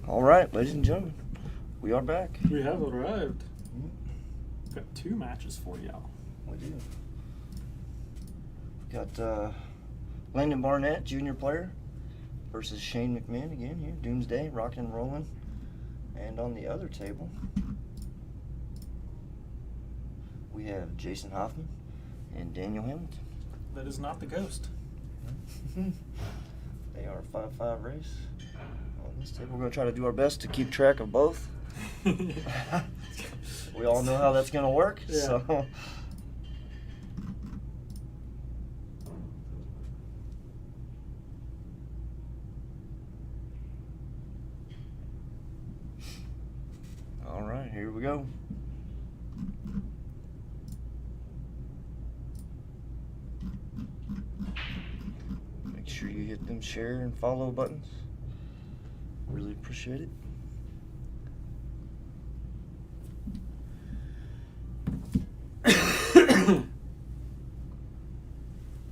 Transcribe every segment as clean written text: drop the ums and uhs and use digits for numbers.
All right, ladies and gentlemen, we are back. We have arrived. We've got 2 matches for y'all. We do. We've got Landon Barnett, junior player, versus Shane McMinn again here. Doomsday, rocking and rolling. And on the other table, we have Jason Hoffman and Daniel Hamilton. That is not the ghost. They are a 5-5 race. On this table, we're going to try to do our best to keep track of both. We all know how that's going to work. Yeah. So. All right, here we go. Make sure you hit them share and follow buttons. Really appreciate it.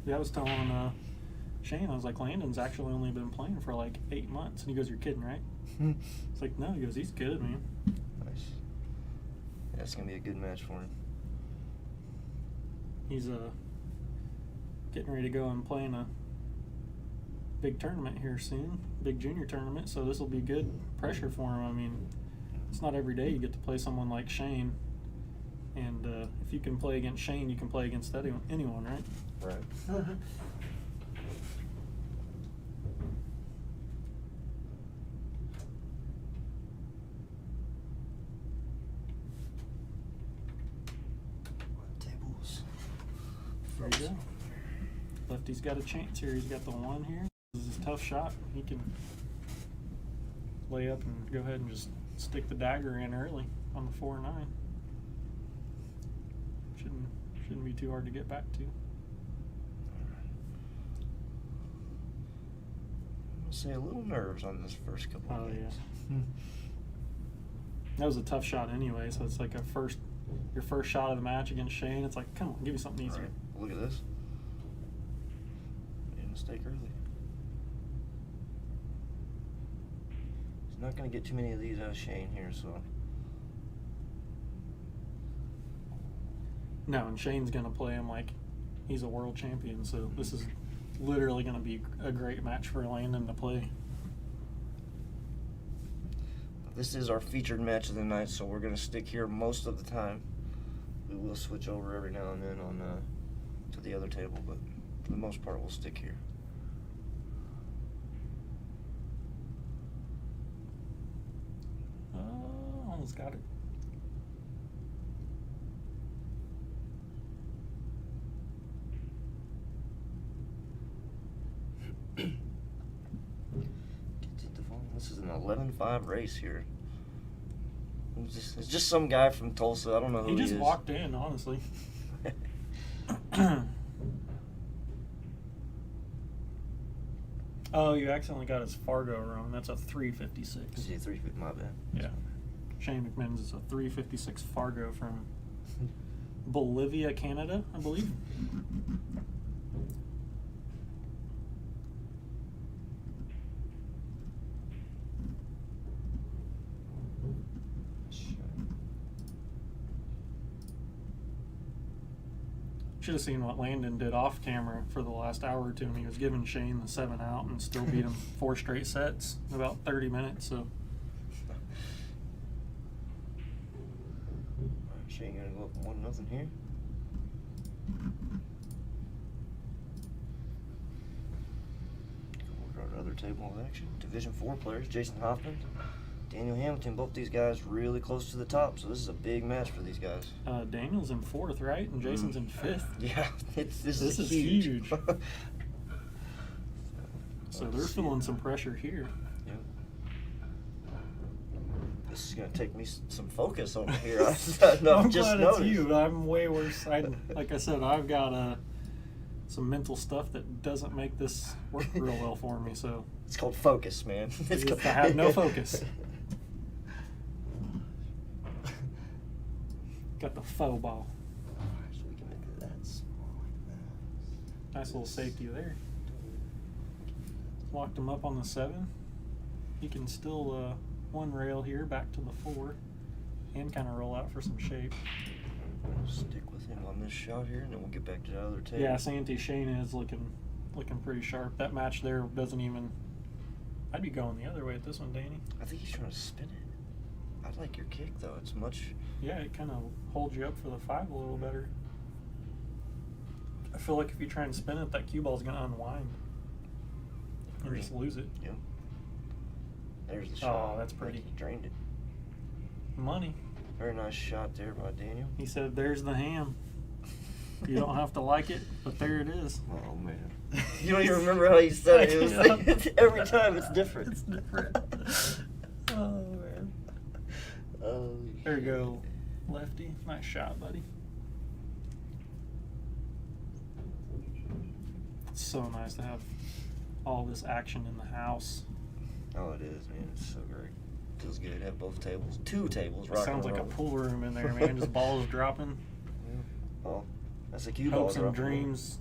Yeah, I was telling Shane, I was like, Landon's actually only been playing for like 8 months. And he goes, "You're kidding, right?" It's like, no, he goes, "He's good, man." Nice. Yeah, it's going to be a good match for him. He's getting ready to go and play in a big tournament here soon, big junior tournament, so this will be good pressure for him. I mean, it's not every day you get to play someone like Shane, and if you can play against Shane, you can play against anyone, right? Right. Tables. There you go. Lefty's got a chance here. He's got the 1 here. This is a tough shot. He can lay up and go ahead and just stick the dagger in early on the 4-9. Shouldn't be too hard to get back to. I'll say a little nerves on this first couple of games. Yeah. That was a tough shot anyway, so it's like your first shot of the match against Shane. It's like, come on, give me something easier. Right. Look at this. Made a mistake early. He's not going to get too many of these out of Shane here, so. No, and Shane's going to play him like he's a world champion, so this is literally going to be a great match for Landon to play. This is our featured match of the night, so we're going to stick here most of the time. We will switch over every now and then on to the other table, but for the most part, we'll stick here. Almost got it. This is an 11-5 race here. It's just some guy from Tulsa. I don't know who he is. He just walked in, honestly. Oh, you accidentally got his Fargo wrong. That's a 356. Yeah, 350, my bad. Yeah. Shane McMinn's is a 356 Fargo from Bolivia, Canada, I believe. Should have seen what Landon did off camera for the last hour or two, and he was giving Shane the 7 out and still beat him 4 straight sets in about 30 minutes. So Shane gonna go up 1-0 here. Over our other table of action. Division 4 players, Jason Hoffman, Daniel Hamilton, both these guys really close to the top, so this is a big match for these guys. Daniel's in 4th, right? And Jason's in 5th. Yeah, this is huge. So they're feeling some pressure here. Yep. This is going to take me some focus over here. I'm just glad noticed. it's you. I'm way worse. Like I said, I've got some mental stuff that doesn't make this work real well for me. So it's called focus, man. I have no focus. Got the faux ball. So we can make that small like that. Nice little safety there. Locked him up on the 7. He can still one rail here, back to the 4, and kind of roll out for some shape. We'll stick with him on this shot here, and then we'll get back to the other table. Yeah, Santee Shane is looking pretty sharp. That match there doesn't even. I'd be going the other way at this one, Danny. I think he's trying to spin it. I like your kick though. It's much. Yeah, it kind of holds you up for the 5 a little better. I feel like if you try and spin it, that cue ball's gonna unwind and just lose it. Yep. There's the shot. Oh, that's pretty. He drained it. Money. Very nice shot there by Daniel. He said, "There's the ham. You don't have to like it, but there it is." Oh man. You don't even remember how he said it. It was Yeah. every time it's different. It's different. Oh man. Oh, There you go, lefty. Nice shot, buddy. It's so nice to have all this action in the house. Oh, it is, man. It's so great. Feels good to have both tables. 2 tables It rocking sounds and like a rolling. pool room in there, man. Just balls dropping. Yeah. Oh, that's a cue ball. Hopes and dropping. dreams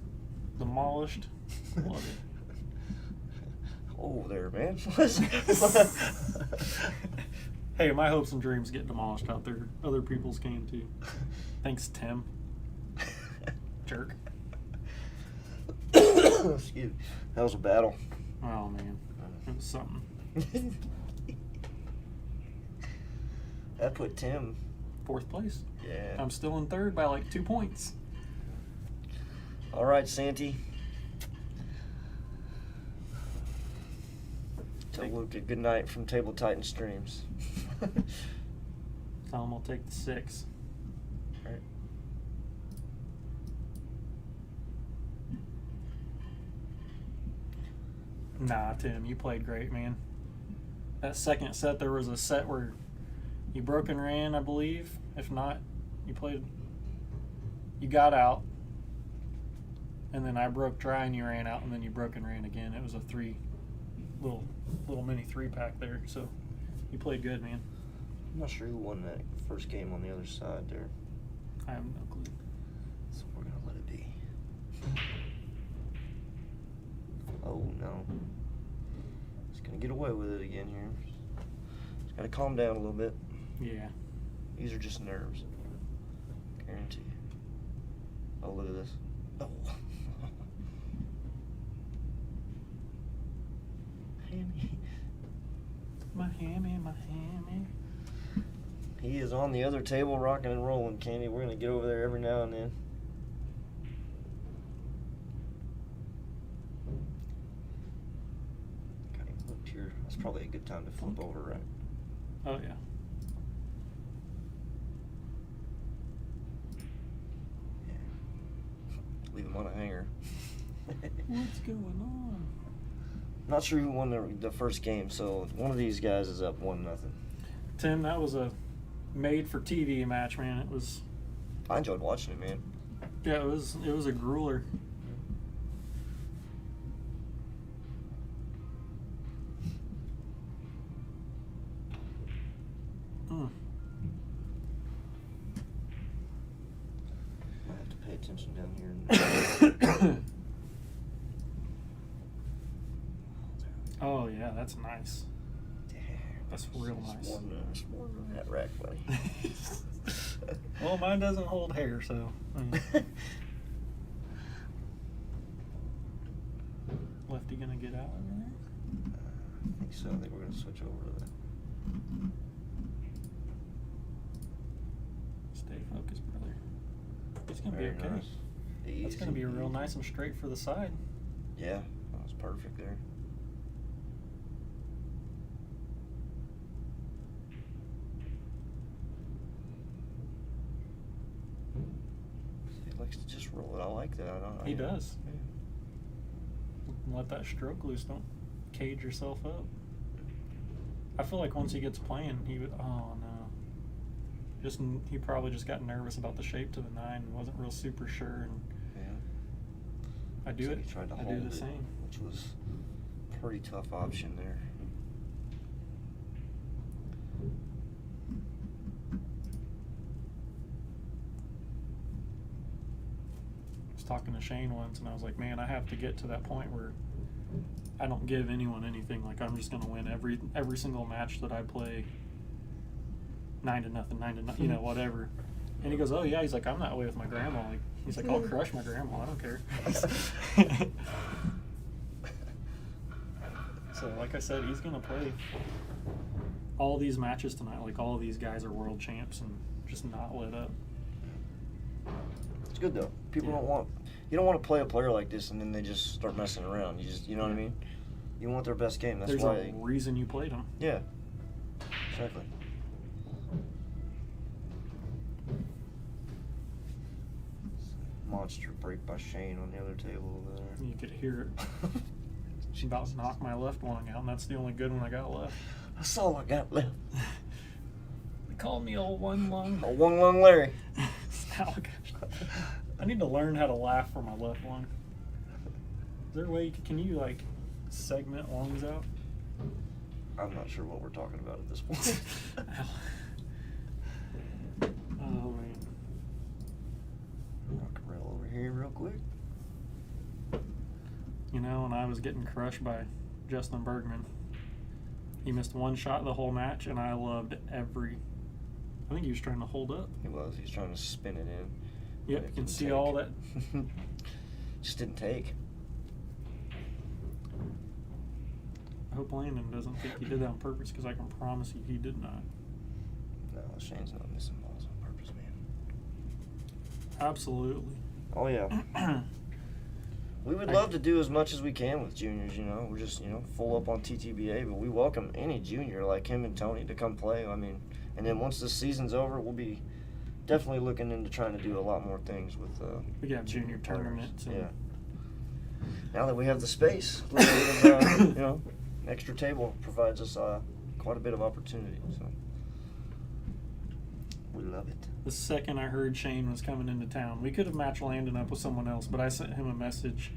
demolished. Love it. Oh, there, man. Hey, my hopes and dreams get demolished out there. Other people's can too. Thanks, Tim. Jerk. Excuse me. That was a battle. Oh man, it was something. That put Tim. 4th place. Yeah. I'm still in 3rd by like 2 points. All right, Santee. Tell Luke a good night from Table Titan Streams. Tell him I'll take the 6. All right. Nah, Tim, you played great, man. That second set, there was a set where you broke and ran, I believe. If not, you got out. And then I broke try and you ran out, and then you broke and ran again. It was a little mini 3-pack there. So you played good, man. I'm not sure who won that first game on the other side there. I have no clue. So we're going to let it be. Oh, no. He's going to get away with it again here. He's got to calm down a little bit. Yeah. These are just nerves. Guarantee. Oh, look at this. Oh. Hammy. My hammy, my hammy. He is on the other table rocking and rolling, Candy. We're going to get over there every now and then. Got him hooked here. That's probably a good time to flip over, right? Oh, yeah. Leave him on a hanger. What's going on? Not sure who won the first game, so one of these guys is up 1-0. Tim, that was a made-for-TV match, man. It was... I enjoyed watching it, man. Yeah, it was a grueler. Mm. I have to pay attention down here. Oh, yeah, that's nice. That's real nice. It's more than that rack, buddy. Well, mine doesn't hold hair, so. Lefty gonna get out of there? I think so. I think we're going to switch over to that. Stay focused, brother. It's gonna Very be okay. nice. That's gonna be real Easy. nice and straight for the side. Yeah, that was perfect there. He likes to just roll it. I like that. He does. Yeah. Let that stroke loose. Don't cage yourself up. I feel like once he gets playing, he would. Oh no. He probably just got nervous about the shape to the 9 and wasn't real super sure. And Yeah. I do So it. he tried to I hold do the it, same. which was a pretty tough option there. I was talking to Shane once, and I was like, man, I have to get to that point where I don't give anyone anything. Like, I'm just gonna win every single match that I play. 9-0, 9-0, you know, whatever. And he goes, oh yeah. He's like, I'm that way with my grandma. Like, he's like, I'll crush my grandma. I don't care. So, like I said, he's gonna play all these matches tonight. Like, all of these guys are world champs and just not let up. It's good though. You don't want to play a player like this and then they just start messing around. You know what I mean? You want their best game. That's There's why. a reason you played them. Yeah. Exactly. Monster break by Shane on the other table over there. You could hear it. She about to knock my left lung out, and that's the only good one I got left. That's all I got left. They call me old one lung. A one lung Larry. I need to learn how to laugh for my left lung. Is there a way can you like segment lungs out? I'm not sure what we're talking about at this point. Oh man. Rock and roll over here real quick. You know, and I was getting crushed by Justin Bergman. He missed one shot the whole match, and I loved every. I think he was trying to hold up. He was trying to spin it in. Yep, you can see all that. Just didn't take. I hope Landon doesn't think he did that on purpose, because I can promise you he did not. No, Shane's not missing balls on purpose, man. Absolutely. Oh, yeah. We would love to do as much as we can with juniors, you know. We're just, full up on TTBA, but we welcome any junior like him and Tony to come play. I mean, and then once this season's over, we'll be definitely looking into trying to do a lot more things with we got junior tournaments. Yeah. Now that we have the space, a little bit of, extra table provides us quite a bit of opportunity. So we love it. The second I heard Shane was coming into town, we could have matched Landon up with someone else, but I sent him a message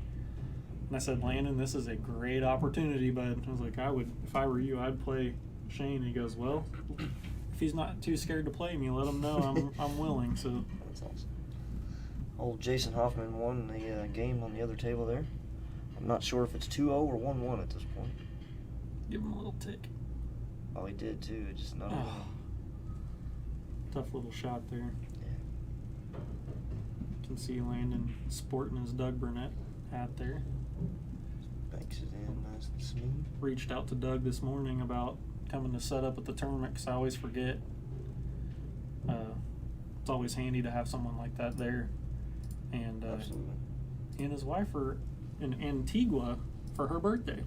and I said, Landon, this is a great opportunity, bud. I was like, if I were you, I'd play Shane. And he goes, well, if he's not too scared to play me, let him know I'm willing. So that's awesome. Old Jason Hoffman won the game on the other table there. I'm not sure if it's 2-0 or 1-1 at this point. Give him a little tick. Oh, he did too. Just not. Tough little shot there. Yeah. You can see Landon sporting his Doug Burnett hat there. Banks it in nice and smooth. Reached out to Doug this morning about coming to set up at the tournament because I always forget. It's always handy to have someone like that there. And Absolutely. He and his wife are in Antigua for her birthday.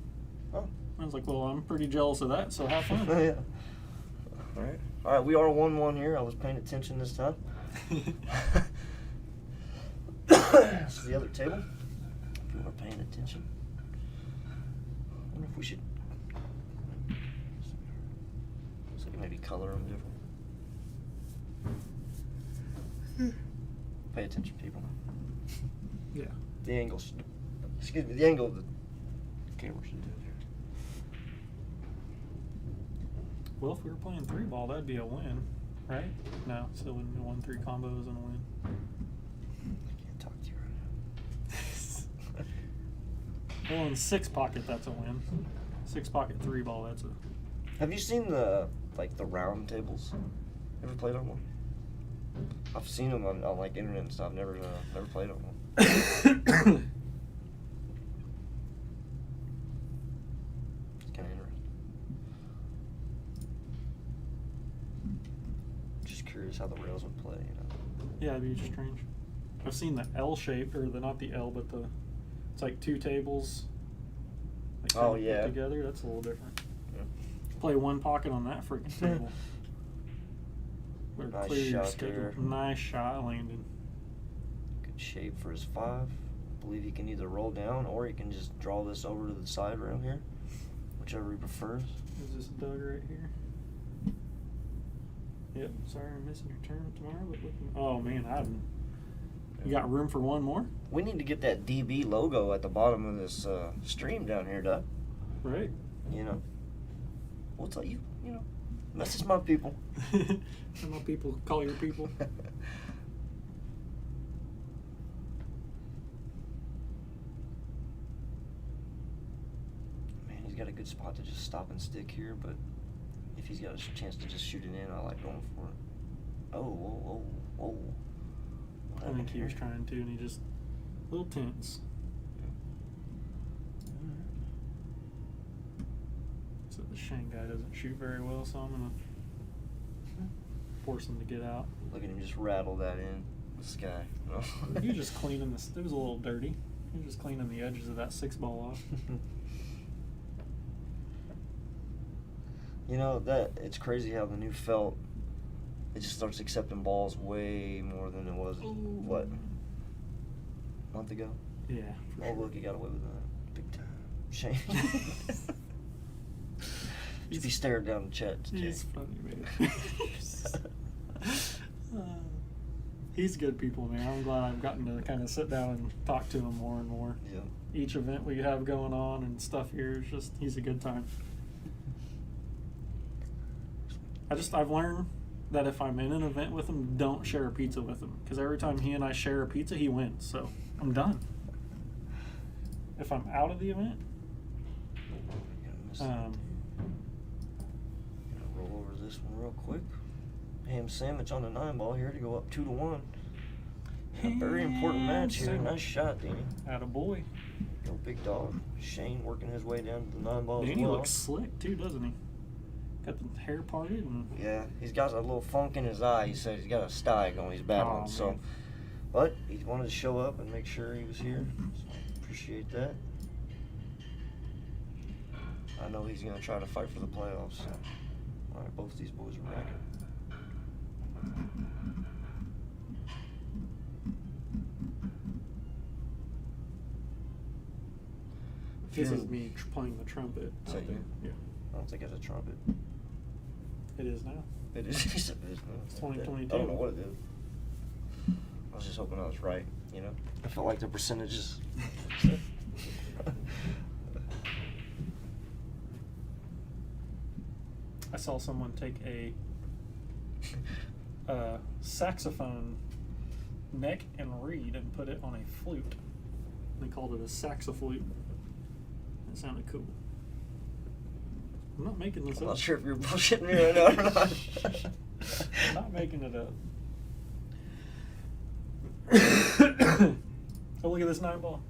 Oh. I was like, well, I'm pretty jealous of that, so have fun. Yeah. All right, we are 1-1 here. I was paying attention this time. This is the other table. If you were paying attention. I wonder if we should maybe color them different. Pay attention, people. Yeah. The angle of the camera should do it here. Well, if we were playing 3-ball, that'd be a win, right? No, so it wouldn't be 1-3 combos and a win. I can't talk to you right now. Well, in 6-pocket, that's a win. 6-pocket 3-ball, that's a. Have you seen the round tables? Ever played on one? I've seen them on like internet and stuff. Never played on one. It's kind of interesting. Just curious how the rails would play. Yeah, it'd be strange. I've seen the L shape, or not the L, but it's like 2 tables. Like Oh, put yeah. Together, that's a little different. Yeah. Play 1 pocket on that freaking table. Or Nice clear your shot schedule. there. Nice shot, Landon. Good shape for his 5. I believe he can either roll down or he can just draw this over to the side around here, whichever he prefers. Is this Doug right here? Yep. Sorry, I'm missing your turn tomorrow. But oh man, you got room for one more? We need to get that DB logo at the bottom of this stream down here, Doug. Right. We'll tell you. Message my people. Some more people call your people. good spot to just stop and stick here, but if he's got a chance to just shoot it in, I like going for it. Oh, whoa, whoa, whoa. I think he was trying to, and he just a little tense. So the Shane guy doesn't shoot very well, so I'm gonna force him to get out. Look at him just rattle that in. This guy. He was just cleaning this. It was a little dirty. He was just cleaning the edges of that 6-ball off. You know, that it's crazy how the new felt, it just starts accepting balls way more than it was, what, a month ago? Yeah. Oh, look, he got away with that. Big time. Shane. Just be staring down the chat. He's funny, man. He's good people, man. I'm glad I've gotten to kind of sit down and talk to him more and more. Yeah. Each event we have going on and stuff here is just, he's a good time. I've learned that if I'm in an event with him, don't share a pizza with him. Because every time he and I share a pizza, he wins. So I'm done. If I'm out of the event, Gonna roll over this one real quick. Ham sandwich on the 9-ball here to go up 2-1. A very important match here. Nice shot, Danny. Attaboy. Go big dog. Shane working his way down to the 9-ball as well. Danny looks slick too, doesn't he? Got the hair parted and Yeah, he's got a little funk in his eye. He said he's got a sty going. He's battling. So, but he wanted to show up and make sure he was here. So appreciate that. I know he's gonna try to fight for the playoffs. So. All right, both these boys are racking. this is me playing the trumpet. Is that you? Yeah. I don't think it's a trumpet. It is now. It is. It is now. It's 2022. I don't know what it is. I was just hoping I was right. You know, I felt like the percentages. I saw someone take a saxophone neck and reed and put it on a flute. They called it a saxoflute. It sounded cool. I'm not making this I'm up. not sure if you're bullshitting me right now or not. I'm not making it up. Oh, look at this 9-ball.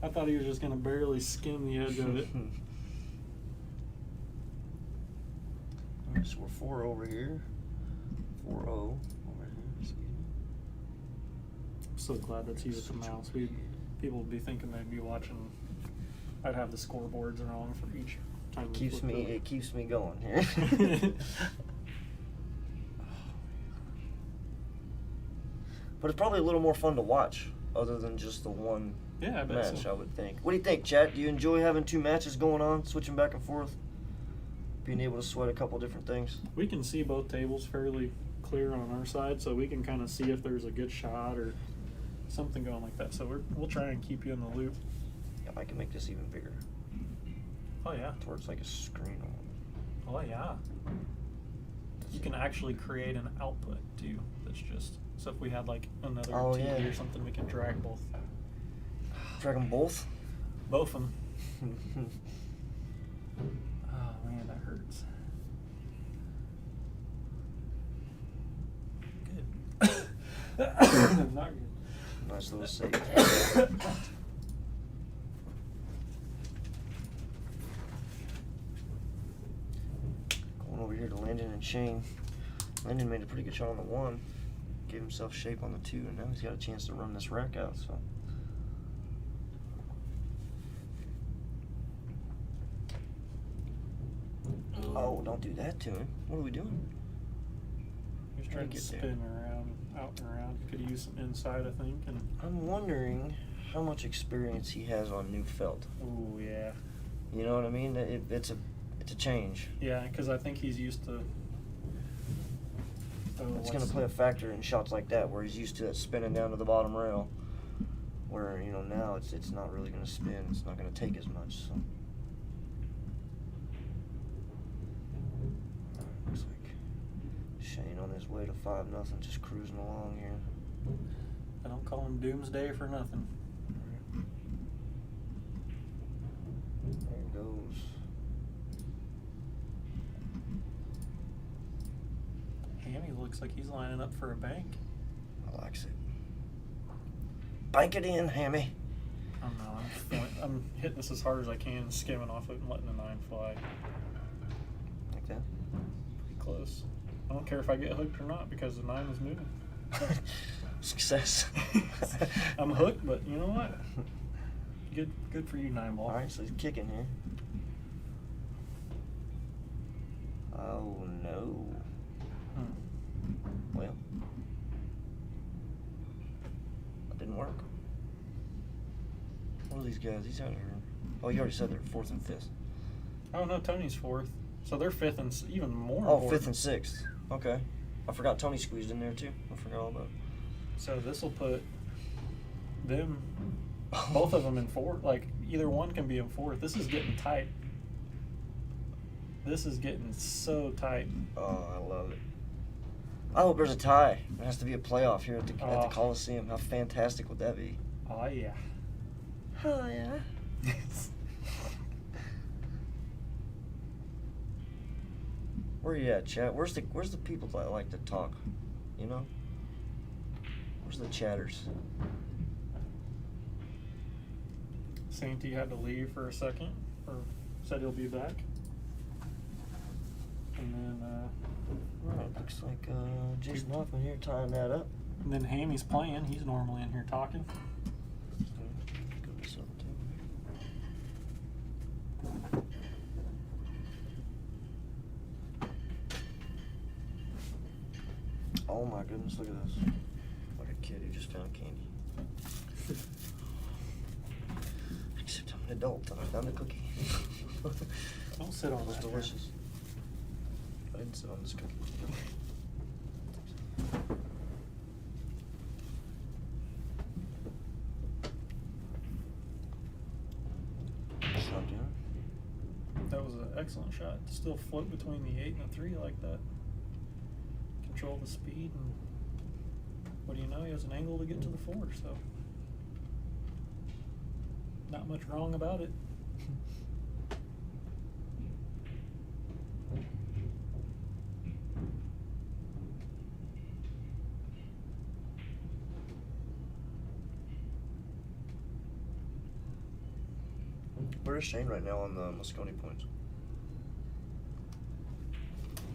I thought he was just going to barely skim the edge of it. Alright, so we're 4 over here. 4-0 over here. Excuse me. I'm so glad that's you with the mouse. People would be thinking they'd be watching. I'd have the scoreboards wrong for each time. It keeps me going here. But it's probably a little more fun to watch, other than just the one match, so. I would think. What do you think, chat? Do you enjoy having 2 matches going on, switching back and forth? Being able to sweat a couple different things? We can see both tables fairly clear on our side, so we can kind of see if there's a good shot or something going like that. So we'll try and keep you in the loop. Yeah, I can make this even bigger. Oh, yeah. To where it's like a screen on. Oh, yeah. You can actually create an output, too, that's just... So if we had, like, another TV or something, we can drag both. Drag them both? Both of them. Oh, man, that hurts. Good. Not good. Nice little save. Going over here to Landon and Shane. Landon made a pretty good shot on the 1. Gave himself shape on the 2, and now he's got a chance to run this rack out. So. Oh, don't do that to him. What are we doing? He was trying to spin around, out and around. Could use some inside, I think. And I'm wondering how much experience he has on new felt. ooh, yeah. You know what I mean? It's a change. Yeah, because I think he's used to. It's going to play a factor in shots like that, where he's used to it spinning down to the bottom rail. Where, you know, now it's not really going to spin. It's not going to take as much. So. Looks like Shane on his way to 5-0, just cruising along here. I don't call him Doomsday for nothing. There it goes. Hammy looks like he's lining up for a bank. I likes it. Bank it in, Hammy. I don't know. I'm hitting this as hard as I can, skimming off it and letting the 9 fly. Like that? Pretty close. I don't care if I get hooked or not because the 9 is moving. Success. I'm hooked, but you know what? Good for you, 9 ball. All right, so he's kicking here. Oh no. Well, that didn't work. What are these guys? These guys are. Oh, you already said they're 4th and 5th. Oh no, Tony's 4th, so they're 5th and even more. Oh, important. 5th and 6th. Okay. I forgot Tony squeezed in there too. I forgot all about it. So this will put them, both of them in 4th. Like either one can be in 4th. This is getting tight. This is getting so tight. Oh, I love it. I hope there's a tie. There has to be a playoff here at the Coliseum. How fantastic would that be? Oh yeah. Oh yeah. Where you at, chat? Where's the people that like to talk? You know? Where's the chatters? Santee had to leave for a second, or said he'll be back. And then Right, looks like Jason Hoffman here tying that up. And then Hammy's playing. He's normally in here talking. Go to something too. Oh my goodness, look at this. Like a kid who just found candy. Except I'm an adult and I found a cookie. Don't sit on It was that. delicious. I didn't sit on this cookie. Shot down. That was an excellent shot. Still float between the 8 and the 3 like that. Control the speed, and what do you know? He has an angle to get to the 4, so not much wrong about it. Where is Shane right now on the Moscone points?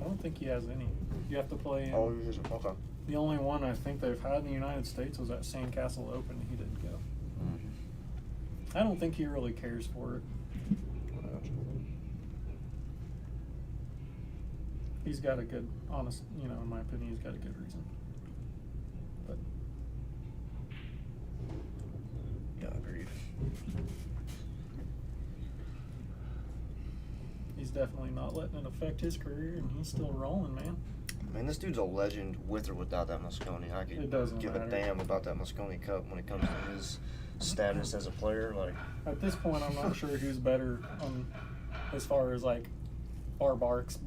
I don't think he has any. You have to play in. Oh, he isn't. Okay. The only one I think they've had in the United States was that Sandcastle Open. He didn't go. I don't think he really cares for it. He's got a good, honest, you know, in my opinion, he's got a good reason. But Yeah, agreed. he's definitely not letting it affect his career, and he's still rolling, man. Man, this dude's a legend with or without that Moscone. I could It doesn't give matter. a damn about that Moscone Cup when it comes to his status as a player. Like, At this point, I'm not sure who's better on, as far as like bar box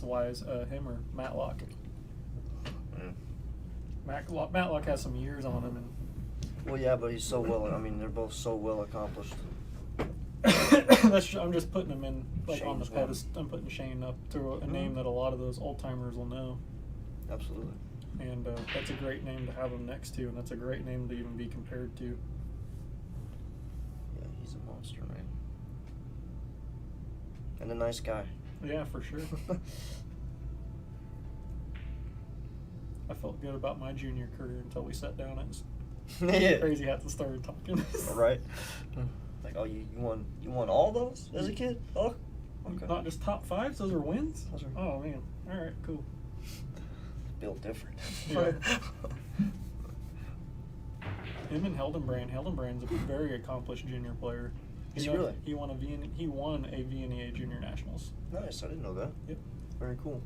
wise, him or Matlock. Matlock has some years on him, and well, yeah, but he's so well. I mean, they're both so well accomplished. I'm just putting him in like on the Shane's one. pedestal. I'm putting Shane up to a name that a lot of those old timers will know, Absolutely. and that's a great name to have him next to, and that's a great name to even be compared to. Yeah, he's a monster, man. And a nice guy. Yeah, for sure. I felt good about my junior career until we sat down and Yeah. Crazy Hats and started talking. Right. Like, oh, you won all those as a kid? Oh, okay. Not just top 5s; those are wins. Those are- Oh man! All right, cool. Built different. Yeah. Him and Hildenbrand. Hildenbrand's a very accomplished junior player. Is he really? He won a VNEA Junior Nationals. Nice. I didn't know that. Yep. Very cool.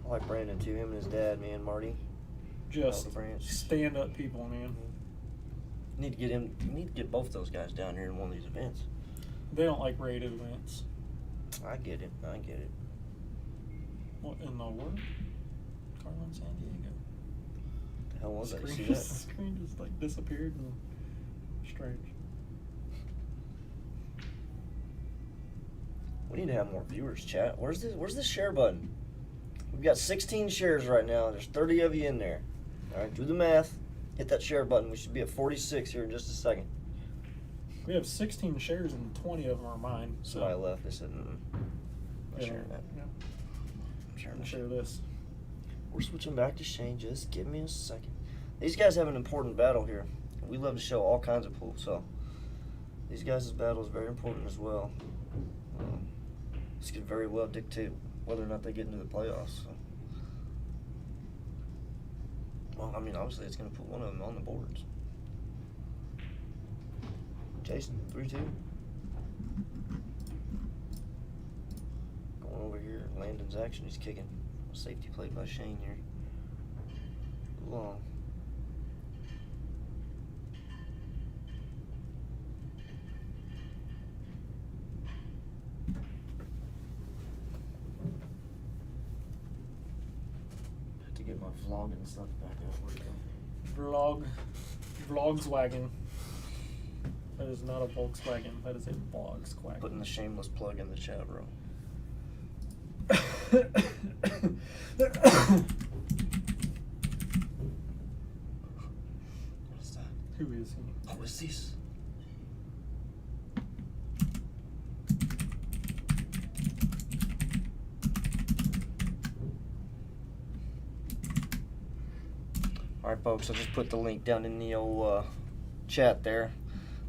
I like Brandon too. Him and his dad, man, Marty. Just the branch. stand-up people, man. You need to get him. You need to get both those guys down here in one of these events. They don't like rated events. I get it. I get it. What in the world? Carlin, San Diego. The hell was that? You see Screen that? just, screen just like disappeared and strange. We need to have more viewers, chat. Where's the share button? We've got 16 shares right now. There's 30 of you in there. All right, do the math. Hit that share button. We should be at 46 here in just a second. We have 16 shares and 20 of them are mine. So Somebody left. They said, I'm sharing that. Yeah. I'm sharing I'll that. share this. We're switching back to Shane. Just give me a second. These guys have an important battle here. We love to show all kinds of pools, so these guys' battle is very important as well. This could very well dictate whether or not they get into the playoffs. So. Well, I mean, obviously it's going to put one of them on the boards. Jason, 3-2. Going over here, Landon's action. He's kicking. Safety played by Shane here. Long. Have to get my vlog and stuff back up. Where'd it go? Vlogswagen. That is not a Volkswagen. That is a Volkswagen. Putting the shameless plug in the chat, bro. What is that? Who is he? What is this? Alright folks, I just put the link down in the old chat there.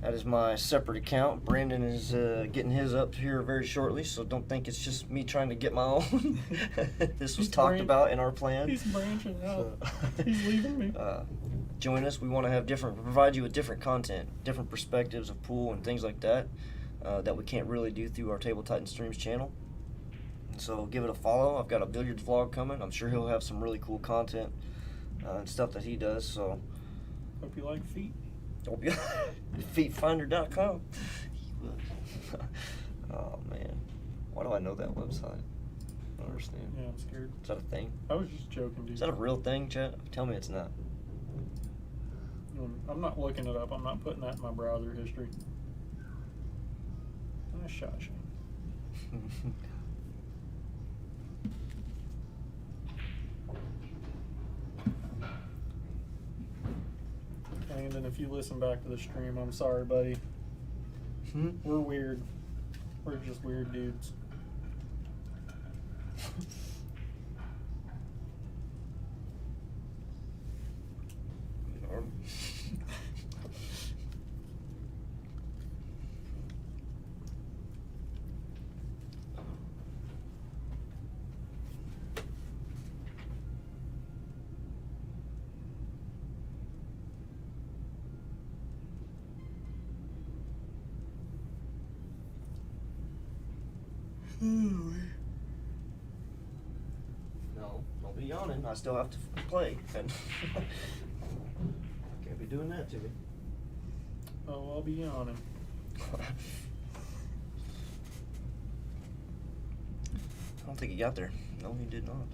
That is my separate account. Brandon is getting his up here very shortly, so don't think it's just me trying to get my own. This was talked about in our plan. He's branching out. He's leaving me. Join us. We want to provide you with different content, different perspectives of pool and things like that that we can't really do through our Table Titan Streams channel. So give it a follow. I've got a billiards vlog coming. I'm sure he'll have some really cool content and stuff that he does. So hope you like feet. Feetfinder.com. Oh man, why do I know that website? I don't understand. Yeah, I'm scared. Is that a thing? I was just joking, dude. Is that a real thing, Chet? Tell me it's not. I'm not looking it up. I'm not putting that in my browser history. Nice shot, Shane. And if you listen back to the stream, I'm sorry, buddy. We're weird. We're just weird dudes. No, don't be yawning. I still have to play. Can't be doing that to me. Oh, I'll be yawning. I don't think he got there. No, he did not.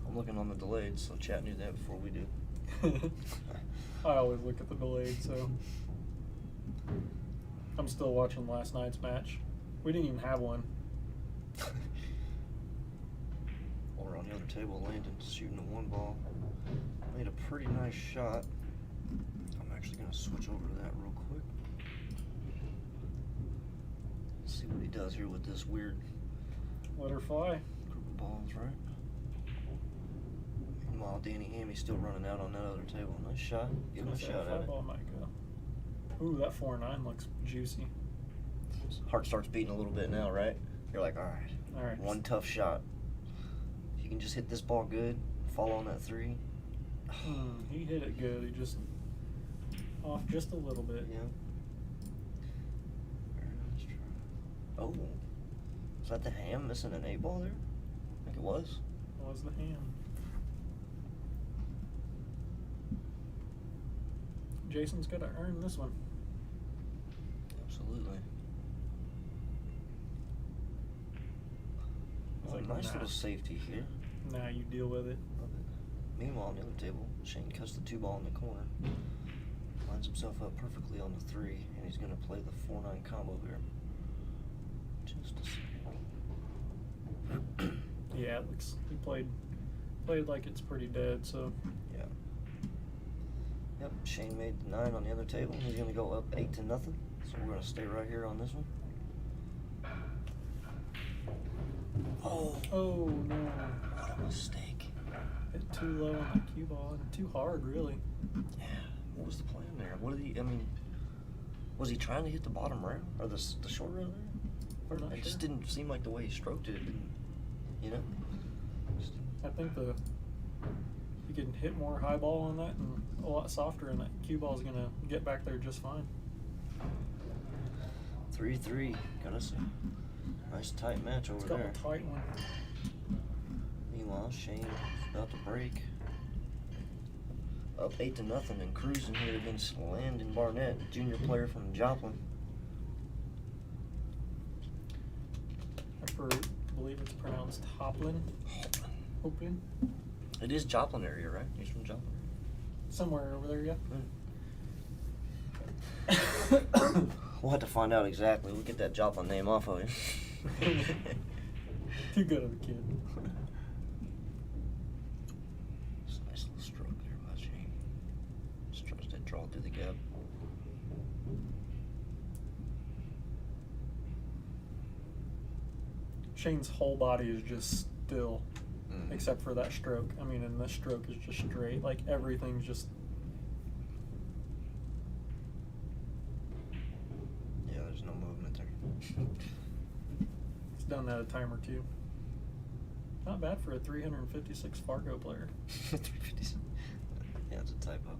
I'm looking on the delayed, so chat knew that before we do. I always look at the delayed, so I'm still watching last night's match. We didn't even have one. Or on the other table, Landon's shooting a one ball. Made a pretty nice shot. I'm actually going to switch over to that real quick. See what he does here with this weird Let her fly. group of balls, right? Meanwhile, Danny Hammy's still running out on that other table. Nice shot. Give him a shot at it. Ball might go. Ooh, that 4-9 looks juicy. Heart starts beating a little bit now, right? You're like, all right, one tough shot. If you can just hit this ball good, fall on that three. He hit it good. He just off just a little bit. Yeah. Very nice try. Oh, is that the ham missing an 8 ball there? I think it was. Was the ham. Jason's got to earn this one. Absolutely. He's Oh, like, nice nah. little safety here. Now you deal with it. Love it. Meanwhile, on the other table, Shane cuts the 2 ball in the corner. Lines himself up perfectly on the 3, and he's going to play the 4-9 combo here. Just a second. Yeah, Yeah, it looks he played like it's pretty dead. So Yeah. Yep. Shane made the 9 on the other table. He's gonna go up 8-0. So we're gonna stay right here on this one. oh no, What a mistake. hit too low on that cue ball and too hard, really. Yeah. What was the plan there? What did he? I mean, was he trying to hit the bottom rail or the short rail there? I'm not It just sure. didn't seem like the way he stroked it. It didn't, you know. Just- I think you can hit more high ball on that and a lot softer, and that cue ball is gonna get back there just fine. 3-3. Gotta say. Nice tight match over It's got there. a tight one. Meanwhile, Shane's about to break. Up 8-0 and cruising here against Landon Barnett, junior player from Joplin. I believe it's pronounced Hoplin. Hoplin. It is Joplin area, right? He's from Joplin. Somewhere over there, yeah. We'll have to find out exactly. We'll get that Joplin name off of you. Too good of a kid. It's a nice little stroke there by Shane. Just tries to draw through the gap. Shane's whole body is just still, Mm. except for that stroke. I mean, and this stroke is just straight. Like, everything's just... Yeah, there's no movement there. It's done that a time or two. Not bad for a 356 Fargo player. 350. Yeah, it's a typo.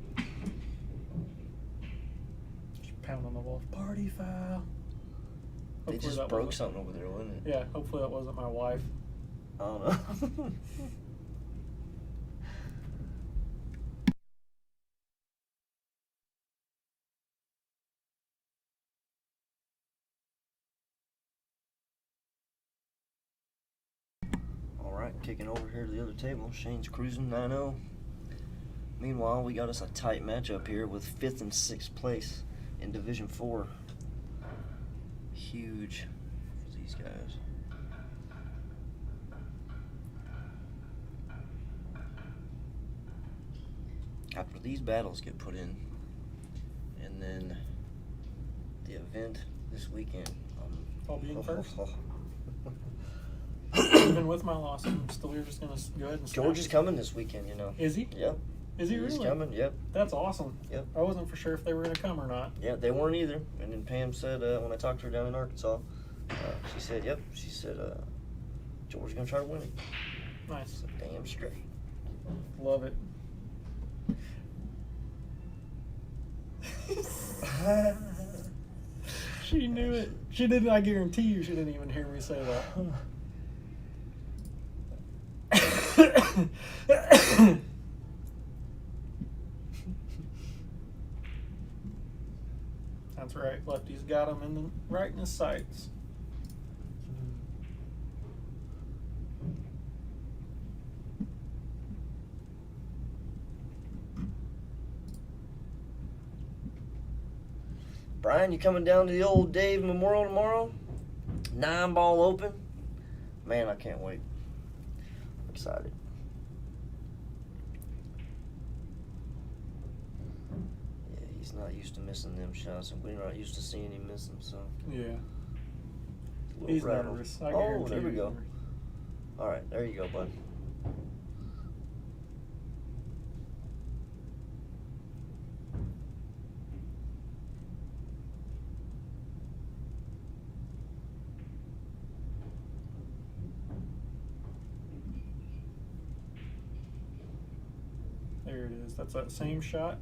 Just pounding the wall. Party foul. They Hopefully just that broke wasn't- something over there, wasn't it? Yeah, hopefully that wasn't my wife. I don't know. All right, kicking over here to the other table. Shane's cruising 9-0. Meanwhile, we got us a tight matchup here with 5th and 6th place in Division 4. Huge for these guys. After these battles get put in, and then the event this weekend, I'll be in first. oh. Even with my loss, I'm still just going to go ahead and snap George is it. coming this weekend, you know. Is he? Yep. Is he He's really? coming, yep. That's awesome. Yep. I wasn't for sure if they were going to come or not. Yeah, they weren't either. And then Pam said, when I talked to her down in Arkansas, she said, yep. She said, George's going to try to win it. Nice. So damn straight. Love it. She knew it. She didn't. I guarantee you, she didn't even hear me say that. That's right. Lefty's got him in the right in his sights. Brian, you coming down to the old Dave Memorial tomorrow? 9-ball open? Man, I can't wait. I'm excited. Yeah, he's not used to missing them shots, and we're not used to seeing him miss them, so. Yeah. a little He's rattled. nervous. I Oh, guarantee there we he's go. nervous. All right, there you go, bud. There it is. That's that same shot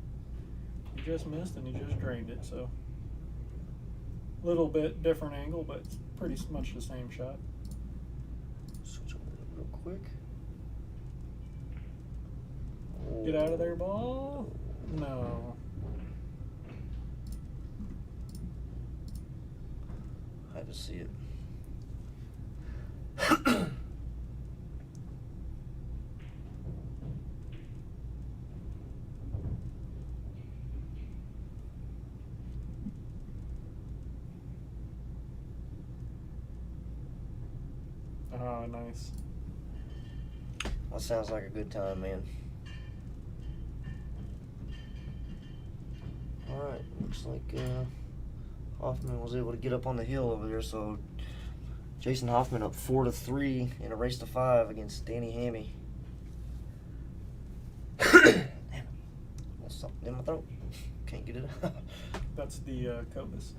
he just missed, and he just drained it. So, little bit different angle, but it's pretty much the same shot. Switch over there real quick. Get out of there, ball. No. I had to see it. Ah, nice. That sounds like a good time, man. Alright, looks like Hoffman was able to get up on the hill over there, so Jason Hoffman up 4-3 in a race to 5 against Danny Hammy. Damn. There's something in my throat. Can't get it out. That's the Cobus.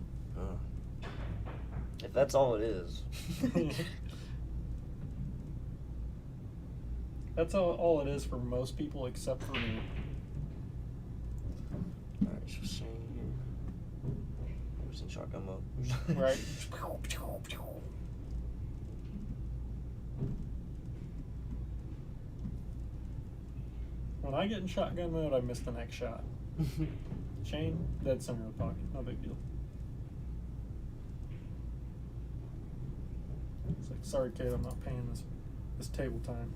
If that's all it is. That's all it is for most people except for me. Alright, so Shane here. I was in shotgun mode. Right. When I get in shotgun mode, I miss the next shot. Shane, dead center of the pocket. No big deal. It's like, sorry, kid, I'm not paying this table time.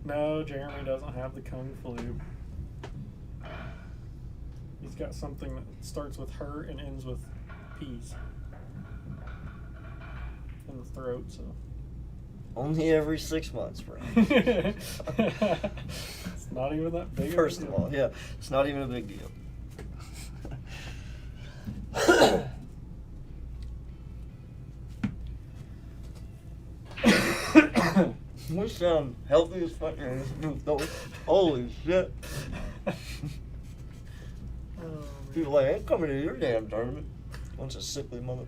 No, Jeremy doesn't have the Kung Flu. He's got something that starts with her and ends with P's in the throat, so. Only every 6 months, bro. It's not even that big. First of all, yeah, it's not even a big deal. We sound healthy as fuck in this booth, though. Holy shit. People are like, I ain't coming to your damn tournament. Bunch of sickly mother.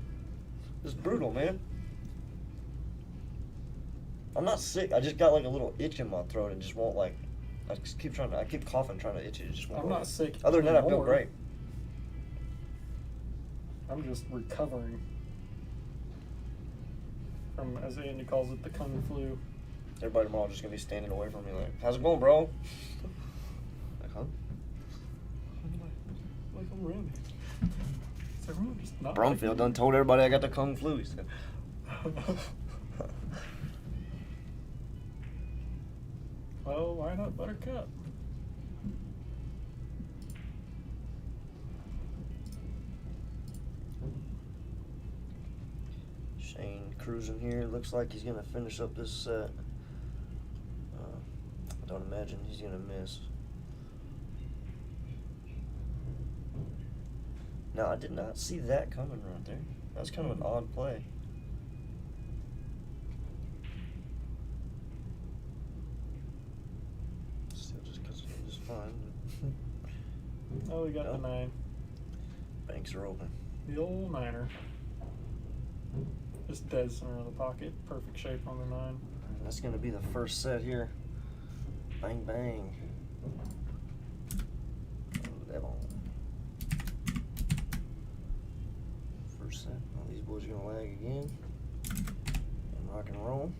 It's brutal, man. I'm not sick. I just got like a little itch in my throat and just won't like. I keep coughing, trying to itch it. Just won't. I'm not sick. Other than that, I feel anymore. great. I'm just recovering from, as Andy calls it, the Kung Flu. Everybody tomorrow just gonna be standing away from me like, how's it going, bro? Like, huh? Like I'm ready. It's like, I'm just not. Brumfield done told everybody I got the Kung Flu. He said. Well, why not Buttercup? Shane cruising here. Looks like he's gonna finish up this set. I don't imagine he's gonna miss. No, I did not see that coming right there. That's kind of an odd play. Still just because it was fine. Oh, we got the 9. Banks are open. The old 9er. Just dead center of the pocket. Perfect shape on the 9. That's going to be the first set here. Bang, bang. Oh, that one. First set. All these boys are going to lag again. And rock and roll.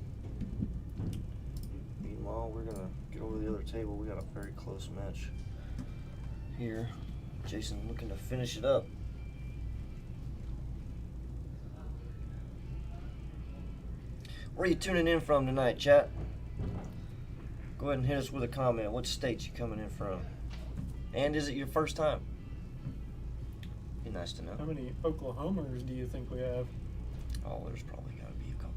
Meanwhile, we're going to get over to the other table. We got a very close match here. Jason looking to finish it up. Where are you tuning in from tonight, chat? Go ahead and hit us with a comment. What state you coming in from? And is it your first time? Be nice to know. How many Oklahomers do you think we have? Oh, there's probably got to be a couple.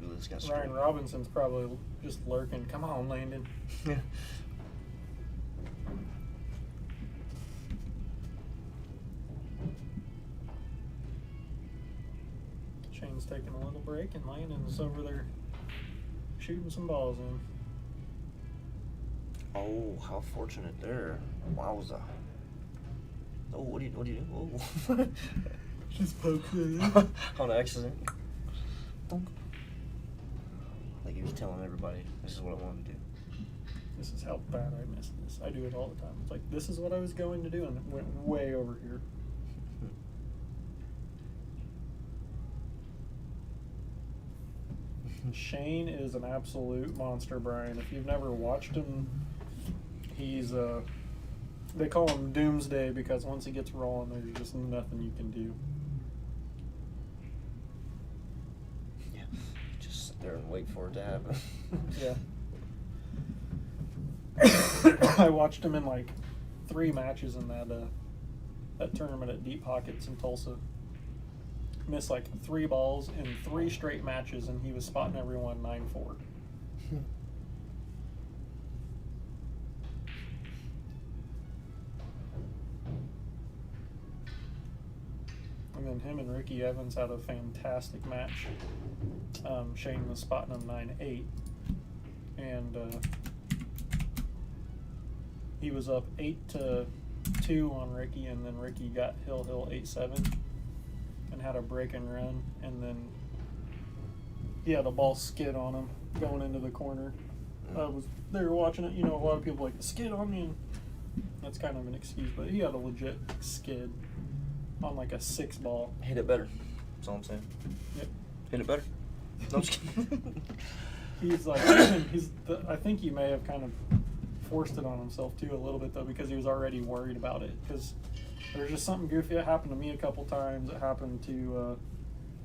Look at this guy. Ryan Robinson's probably just lurking. Come on, Landon. Shane's taking a little break, and Landon's over there shooting some balls in. Oh, how fortunate there. Wowza. Oh, what do you do? Oh. Just poked it. On accident. Like he was telling everybody, this is what I wanted to do. This is how bad I missed this. I do it all the time. It's like, this is what I was going to do, and it went way over here. Shane is an absolute monster, Brian. If you've never watched him, he's they call him Doomsday because once he gets rolling, there's just nothing you can do. Yeah. Just sit there and wait for it to happen. Yeah. I watched him in like 3 matches in that tournament at Deep Pockets in Tulsa. Missed like 3 balls in 3 straight matches, and he was spotting everyone 9-4. And then him and Ricky Evans had a fantastic match. Shane was spotting him 9-8, and he was up 8-2 on Ricky, and then Ricky got Hill 8-7 and had a break and run, and then he had a ball skid on him going into the corner. They were watching it, you know, a lot of people like, the skid on me, and that's kind of an excuse, but he had a legit skid on like a 6 ball. Hit it better. That's all I'm saying. Yep. Hit it better. No, I'm just kidding. He's like, I think he may have kind of forced it on himself too a little bit though, because he was already worried about it. Because there's just something goofy that happened to me a couple times. It happened to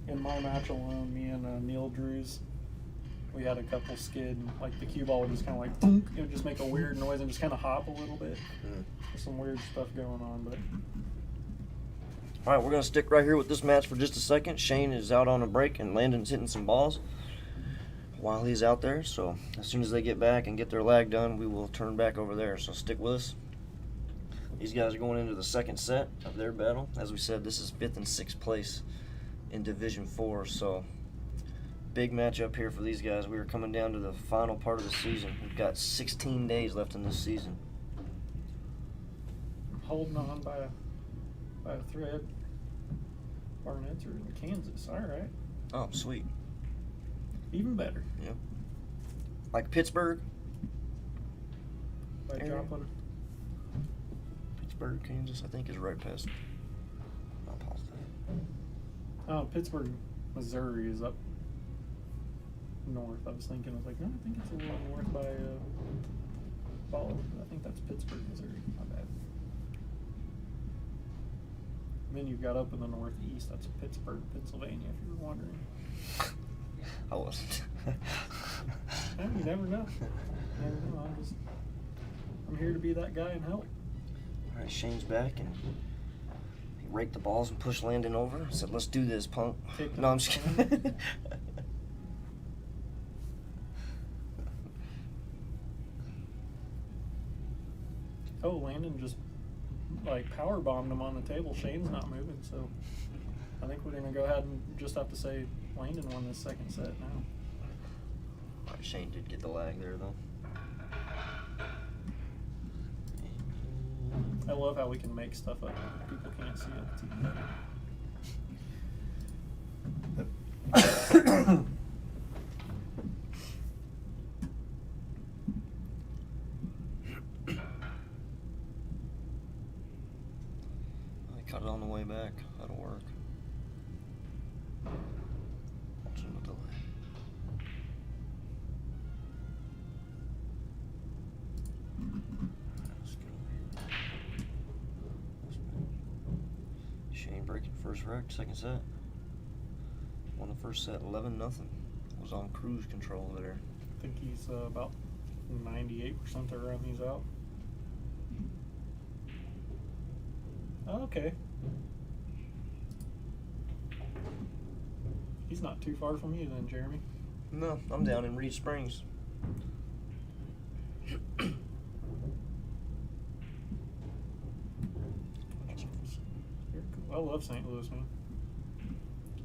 in my match alone, me and Neil Drews. We had a couple skid, and like the cue ball would just kind of like thunk, it would just make a weird noise and just kind of hop a little bit. There's some weird stuff going on, but. All right, we're going to stick right here with this match for just a second. Shane is out on a break, and Landon's hitting some balls while he's out there. So as soon as they get back and get their lag done, we will turn back over there. So stick with us. These guys are going into the second set of their battle. As we said, this is 5th and 6th place in Division 4. So big matchup here for these guys. We are coming down to the final part of the season. We've got 16 days left in this season. Holding on by a thread. Barnett's are in Kansas. All right. Oh, sweet. Even better. Yep. Like Pittsburgh. By Joplin. Pittsburgh, Kansas, I think is right past. Not positive. Oh, Pittsburgh, Missouri is up north. I was thinking, no, I think it's a little north by Ball. I think that's Pittsburgh, Missouri. My bad. And then you've got up in the northeast, that's Pittsburgh, Pennsylvania, if you were wondering. I wasn't. Yeah, you never know. I'm here to be that guy and help. All right, Shane's back, and he raked the balls and pushed Landon over. I said, let's do this, punk. No, I'm just kidding. Oh, Landon just like power bombed him on the table. Shane's not moving, so I think we're gonna go ahead and just have to say Landon won this second set now. All right, Shane did get the lag there though. I love how we can make stuff up. People can't see it. Cut it on the way back. That'll work. Watching the delay. Let's get over here. Shane breaking first wreck, second set. Won the first set 11-0. Was on cruise control there. I think he's about 98% of the run he's out. Okay. He's not too far from you then, Jeremy. No, I'm down in Reed Springs. I love St. Louis, man.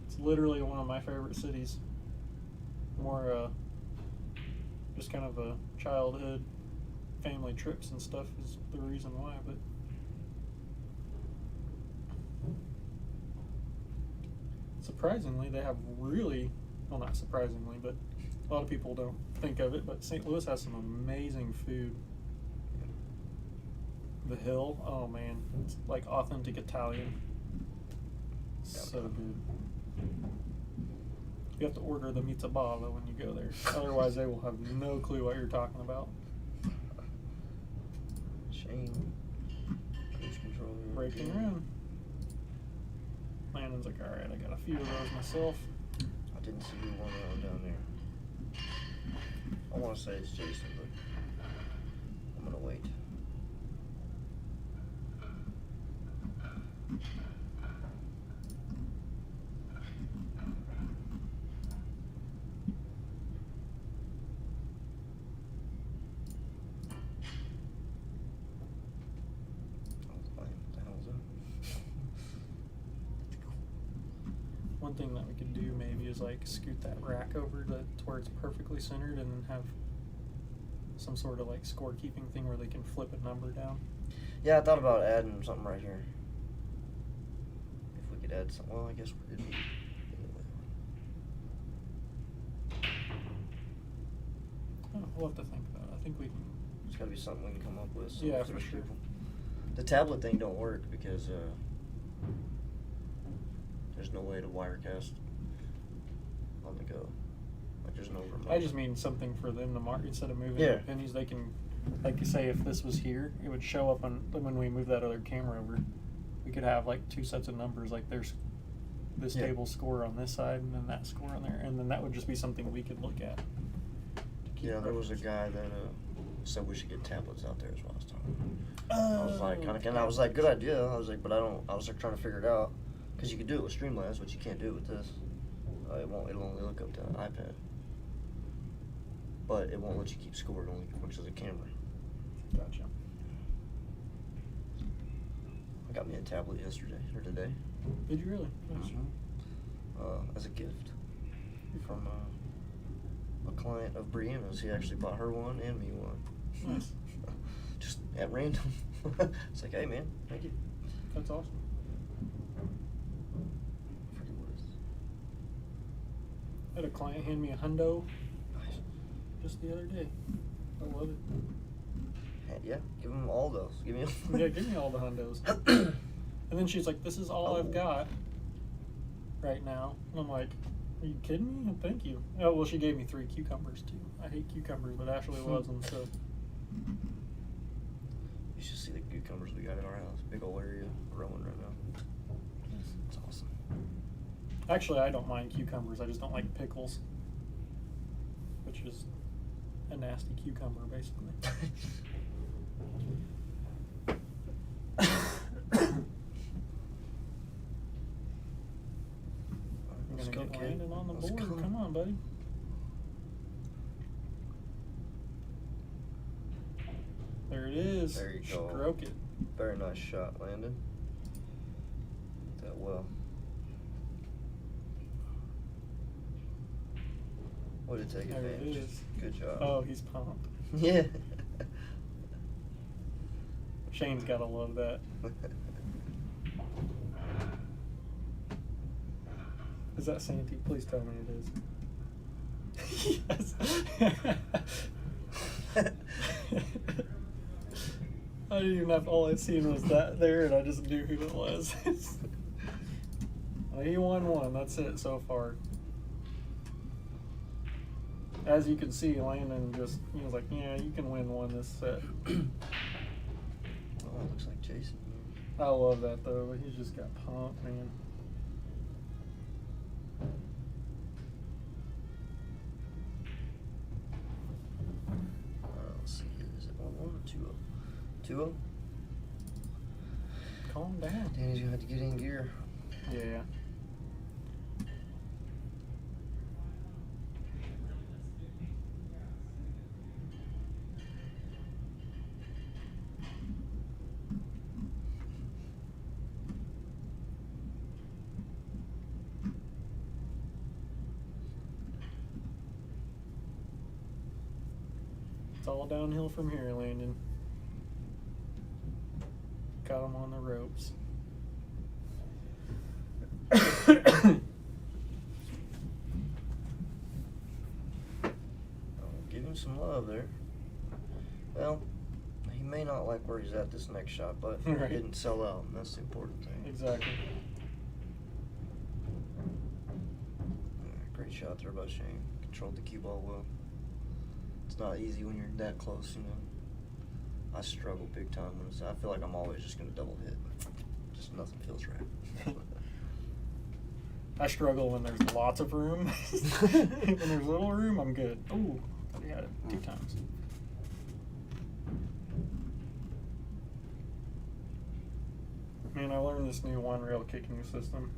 It's literally one of my favorite cities. More just kind of a childhood family trips and stuff is the reason why, but surprisingly, they have really, well, not surprisingly, but a lot of people don't think of it, but St. Louis has some amazing food. The Hill, oh man, it's like authentic Italian. So good. You have to order the mitzabala when you go there. Otherwise, they will have no clue what you're talking about. Shane. Cruise control. Breaking run. Landon's like, all right, I got a few of those myself. I didn't see you one down there. I want to say it's Jason, but I'm going to wait. One thing that we could do maybe is like scoot that rack over to where it's perfectly centered, and then have some sort of like scorekeeping thing where they can flip a number down. Yeah, I thought about adding something right here. If we could add something, well, I guess we did. We'll have to think about it. I think we can. It's got to be something we can come up with. Yeah, for sure. The tablet thing don't work because there's no way to wirecast on the go. Like there's no remote. I just mean something for them to mark instead of moving Yeah. the pennies. They can, like you say, if this was here, it would show up on when we move that other camera over. We could have like two sets of numbers. Like there's this table score on this side, and then that score on there, and then that would just be something we could look at. Yeah, there was a guy that said we should get tablets out there as well. I was talking. I was like, I was like, good idea. I was like, but I was like trying to figure it out because you could do it with Streamlabs, but you can't do it with this. It'll only look up to an iPad, but it won't let you keep score. It only works as a camera. Gotcha. I got me a tablet yesterday or today. Did you really? Nice. As a gift from a client of Brianna's. He actually bought her one and me one. Nice. Just at random. It's like, hey man, thank you. That's awesome. I forget what it is. I had a client hand me a hundo Nice. just the other day. I love it. Yeah, give them all those. Give me. Yeah, give me all the hundos. And then she's like, "This is all I've got right now." And I'm like, "Are you kidding me? Thank you." Oh well, she gave me 3 cucumbers too. I hate cucumbers, but Ashley loves them. So You should see the cucumbers we got in our house. Big old area growing right now. It's awesome. actually, I don't mind cucumbers. I just don't like pickles, which is a nasty cucumber, basically. Let's go, Get kid. Landon on the Let's board. go. Come on, buddy. There it is. There you go. Stroke it. Very nice shot, Landon. Did that well. Way to take There it advantage. is. Good job. Oh, he's pumped. Yeah. Shane's gotta love that. Is that Santee? Please tell me it is. Yes. I didn't even have, all I'd seen was that there, and I just knew who it was. Well, he won one. That's it so far. As you can see, Landon just, he was like, yeah, you can win one this set. Oh, it looks like Jason. I love that, though. But he's just got pumped, man. Let's see. Is it 1-1 or 2-0? 2-0? Calm down. Danny's gonna have to get in gear. Yeah. It's all downhill from here, Landon. Got him on the ropes. Give him some love there. Well, he may not like where he's at this next shot, but Right. he didn't sell out, and that's the important thing. Exactly. Great shot there by Shane. Controlled the cue ball well. It's not easy when you're that close, you know. I struggle big time when I feel like I'm always just going to double hit. Just nothing feels right. I struggle when there's lots of room. When there's little room, I'm good. Ooh, thought he had it 2 times. Man, I learned this new one-rail kicking system,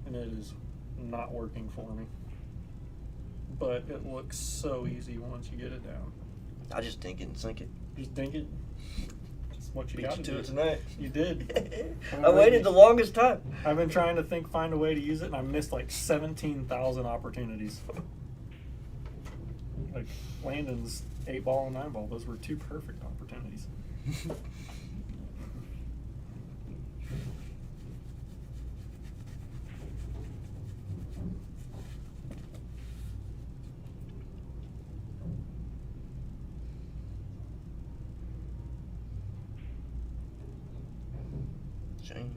and it is not working for me. But it looks so easy once you get it down. I just dink it and sink it. Just dink it. It's what you Beat got you to to do. it tonight. You did. I waited the longest time. I've been trying to find a way to use it, and I missed like 17,000 opportunities. Like Landon's 8-ball and 9-ball, those were 2 perfect opportunities. Shane.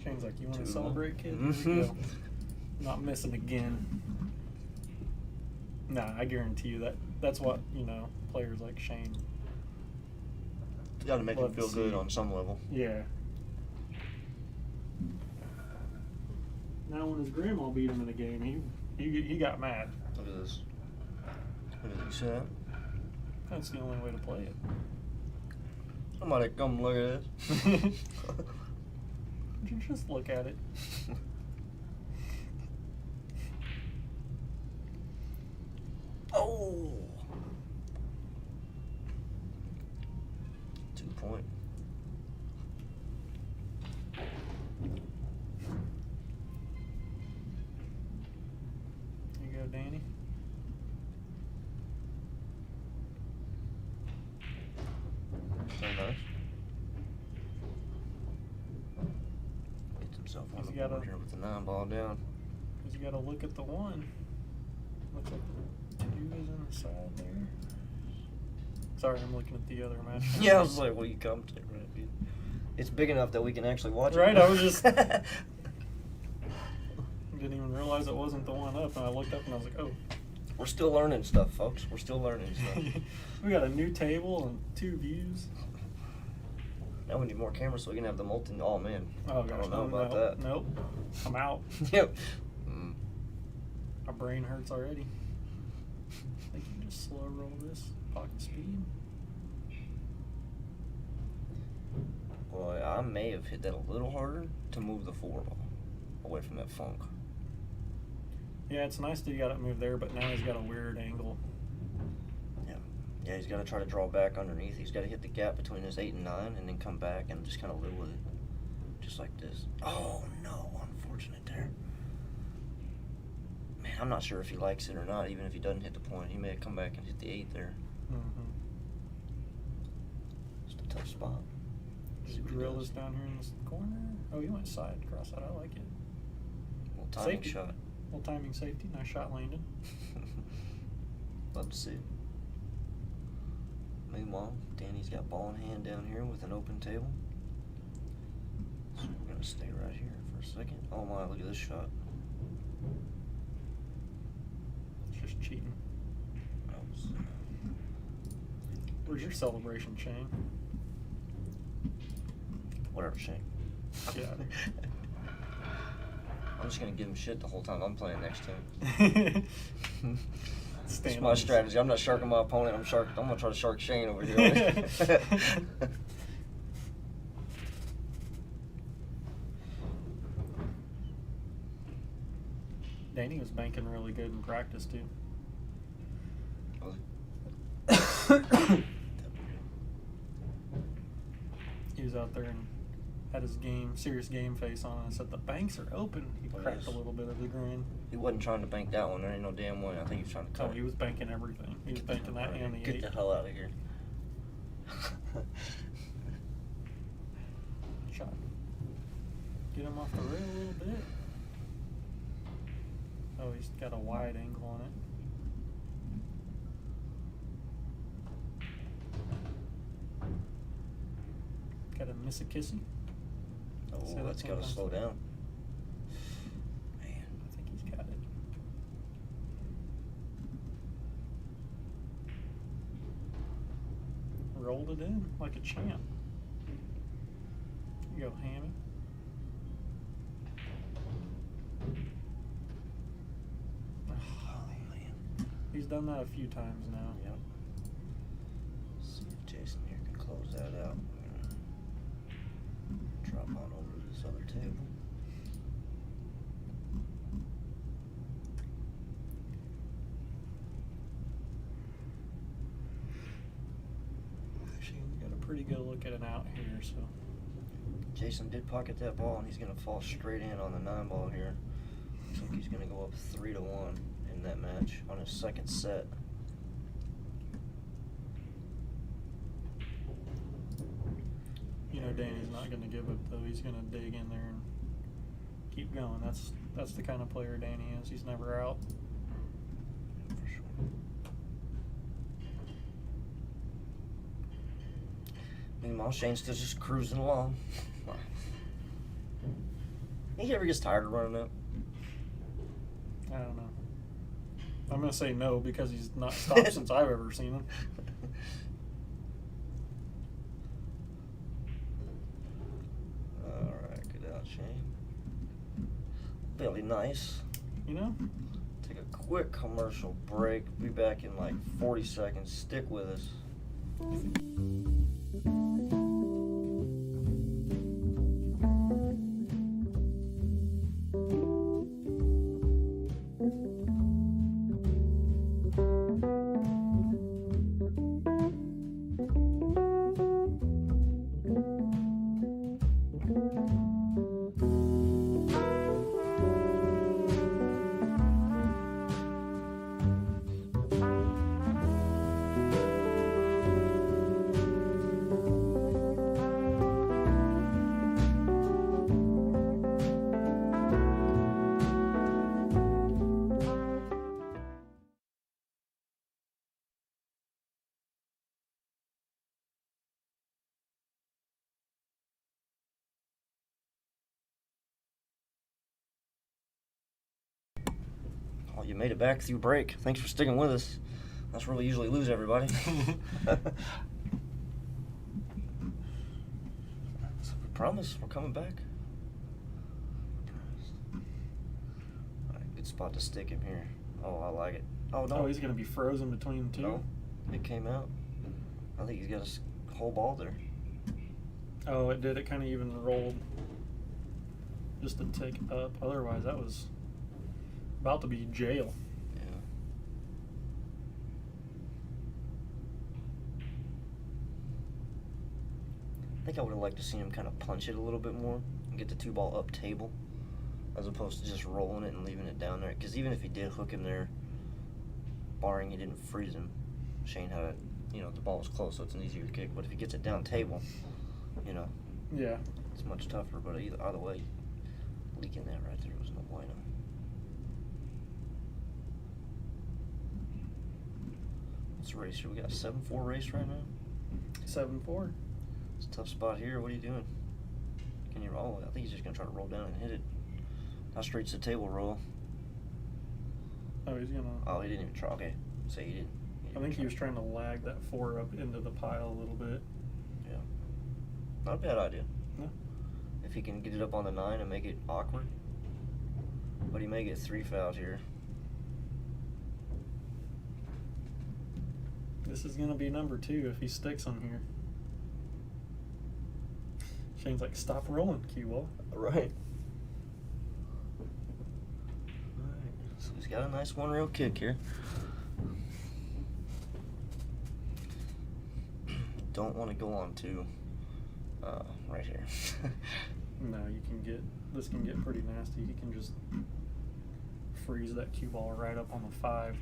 Shane's like, you want to 2-1. celebrate, kid? Here we go. Not missing again. Nah, I guarantee you that's what, players like Shane. You got to make him Love to feel good see. on some level. Yeah. Now when his grandma beat him in a game, he got mad. Look at this. Look at this. Yeah. That's the only way to play it. Somebody come look at this. You just look at it. Oh. 2 point. Here you go, Danny. So nice. Gets himself on He's the got board a- here with the 9-ball down. Because you got to look at the 1. Looks like the 2 is on the side there. Sorry, I'm looking at the other match. Yeah, I was like, well, you come to it, right, dude? It's big enough that we can actually watch it. Right, I was just... Didn't even realize it wasn't the 1 up, and I looked up and I was like, oh. We're still learning stuff, folks. We're still learning stuff. We got a new table and 2 views. Now we need more cameras so we can have the multi. Oh, man. Oh, gosh. I don't know no, about no, that. Nope. I'm out. Yep. My brain hurts already. I think you can just slow roll this. Pocket speed. Boy, I may have hit that a little harder to move the 4-ball away from that funk. Yeah, it's nice that you got it moved there, but now he's got a weird angle. Yeah, he's got to try to draw back underneath. He's got to hit the gap between his 8 and 9 and then come back and just kind of live with it. Just like this. Oh, no. Unfortunate there. Man, I'm not sure if he likes it or not, even if he doesn't hit the point. He may come back and hit the 8 there. Mm-hmm. Just a tough spot. Just drill this down here in this corner. Oh, you went side, cross side. I like it. Little timing Safety. shot. Little timing safety. Nice shot landed. Love to see it. Meanwhile, Danny's got ball in hand down here with an open table. So we're going to stay right here for a second. Oh my, look at this shot. It's just cheating. That was, Where's your celebration, Shane? whatever, Shane. Yeah. I'm just going to give him shit the whole time I'm playing next to him. That's Stand my on strategy. I'm not sharking my opponent. I'm going to try to shark Shane over here. Danny was banking really good in practice, too. He was out there and had his serious game face on and said, the banks are open. He cracked a little bit of the grin. He wasn't trying to bank that one. There ain't no damn way. I think he was trying to Oh, cut he it. was banking everything. He was banking that and the Get 8. the hell out of here. Shot. Get him off the rail a little bit. Oh, he's got a wide angle on it. Got a miss a kissy. Oh, Say that's that got to sometimes. slow down. Man. I think he's got it. Rolled it in like a champ. You go, Hammy. Oh, man. He's done that a few times now. Yep. See if Jason here can close that out. Drop on over to this other table. Actually, he's got a pretty good looking out here. So Jason did pocket that ball, and he's going to fall straight in on the 9 ball here. Looks like he's going to go up 3-1 in that match on his second set. you know Danny's not going to give up though. He's going to dig in there and keep going. That's the kind of player Danny is. He's never out. For sure. Meanwhile, Shane's still just cruising along. He ever gets tired of running up? I don't know. I'm going to say no because he's not stopped since I've ever seen him. Alright, good out, Shane. Really nice. You know? Take a quick commercial break. Be back in like 40 seconds. Stick with us. Oh, you made it back through break. Thanks for sticking with us. That's where we usually lose everybody. So we promise we're coming back. Alright, good spot to stick him here. Oh, I like it. Oh, no. Oh, he's going to be frozen between two. No, it came out. I think he's got a whole ball there. Oh, it did. It kind of even rolled just a tick up. Otherwise, that was about to be jail. Yeah. I think I would have liked to see him kind of punch it a little bit more and get the 2-ball up table as opposed to just rolling it and leaving it down there. Because even if he did hook him there, barring he didn't freeze him, Shane had it, the ball was close, so it's an easier kick. But if he gets it down table, Yeah. it's much tougher. But either way, leaking that right there was no bueno. What's the race here? We got a 7-4 race right now. 7-4. It's a tough spot here. What are you doing? Can you roll? I think he's just gonna try to roll down and hit it. How straight's the table roll? Oh, he's gonna. Oh, he didn't even try. Okay, say he didn't. I think he was trying to lag that 4 up into the pile a little bit. Yeah. Not a bad idea. No. If he can get it up on the 9 and make it awkward. But he may get 3 fouls here. This is gonna be number 2 if he sticks on here. Shane's like, stop rolling, cue ball. Right. Alright. So he's got a nice 1-rail kick here. Don't want to go on to right here. No, this can get pretty nasty. He can just freeze that cue ball right up on the 5.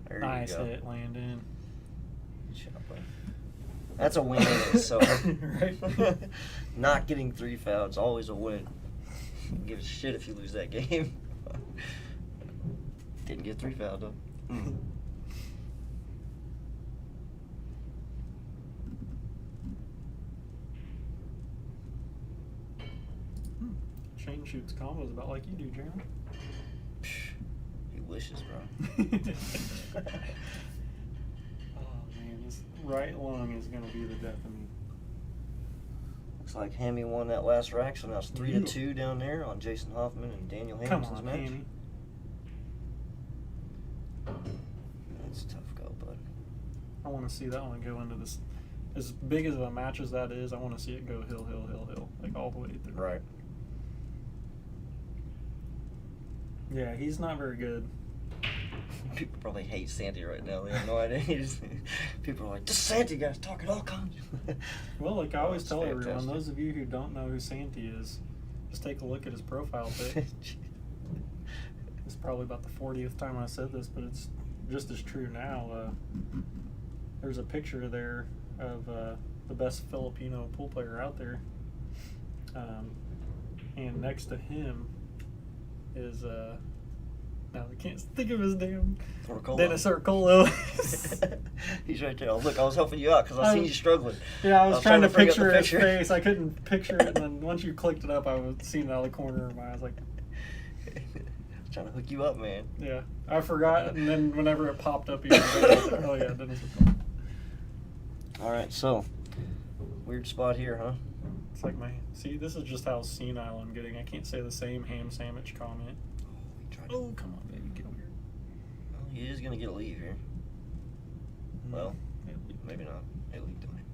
There Nice you go. hit, Landon. Good job, buddy. That's a win in itself. Right. Not getting 3 fouls, always a win. Don't give a shit if you lose that game. Didn't get 3 fouls though. Shane shoots combos about like you do, Jeremy. He wishes, bro. Oh man, this right lung is gonna be the death of me. Looks like Hammy won that last rack, so now it's 3-2 down there on Jason Hoffman and Daniel Come Hamilton's on, match. Hammy. That's a tough go, bud. I want to see that one go into this. As big as of a match as that is, I want to see it go hill, hill, hill, hill, like all the way through. Right. Yeah, he's not very good. People probably hate Santy right now. They have no idea. People are like, this Santy guy's talking all kinds. Well, like I always That's tell everyone, fantastic. those of you who don't know who Santy is, just take a look at his profile pic. It's probably about the 40th time I said this, but it's just as true now. There's a picture there of the best Filipino pool player out there. And next to him is, now I can't think of his name. Orcolo. Dennis Orcolo. He's right there. Oh, look, I was helping you out because I seen you struggling. Yeah, I was trying to bring up the picture his face. I couldn't picture it, and then once you clicked it up, I was seeing it out of the corner of my eye. I was like, Trying to hook you up, man. yeah, I forgot, and then whenever it popped up, you were oh yeah, Dennis Orcolo. All right, so weird spot here, huh? It's like see, this is just how senile I'm getting. I can't say the same ham sandwich comment. Oh, come on, baby, get over here. Well, he is gonna get a leave here. Well, maybe not. It leaked on him.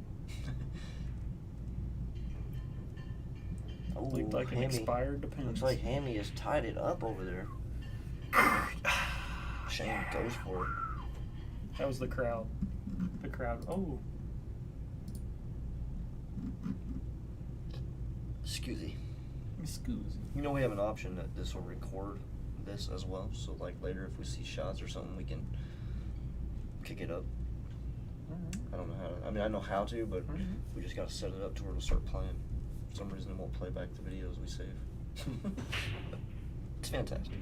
Oh, Looked like an Hammy. expired Depends. Looks like Hammy has tied it up over there. Shane goes for it. That was the crowd. The crowd. Oh. Excuse me. Excuse. You know we have an option that this will record this as well, so like later if we see shots or something, we can kick it up. I don't know how to. I mean, I know how to, but we just gotta set it up to where it'll start playing. For some reason, it won't play back the videos we save. It's fantastic.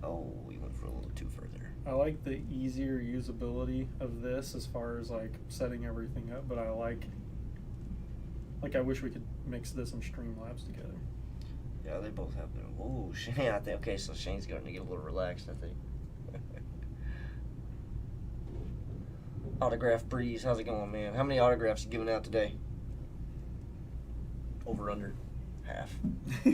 Oh, we went for a little too further. I like the easier usability of this as far as like setting everything up, but I like I wish we could mix this and Streamlabs together. Yeah, they both have their. Oh, Shane. I think. Okay, so Shane's starting to get a little relaxed, I think. Autograph Breeze, how's it going, man? How many autographs you giving out today? Over, under, half. I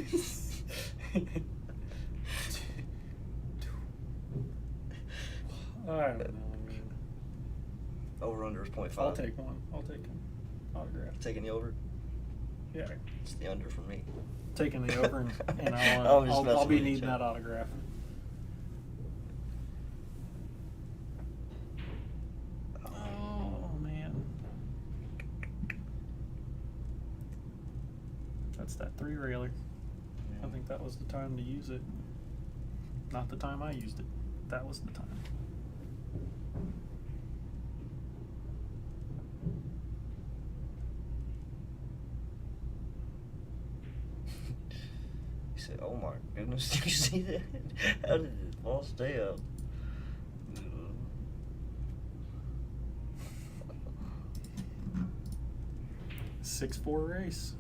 don't know. I mean, Over, under is 0.5. I'll take one. I'll take an autograph. Taking the over? Yeah, It's the under for me. taking the over, and I'm just I'll messing be with you, needing Chad. that autograph. Oh man, that's that 3-railer. I think that was the time to use it. Not the time I used it. That was the time. He said, oh my goodness, did you see that? How did the ball stay up? 6-4 race.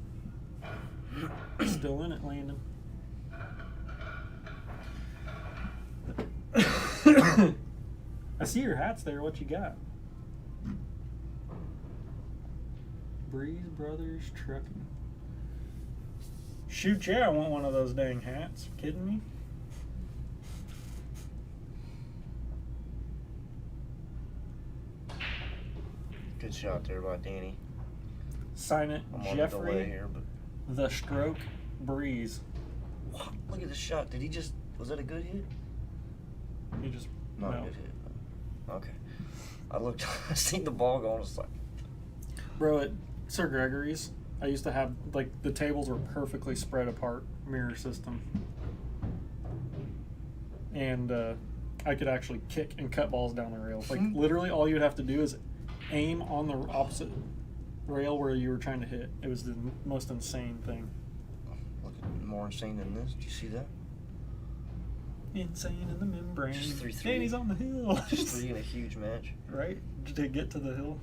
Still in it, Landon. I see your hats there. What you got? Breeze Brothers Trucking. Shoot, yeah, I want one of those dang hats. You kidding me? Good shot there by Danny. Sign it, I'm on the delay Jeffrey here, but. the Stroke Breeze. Wow, look at this shot. Did he just. Was that a good hit? You just Not no. a good hit. Okay. I looked. I seen the ball going. It's like. Bro, at Sir Gregory's, I used to have, like, the tables were perfectly spread apart, mirror system. And I could actually kick and cut balls down the rail. Like, literally all you'd have to do is aim on the opposite rail where you were trying to hit. It was the most insane thing. Look, more insane than this. Did you see that? Insane in the membrane. Just 3-3. Danny's on the hill. Just 3 in a huge match. Right? To get to the hill.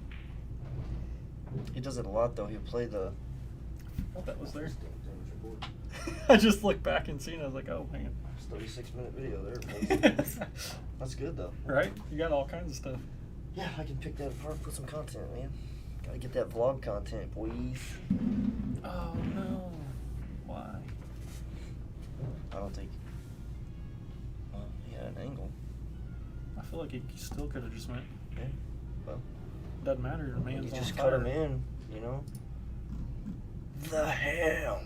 He does it a lot, though. He'll play the. I thought that was there. I just looked back and seen it. I was like, oh, man. It's a 36-minute video there. That's good, though. Right? You got all kinds of stuff. Yeah, I can pick that apart, put some content, man. Gotta get that vlog content, boys. Oh, no. Why? I don't think. Well, he had an angle. I feel like he still could have just went. Yeah. Well, Doesn't matter. The you man's on just fire. cut him in, you know? The hell?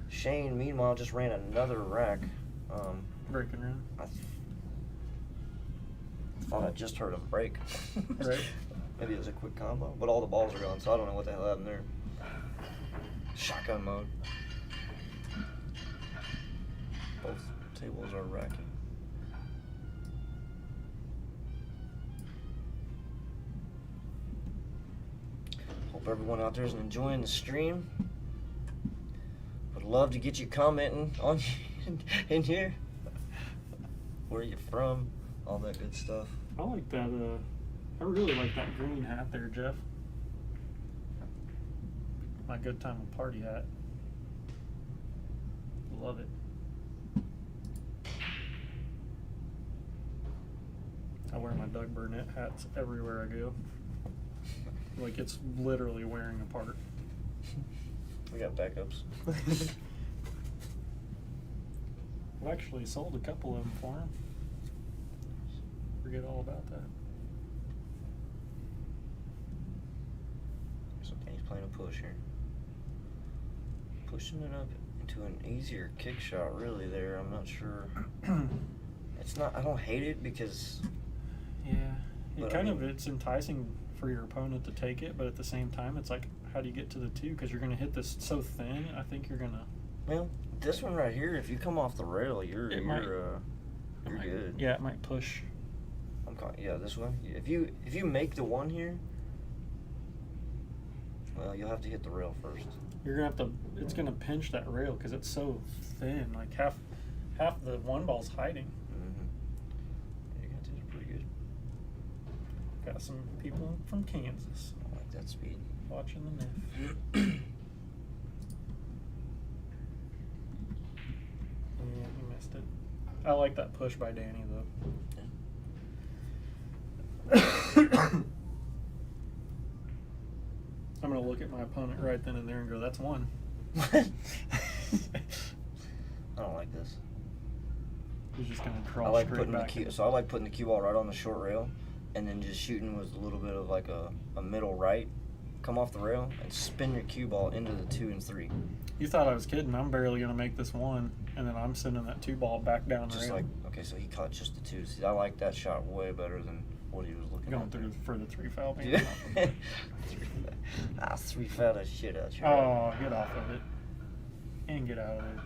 Shane, meanwhile, just ran another rack. Breaking room. thought I just heard him break. Right. Maybe it was a quick combo, but all the balls are gone, so I don't know what the hell happened there. Shotgun mode. Both tables are racking. Hope everyone out there is enjoying the stream. Would love to get you commenting on in here. Where you from? All that good stuff. I like that. I really like that green hat there, Jeff. My good time of party hat. Love it. I wear my Doug Burnett hats everywhere I go. Like it's literally wearing apart. We got backups. I've actually sold a couple of them for him. Forget all about that. So he's playing a push here. Pushing it up into an easier kick shot, really, there. I'm not sure. It's not, I don't hate it because. Yeah. But It's enticing for your opponent to take it, but at the same time, it's like, how do you get to the two? Because you're going to hit this so thin, I think you're going to. Well, this one right here, if you come off the rail, you're good. Yeah, it might push. Yeah, this one. If you make the one here, well, you'll have to hit the rail first. You're gonna have to. It's gonna pinch that rail because it's so thin. Like half the one ball's hiding. Mm-hmm. You guys did pretty good. Got some people from Kansas I like that speed. watching the NIF. Yeah, he missed it. I like that push by Danny though. I'm gonna look at my opponent right then and there and go, "That's one." I don't like this. He's just gonna crawl I like straight putting back. I like putting the cue ball right on the short rail, and then just shooting with a little bit of like a middle right, come off the rail, and spin your cue ball into the 2 and 3. You thought I was kidding. I'm barely gonna make this one, and then I'm sending that 2 ball back down the Just rail. like, okay, so he caught just the 2. See, I like that shot way better than what he was looking Going at. through for the 3 foul band. Yeah. I 3 fouled the shit out you. Oh, get off of it. And get out of there.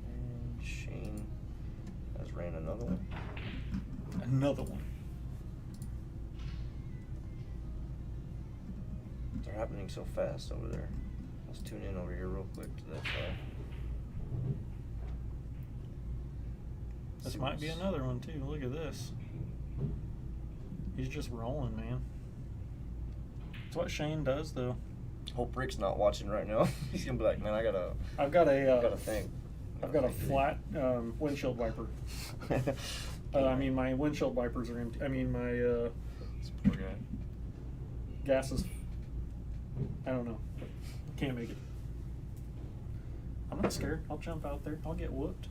And Shane has ran another one. Another one. They're happening so fast over there. Let's tune in over here real quick to that side. This might be another one too. Look at this. He's just rolling, man. It's what Shane does, though. Hope Rick's not watching right now. He's gonna be like, man, I've got a I've got a thing. I've got a flat windshield wiper. I mean, my windshield wipers are empty. I mean, my This poor guy. gas is. I don't know. Can't make it. I'm not scared. I'll jump out there. I'll get whooped.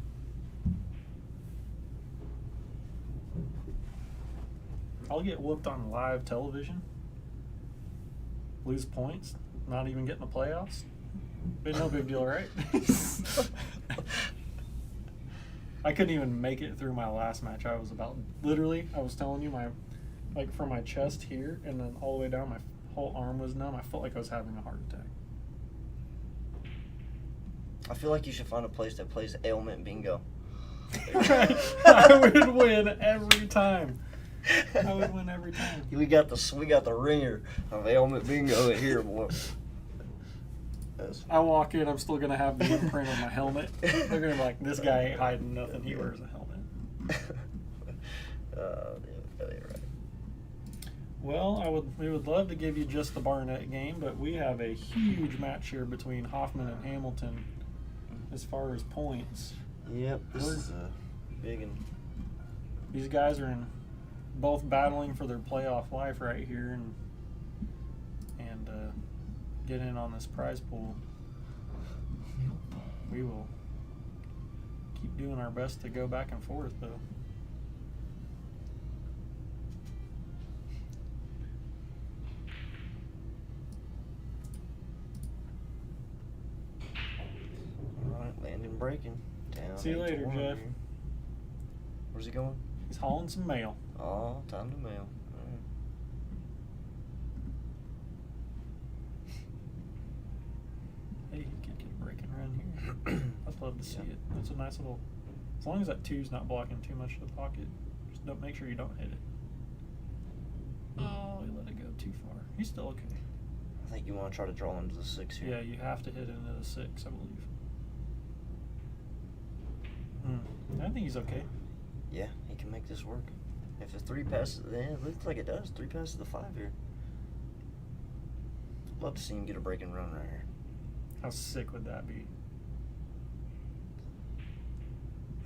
I'll get whooped on live television. Lose points. Not even get in the playoffs. Be no big deal, right? I couldn't even make it through my last match. I was about, literally, I was telling you, like from my chest here and then all the way down, my whole arm was numb. I felt like I was having a heart attack. I feel like you should find a place that plays ailment bingo. I would win every time. I would win every time. We got the ringer of ailment bingo here, boy. I walk in, I'm still gonna have the imprint on my helmet. They're gonna be like, this guy ain't hiding nothing. He wears a helmet. Yeah, you're right. Well, we would love to give you just the Barnett game, but we have a huge match here between Hoffman and Hamilton as far as points. Yep, this is a big one. These guys are both battling for their playoff life right here and get in on this prize pool. We will keep doing our best to go back and forth, though. All right, landing, breaking. Down. See you later, 8-1 Jeff. here. Where's he going? He's hauling some mail. Oh, time to mail. Hey, he could get a break and run here. I'd love to see it. That's a nice little. As long as that 2's not blocking too much of the pocket, just don't make sure you don't hit it. Oh, he let it go too far. He's still okay. I think you want to try to draw into the 6 here. Yeah, you have to hit into the 6, I believe. I think he's okay. Yeah, he can make this work. If the 3 passes, it looks like it does. 3 passes the 5 here. Love to see him get a break and run right here. How sick would that be?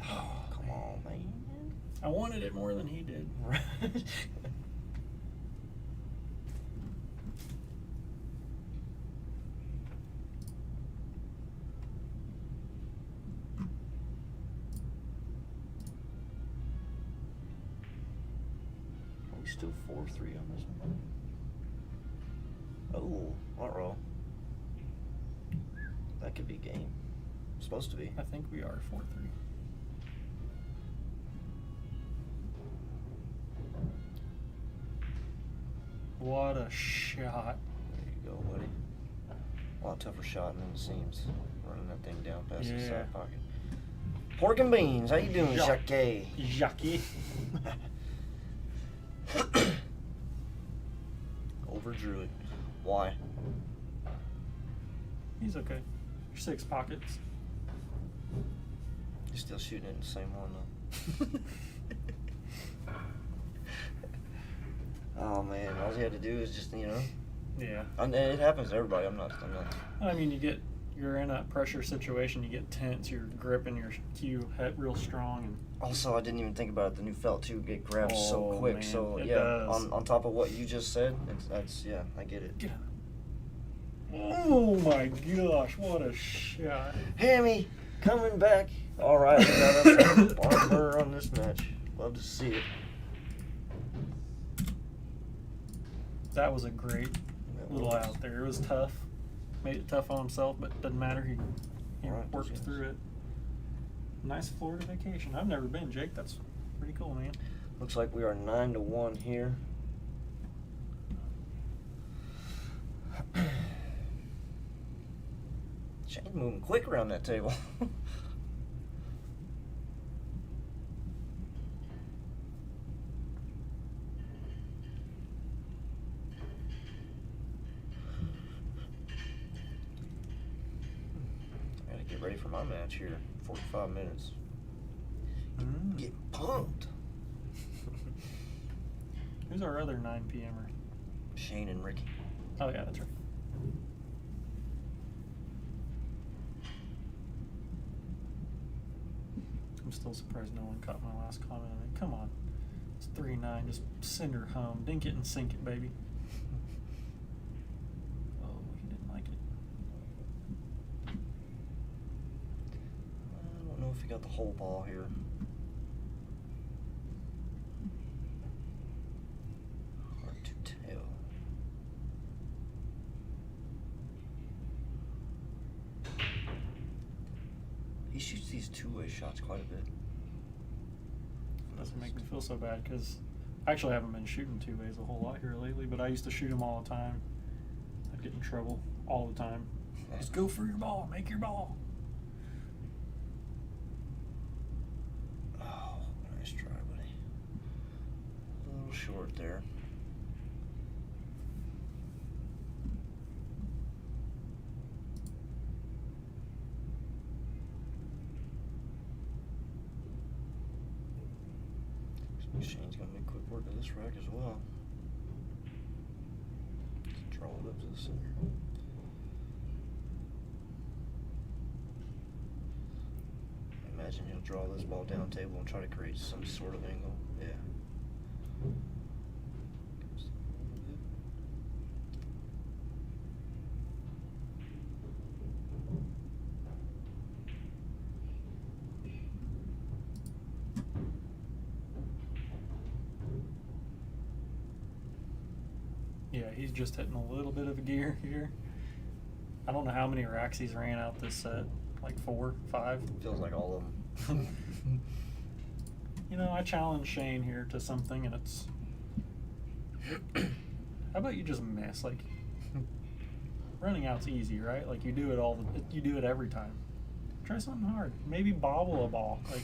Oh, come on, man. I wanted it more than he did. Right. He's still 4-3 on this one. Oh, uh-oh. That could be game. Supposed to be. I think we are 4-3. What a shot. There you go, buddy. A lot tougher shot than it seems. Running that thing down past the Yeah. side pocket. Pork and beans. How you doing, Jacques. Jacques? Yucky. Overdrew it. Why? He's okay. 6 pockets. You're still shooting it in the same one, though. Oh, man. All you had to do is just, Yeah. And it happens to everybody. I'm not. I mean, you're in a pressure situation, you get tense, you're gripping your cue real strong. And Also, I didn't even think about it. The new felt, too, get grabbed so quick. Man, So, it yeah, does. on top of what you just said, yeah, I get it. Get out. Oh my gosh, what a shot. Hammy coming back. All right, we got us a barn burner on this match. Love to see it. That was a great little out there. It was tough. Made it tough on himself, but doesn't matter. He Right, worked yes. through it. Nice Florida vacation. I've never been, Jake. That's pretty cool, man. Looks like we are 9-1 here. Shane's moving quick around that table. I gotta get ready for my match here. 45 minutes. Get pumped. Who's our other 9 p.m.er? Shane and Ricky. Oh, yeah, that's right. I'm still surprised no one caught my last comment. I mean, come on. It's 3-9. Just send her home. Dink it and sink it, baby. Oh, he didn't like it. I don't know if he got the whole ball here. Hard to tell. He shoots these two-way shots quite a bit. Doesn't make me feel so bad because I actually haven't been shooting 2 ways a whole lot here lately, but I used to shoot them all the time. I'd get in trouble all the time. Just go for your ball. Make your ball. Oh, nice try, buddy. A little short there. Shane's gonna make quick work of this rack as well. Just draw it up to the center. Imagine he'll draw this ball down table and try to create some sort of angle. Yeah. Yeah, he's just hitting a little bit of a gear here. I don't know how many racks he's ran out this set. Like 4, 5. Feels like all of them. I challenge Shane here to something, and it's, how about you just miss? Like, running out's easy, right? Like, you do it every time. Try something hard. Maybe bobble a ball. Like,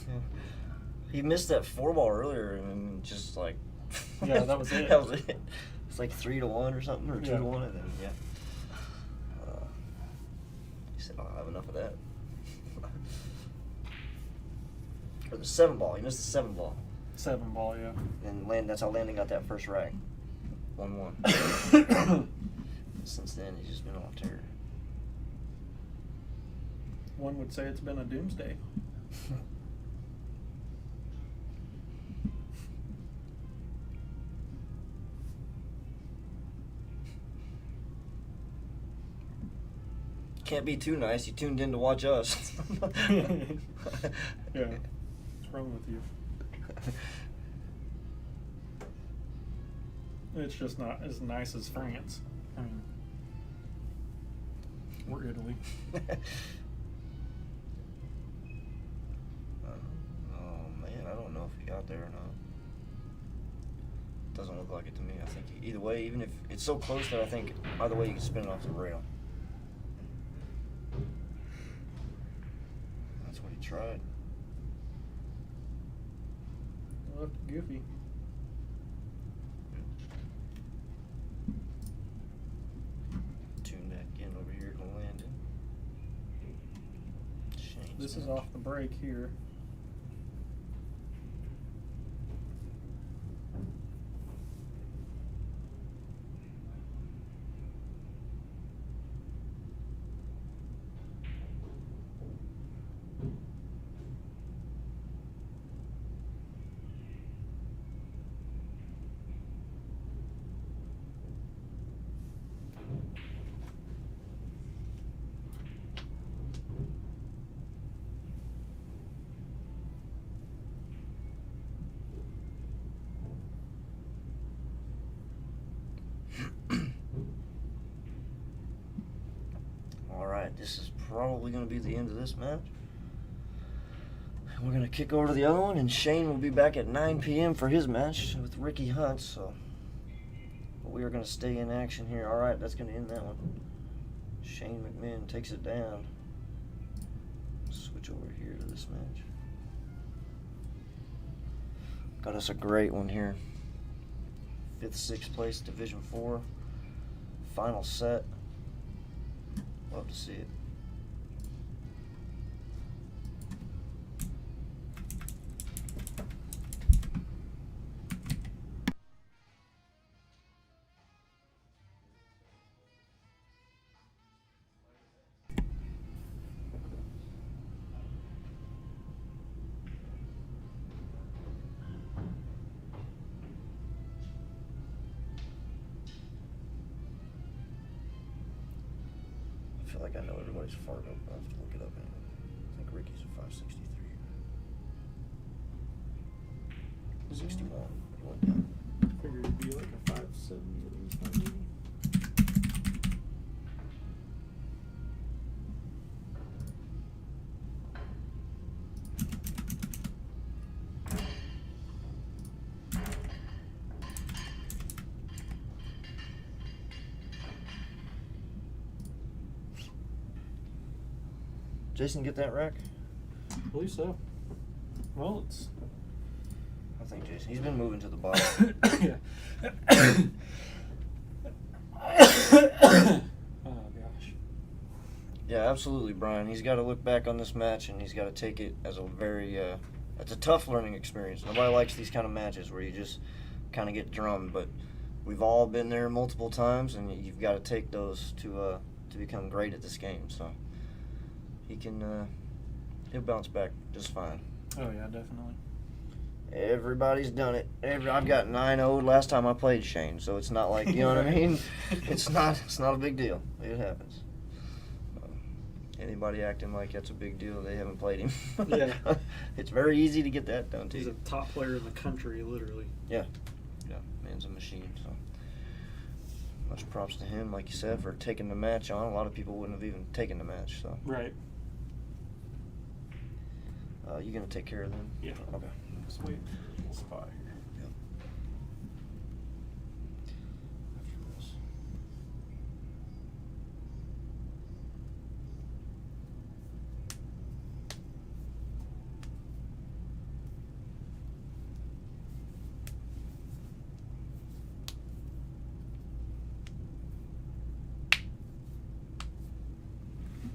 he missed that 4-ball earlier, and just like, yeah, that was it. That was it. It's like 3-1 or something, or 2-1, and then he said, "I'll have enough of that." Or the 7-ball. He missed the 7-ball. 7-ball, yeah. And that's how Landon got that first rack. 1-1. Since then, he's just been on tear. One would say it's been a doomsday. Can't be too nice. You tuned in to watch us. Yeah. What's wrong with you? It's just not as nice as France. I mean, or Italy. Oh man, I don't know if he got there or not. Doesn't look like it to me. I think either way, even if it's so close that I think either way you can spin it off the rail. That's what he tried. Looked goofy. Tune that again over here to Landon. This is off the break here. This is probably going to be the end of this match. We're going to kick over to the other one, and Shane will be back at 9 p.m. for his match with Ricky Hunt. So we are going to stay in action here. All right, that's going to end that one. Shane McMinn takes it down. Switch over here to this match. Got us a great one here. 5th, 6th place, Division 4. Final set. Love to see it. I feel like I know everybody's Fargo, but I have to look it up anyway. I think Ricky's a 563. 61. He went down. Figured it'd be like a 570 at least, maybe. Jason, get that rack? I believe so. Well, it's... I think Jason. He's been moving to the bottom. Yeah. Oh, gosh. Yeah, absolutely, Brian. He's got to look back on this match, and he's got to take it as a very... it's a tough learning experience. Nobody likes these kind of matches where you just kind of get drummed, but we've all been there multiple times, and you've got to take those to become great at this game, so... He can, he'll bounce back just fine. Oh, yeah, definitely. Everybody's done it. I've got 9-0 last time I played Shane, so it's not like, you know what I mean? It's not a big deal. It happens. Anybody acting like that's a big deal, they haven't played him. Yeah. It's very easy to get that done, too. He's a top player in the country, literally. Yeah. Yeah, man's a machine, so. Much props to him, like you said, for taking the match on. A lot of people wouldn't have even taken the match, so. Right. You gonna take care of them? Yeah. Okay. Just wait for a little spot here. Yep. After this.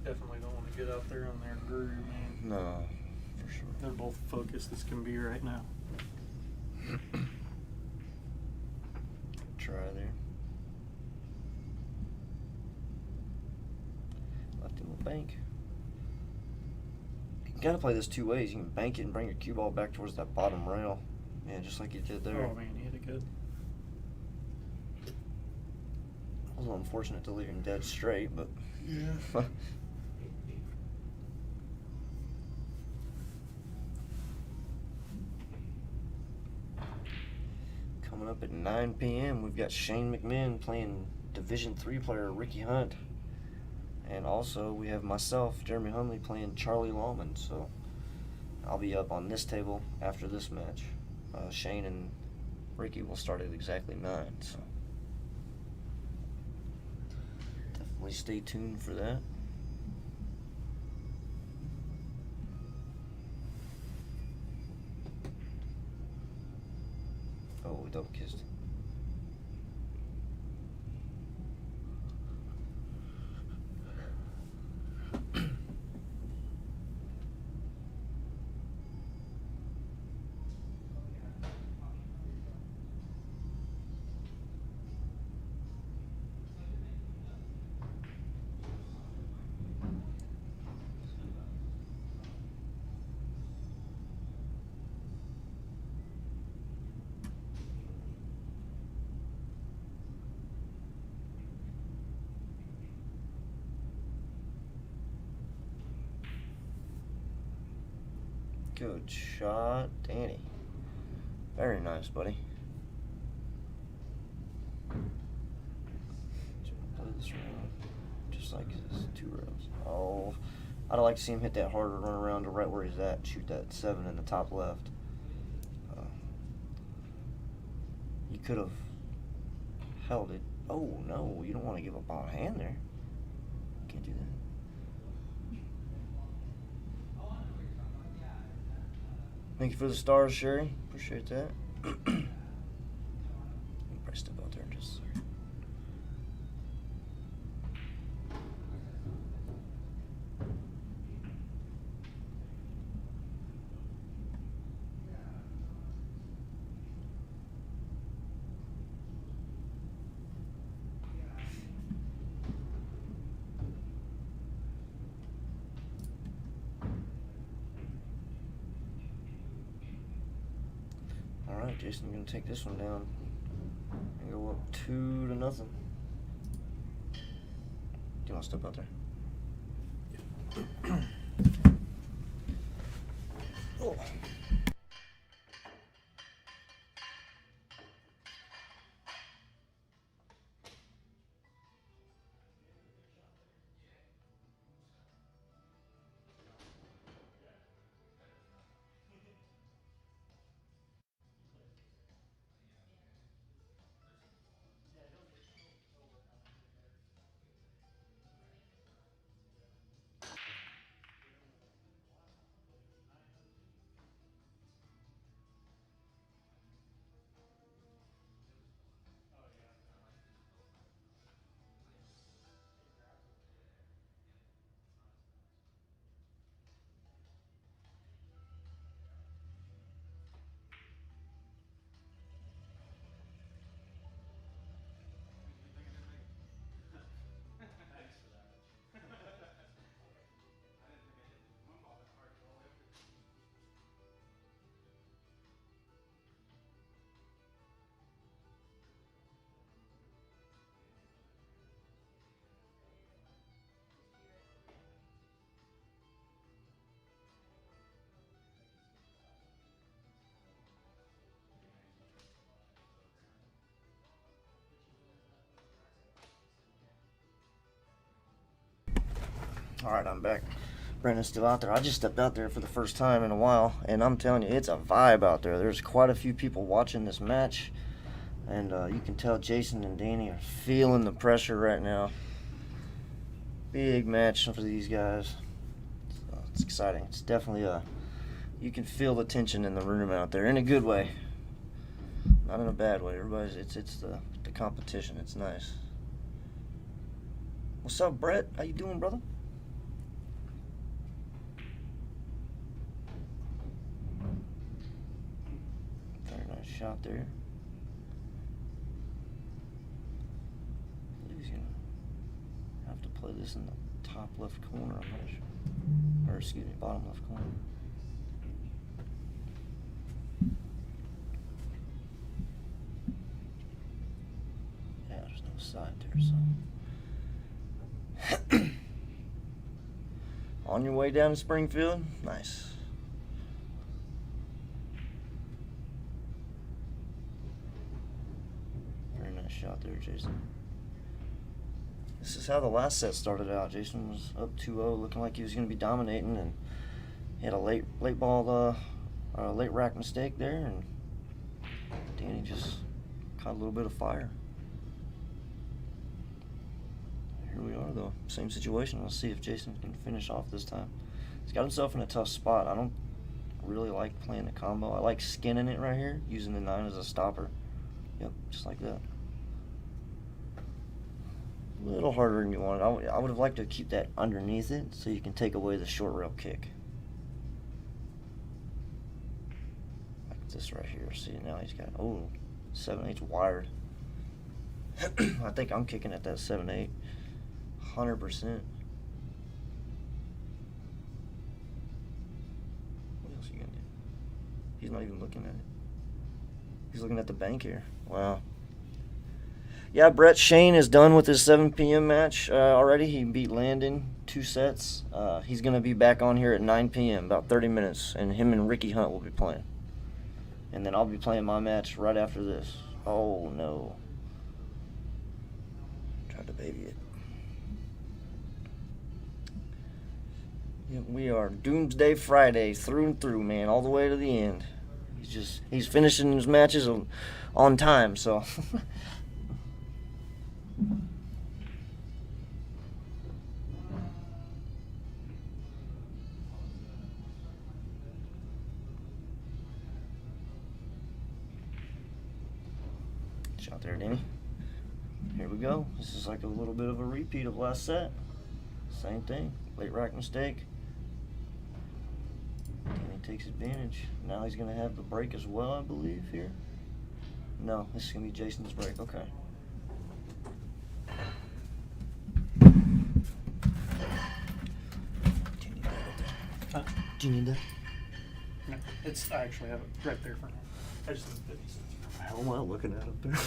Definitely don't want to get out there on their groove, man. No, for sure. They're both focused as can be right now. Try there. Lefty will bank. You gotta play this two ways. You can bank it and bring your cue ball back towards that bottom rail. Yeah, just like you did there. Oh man, he hit it good. A little unfortunate to leave him dead straight, but Yeah. Coming up at 9 p.m., we've got Shane McMinn playing Division III player Ricky Hunt. And also, we have myself, Jeremy Hundley, playing Charlie Lawman. So, I'll be up on this table after this match. Shane and Ricky will start at exactly 9. So, definitely stay tuned for that. Oh, we double kissed. Good shot, Danny. Very nice, buddy. Play this round just like his 2 rounds. Oh, I'd like to see him hit that harder, run around to right where he's at, shoot that 7 in the top left. He could have held it. Oh no, you don't want to give up on a hand there. Can't do that. Thank you for the stars, Sherry. Appreciate that. Let me probably step out there in just a second. Alright, Jason, you're going to take this one down and go up 2-0. Do you want to step out there? Oh. Alright, I'm back. Brennan's still out there. I just stepped out there for the first time in a while, and I'm telling you, it's a vibe out there. There's quite a few people watching this match, and you can tell Jason and Danny are feeling the pressure right now. Big match for these guys. So it's exciting. It's definitely you can feel the tension in the room out there in a good way, not in a bad way. Everybody's it's the competition. It's nice. What's up, Brett? How you doing, brother? Very nice shot there. I believe he's gonna have to play this in the top left corner. I'm not sure, or excuse me, bottom left corner. Yeah, there's no side there, so. On your way down to Springfield? Nice. Very nice shot there, Jason. This is how the last set started out. Jason was up 2-0, looking like he was going to be dominating, and he had a late ball, late rack mistake there, and Danny just caught a little bit of fire. Here we are, though. Same situation. Let's see if Jason can finish off this time. He's got himself in a tough spot. I don't really like playing the combo. I like skinning it right here, using the 9 as a stopper. Yep, just like that. A little harder than you wanted. I would have liked to keep that underneath it so you can take away the short rail kick. Like this right here. See, now he's got, 7/8 wired. I think I'm kicking at that 7/8. 100%. What else are you gonna do? He's not even looking at it. He's looking at the bank here. Wow. Yeah, Brett Shane is done with his 7 p.m. match already. He beat Landon 2 sets. He's gonna be back on here at 9 p.m. about 30 minutes, and him and Ricky Hunt will be playing. And then I'll be playing my match right after this. Oh no. Tried to baby it. We are Doomsday Friday through and through, man, all the way to the end. He's finishing his matches on time, so. Shot there, Danny. Here we go. This is like a little bit of a repeat of last set. Same thing. Late rack mistake. Danny takes advantage. Now he's going to have the break as well, I believe, here. No, this is going to be Jason's break. Okay. Do you need that? No, I actually have it right there for now. I just need this. How am I looking at up there?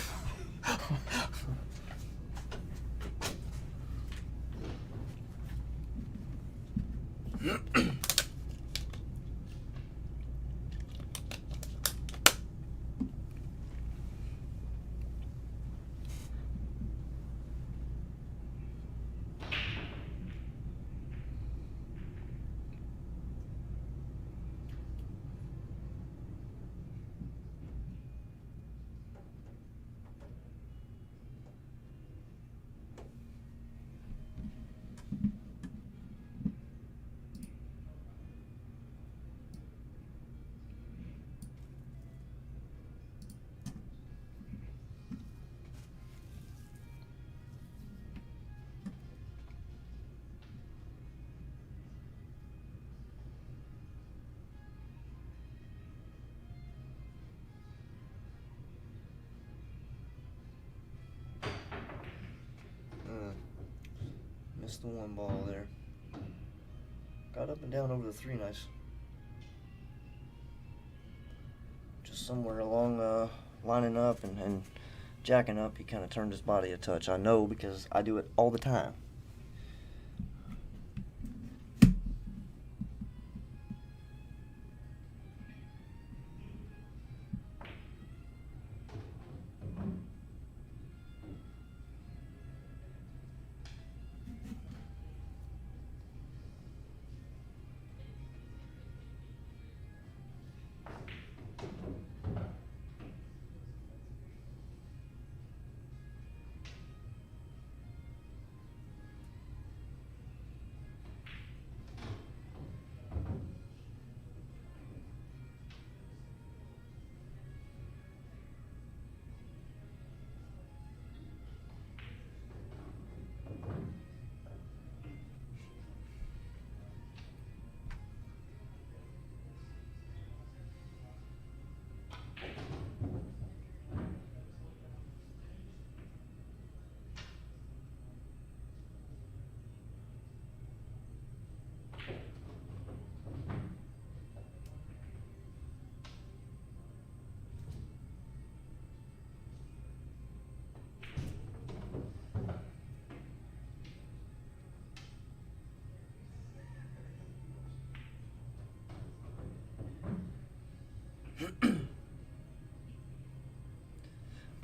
Missed the 1 ball there. Got up and down over the 3 nice. Just somewhere along lining up and jacking up, he kind of turned his body a touch. I know because I do it all the time.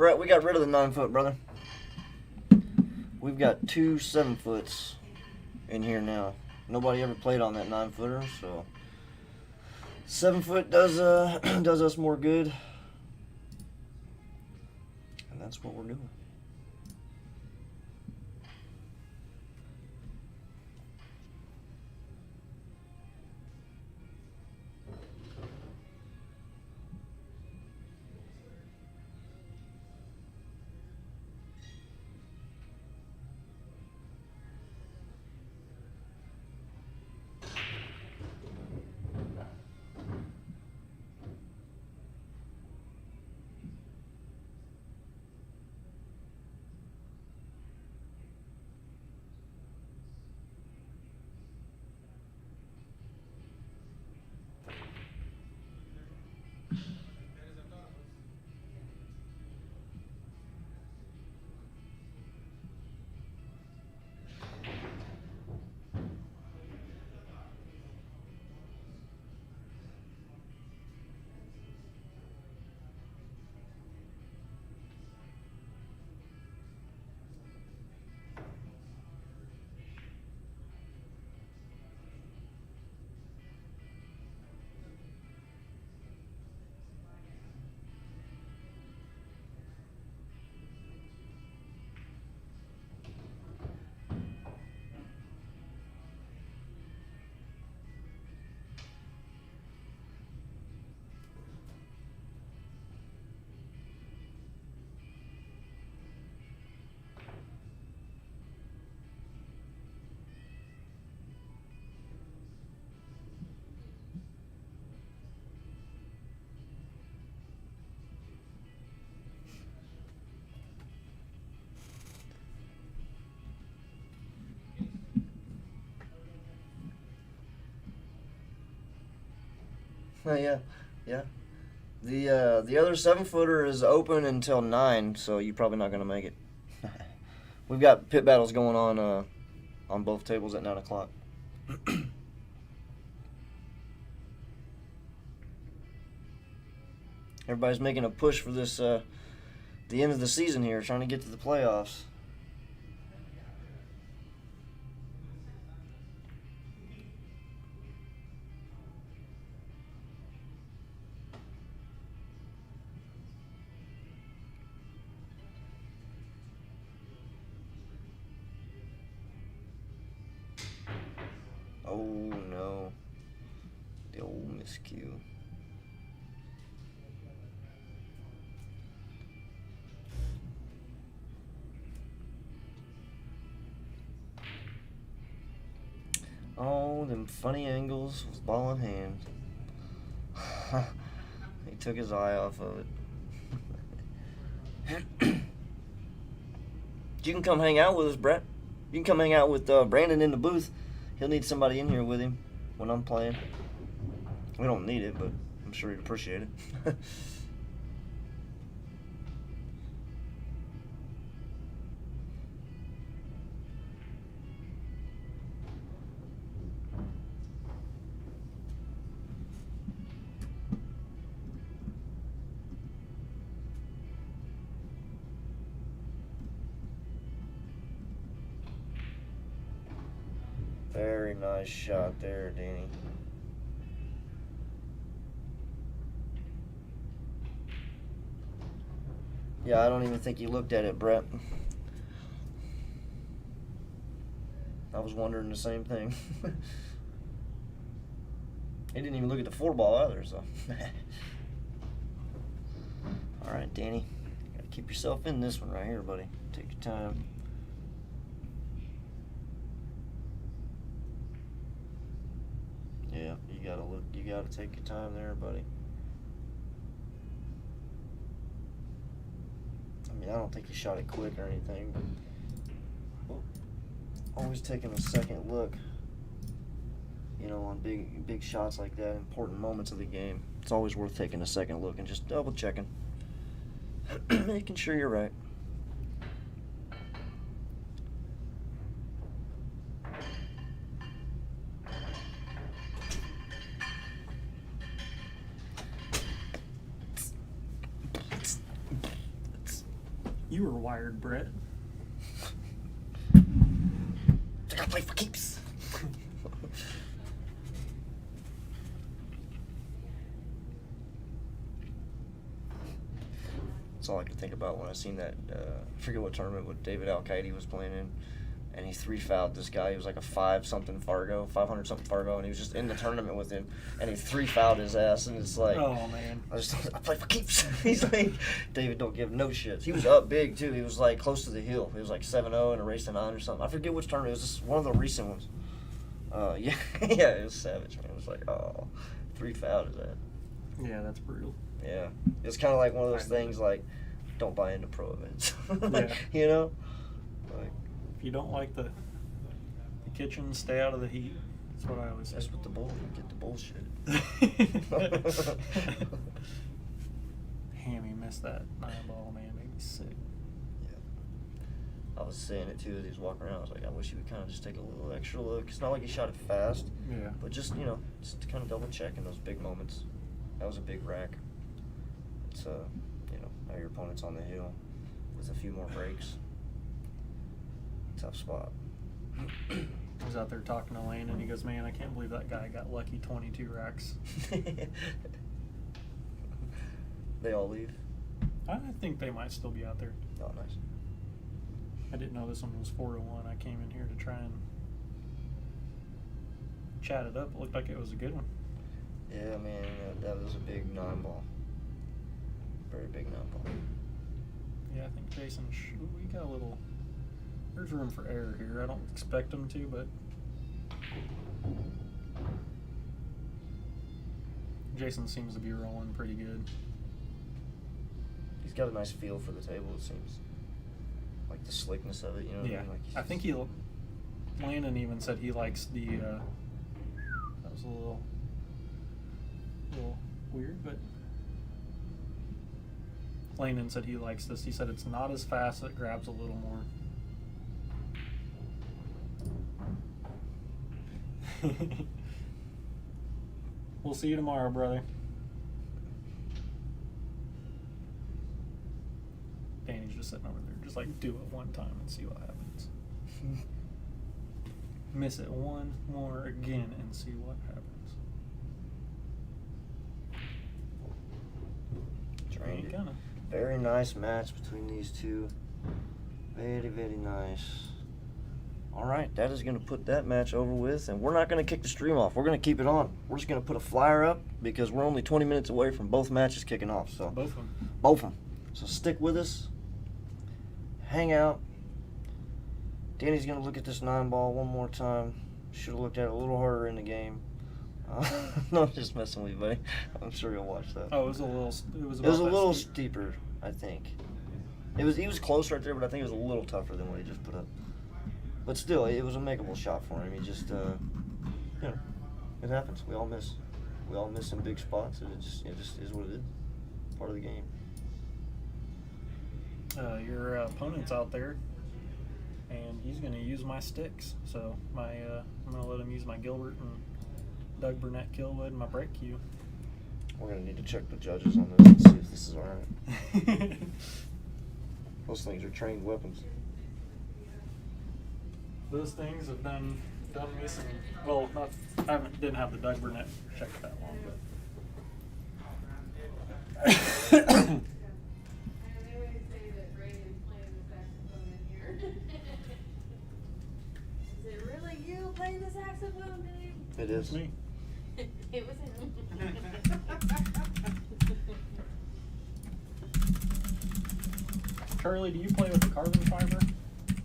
Brett, we got rid of the 9-foot, brother. We've got 2 7-foots in here now. Nobody ever played on that 9-footer, so 7-foot does does us more good, and that's what we're doing. Yeah. The other 7-footer is open until 9, so you're probably not gonna make it. We've got pit battles going on both tables at 9 o'clock. Everybody's making a push for this the end of the season here, trying to get to the playoffs. Oh no, the old miscue. Oh, them funny angles with ball in hand. He took his eye off of it. You can come hang out with us, Brett. You can come hang out with Brandon in the booth. He'll need somebody in here with him when I'm playing. We don't need it, but I'm sure he'd appreciate it. Very nice shot there, Danny. Yeah, I don't even think he looked at it, Brett. I was wondering the same thing. He didn't even look at the 4-ball either, so. All right, Danny. Gotta keep yourself in this one right here, buddy. Take your time. Yeah, you gotta look. You gotta take your time there, buddy. I mean, I don't think he shot it quick or anything, but always taking a second look. You know, on big shots like that, important moments of the game, it's always worth taking a second look and just double checking, making sure you're right. you were wired, Brett. I gotta play for keeps. That's all I could think about when I seen that. I forget what tournament what David Al-Qaeda was playing in, and he 3-fouled this guy. He was like a 500-something Fargo, and he was just in the tournament with him, and he 3-fouled his ass, and it's like, Oh man. I play for keeps. He's like, David don't give no shits. He was up big too. He was like close to the hill. He was like 7-0 in a race to 9 or something. I forget which tournament. It was just one of the recent ones. Yeah, yeah, it was savage, man. It was like, oh, 3-fouled is that. Yeah, that's brutal. Yeah, it's kind of like one of those things like, don't buy into pro events. Yeah. You know, like If you don't like the kitchen, stay out of the heat. That's what I always say. that's what the bull. You get the bullshit. Hammy missed that 9-ball, man. Made me sick. I was saying it too as he was walking around. I was like, I wish he would kind of just take a little extra look. It's not like he shot it fast, Yeah. but just just to kind of double check in those big moments. That was a big rack. It's now your opponent's on the hill with a few more breaks. Tough spot. I was out there talking to Lane, and he goes, "Man, I can't believe that guy got lucky 22 racks." They all leave. I think they might still be out there. Oh, nice. I didn't know this one was 4-1. I came in here to try and chat it up. It looked like it was a good one. Yeah, man, that was a big 9-ball. Very big 9-ball. Yeah, I think Jason, we got a little, there's room for error here. I don't expect him to, but Jason seems to be rolling pretty good. He's got a nice feel for the table, it seems. Like the slickness of it, you know what Yeah, I mean? Like I think Landon even said he likes the, that was a little weird, but Landon said he likes this. He said it's not as fast, it grabs a little more. We'll see you tomorrow, brother. Danny's just sitting over there, just like, do it one time and see what happens. Miss it one more again and see what happens. Drained it. Kinda. Very nice match between these two. Very, very nice. All right, that is going to put that match over with, and we're not going to kick the stream off. We're going to keep it on. We're just going to put a flyer up because we're only 20 minutes away from both matches kicking off. So Both of them. Both of them. So stick with us. Hang out. Danny's going to look at this 9-ball one more time. Should have looked at it a little harder in the game. No, I'm just messing with you, buddy. I'm sure you'll watch that. Oh, it was a little. It was a little steeper, I think. He was close right there, but I think it was a little tougher than what he just put up. But still, it was a makeable shot for him. He just, it happens. We all miss. We all miss in big spots, and it just is what it is. Part of the game. Your opponent's out there, and he's going to use my sticks. So I'm going to let him use my Gilbert and Doug Burnett Killwood and my break cue. We're going to need to check the judges on this and see if this is all right. Those things are trained weapons. Those things have done me some. Well, didn't have the Doug Burnett check that long, but. I always say that Brayden's playing the saxophone in here. Is it really you playing the saxophone, Dave? It is. It's me. It was him. Charlie, do you play with the carbon fiber?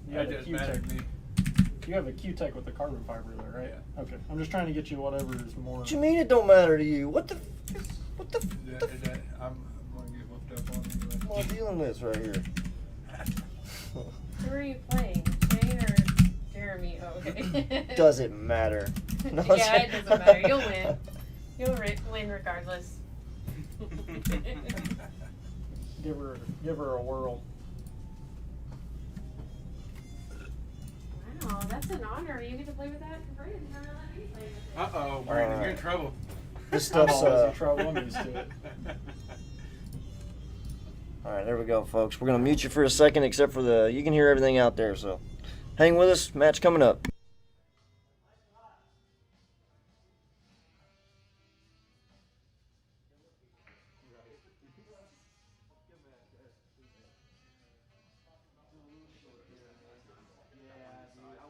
You have That a doesn't matter to me. You have a Q-Tech with the carbon fiber though, right? Yeah. Okay. I'm just trying to get you whatever is more. What you mean it don't matter to you? What the? I'm going to get whooped up on What am I dealing with right here? Who are you playing? Shane or Jeremy? Oh, okay. Does it matter? No, Yeah, it doesn't matter. You'll win. You'll win regardless. Give her a whirl. Wow, that's an honor. You get to play with that for free. You're not letting me play with it. Uh-oh, Brandon, you're in trouble. This I'm stuff's always in trouble. I'm used to it. All right, there we go, folks. We're gonna mute you for a second, except for you can hear everything out there. So, hang with us. Match coming up. I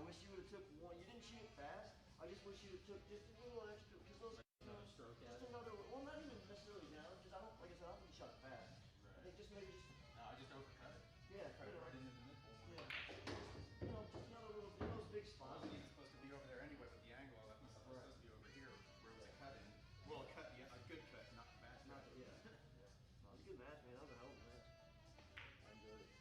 wish you would have took one. You didn't shoot it fast. I just wish you would have took just a little extra because those. Another stroke at it. Well, not even necessarily down. Just I don't like I said. I don't think you shot it fast. Right. I think just maybe just. No, I just overcut it. Yeah. Cut it right into the nipple. Yeah. Just another little. Those big spots. Well, it wasn't even supposed to be over there anyway, but the angle I left myself was supposed to be over here, where it was a cut in. Well, a cut, yeah, a good cut, not a bad cut. Yeah. No, it was a good match, man. That was a hell of a match. I enjoyed it.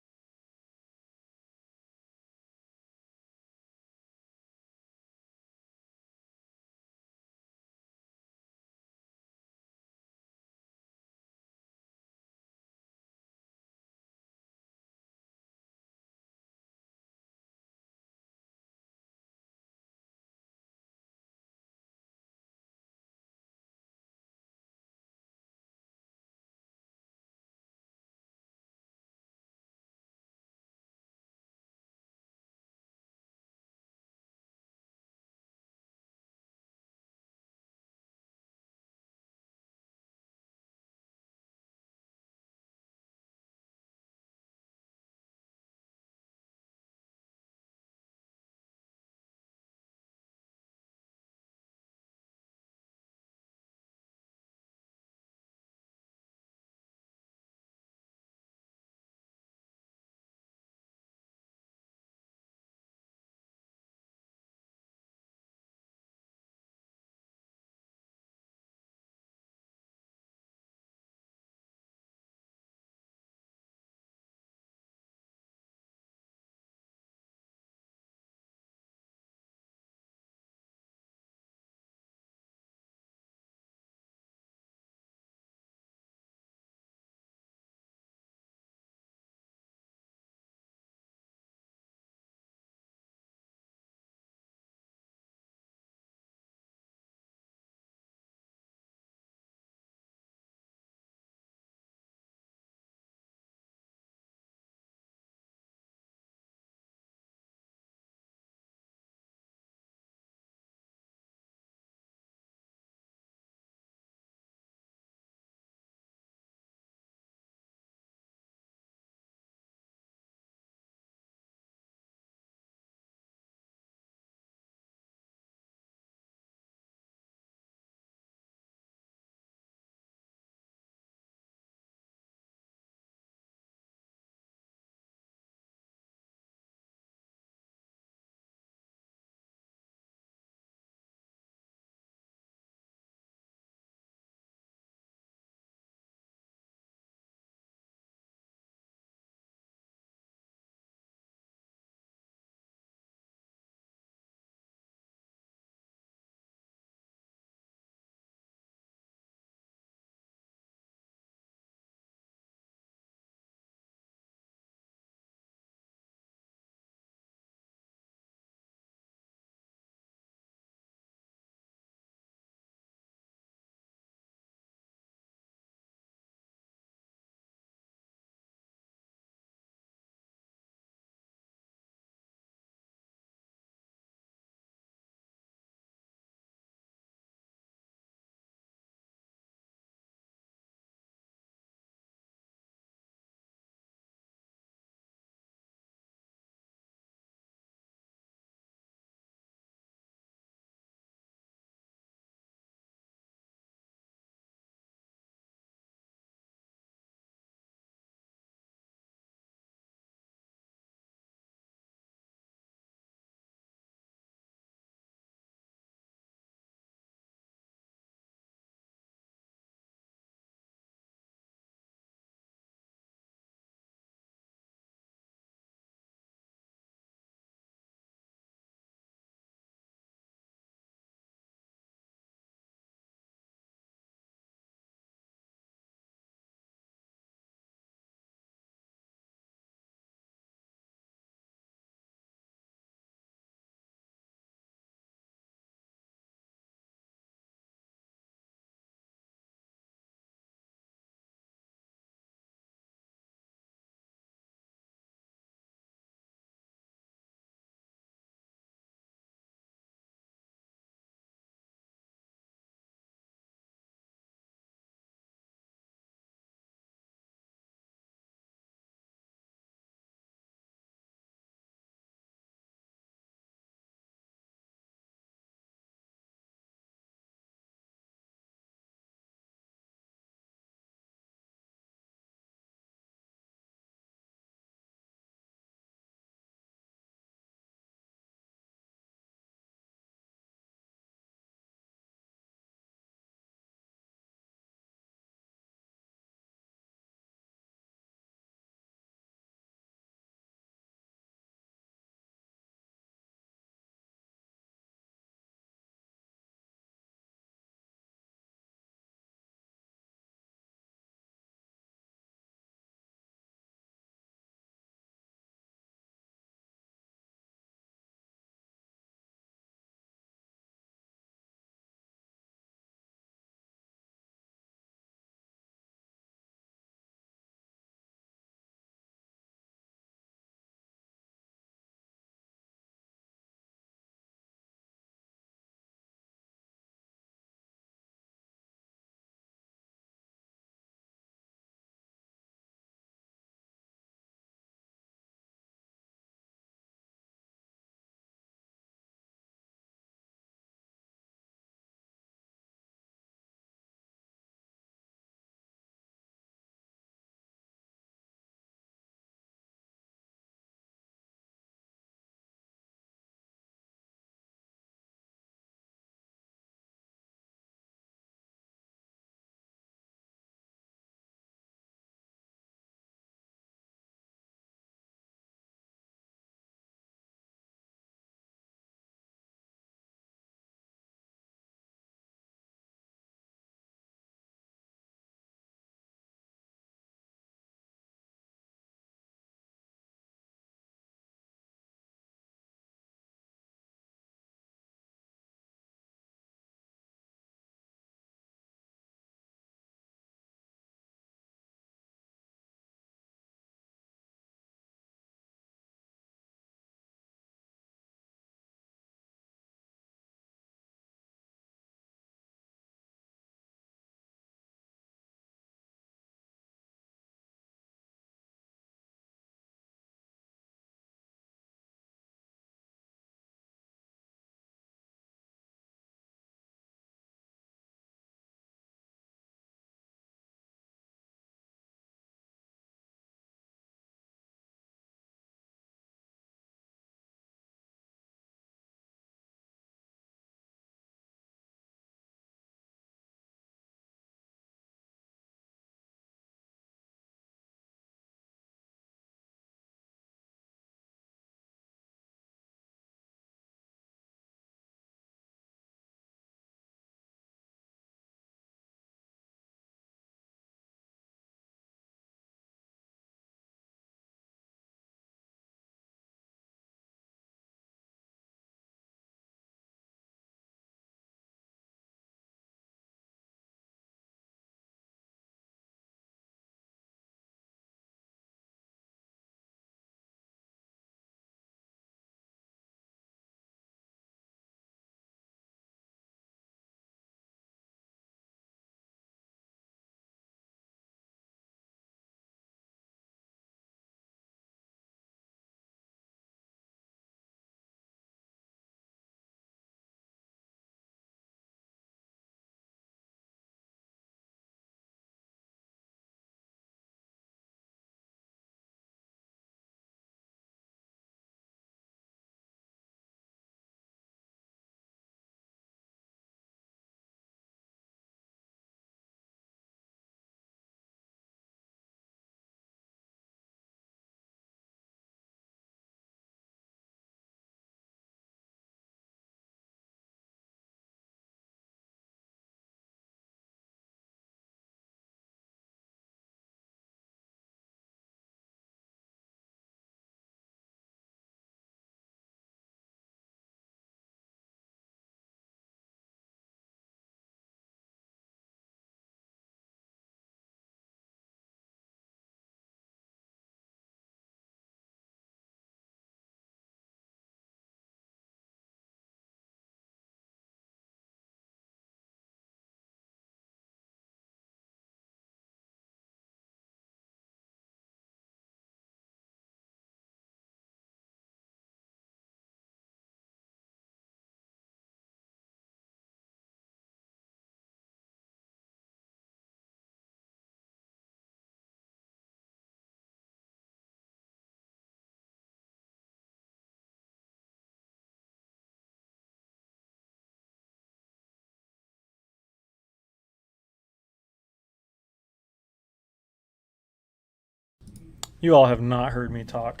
You all have not heard me talk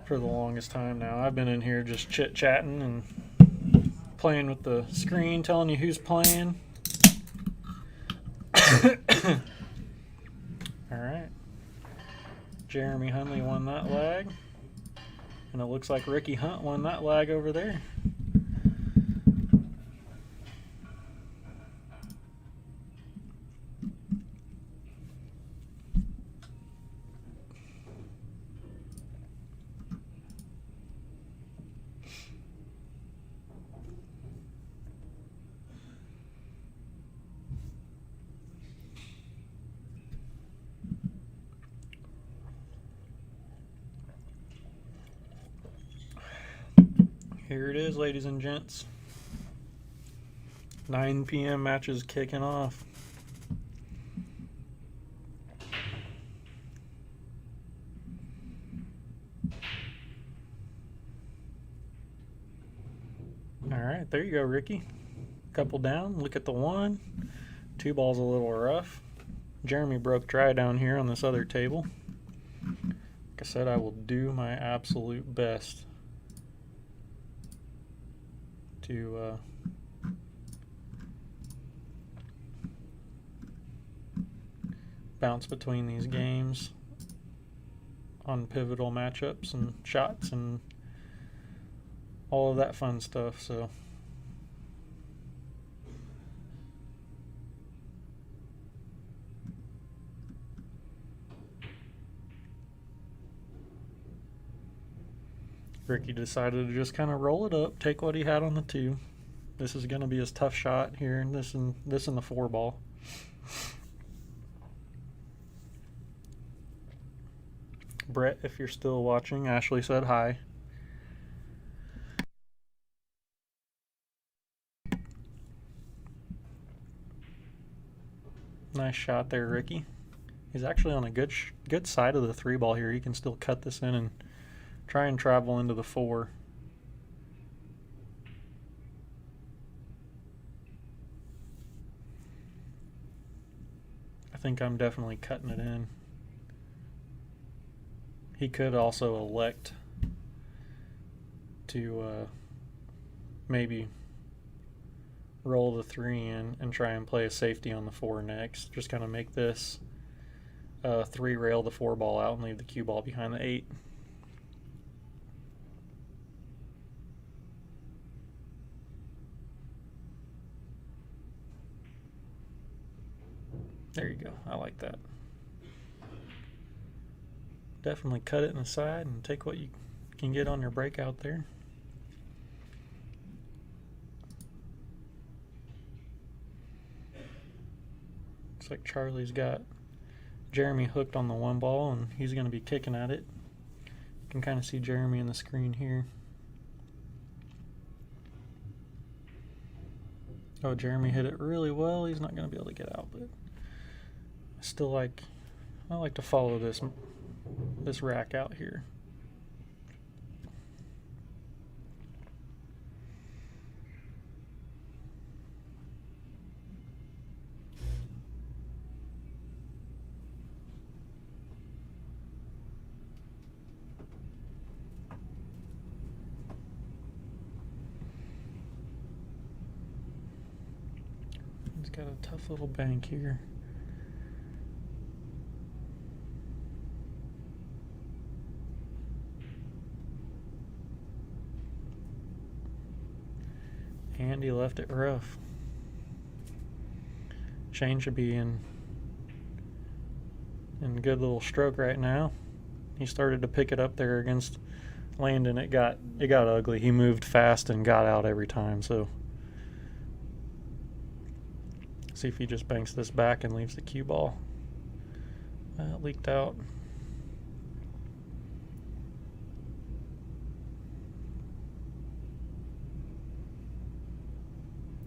for the longest time now. I've been in here just chit-chatting and playing with the screen, telling you who's playing. All right. Jeremy Hundley won that lag. And it looks like Ricky Hunt won that lag over there. Here it is, ladies and gents. 9 p.m. matches kicking off. All right, there you go, Ricky. Couple down. Look at the one. 2 balls a little rough. Jeremy broke dry down here on this other table. Like I said, I will do my absolute best to bounce between these games on pivotal matchups and shots and all of that fun stuff. So Ricky decided to just kind of roll it up, take what he had on the 2. This is going to be his tough shot here, and this in the 4 ball. Brett, if you're still watching, Ashley said hi. Nice shot there, Ricky. He's actually on a good side of the 3 ball here. He can still cut this in and try and travel into the 4. I think I'm definitely cutting it in. He could also elect to maybe roll the 3 in and try and play a safety on the 4 next. Just kind of make this 3 rail the 4 ball out and leave the cue ball behind the 8. There you go. I like that. Definitely cut it in the side and take what you can get on your breakout there. Looks like Charlie's got Jeremy hooked on the 1 ball and he's going to be kicking at it. You can kind of see Jeremy in the screen here. Oh, Jeremy hit it really well. He's not going to be able to get out, but I like to follow this rack out here. He's got a tough little bank here. And he left it rough. Shane should be in good little stroke right now. He started to pick it up there against Landon. It got ugly. He moved fast and got out every time. So see if he just banks this back and leaves the cue ball. It leaked out.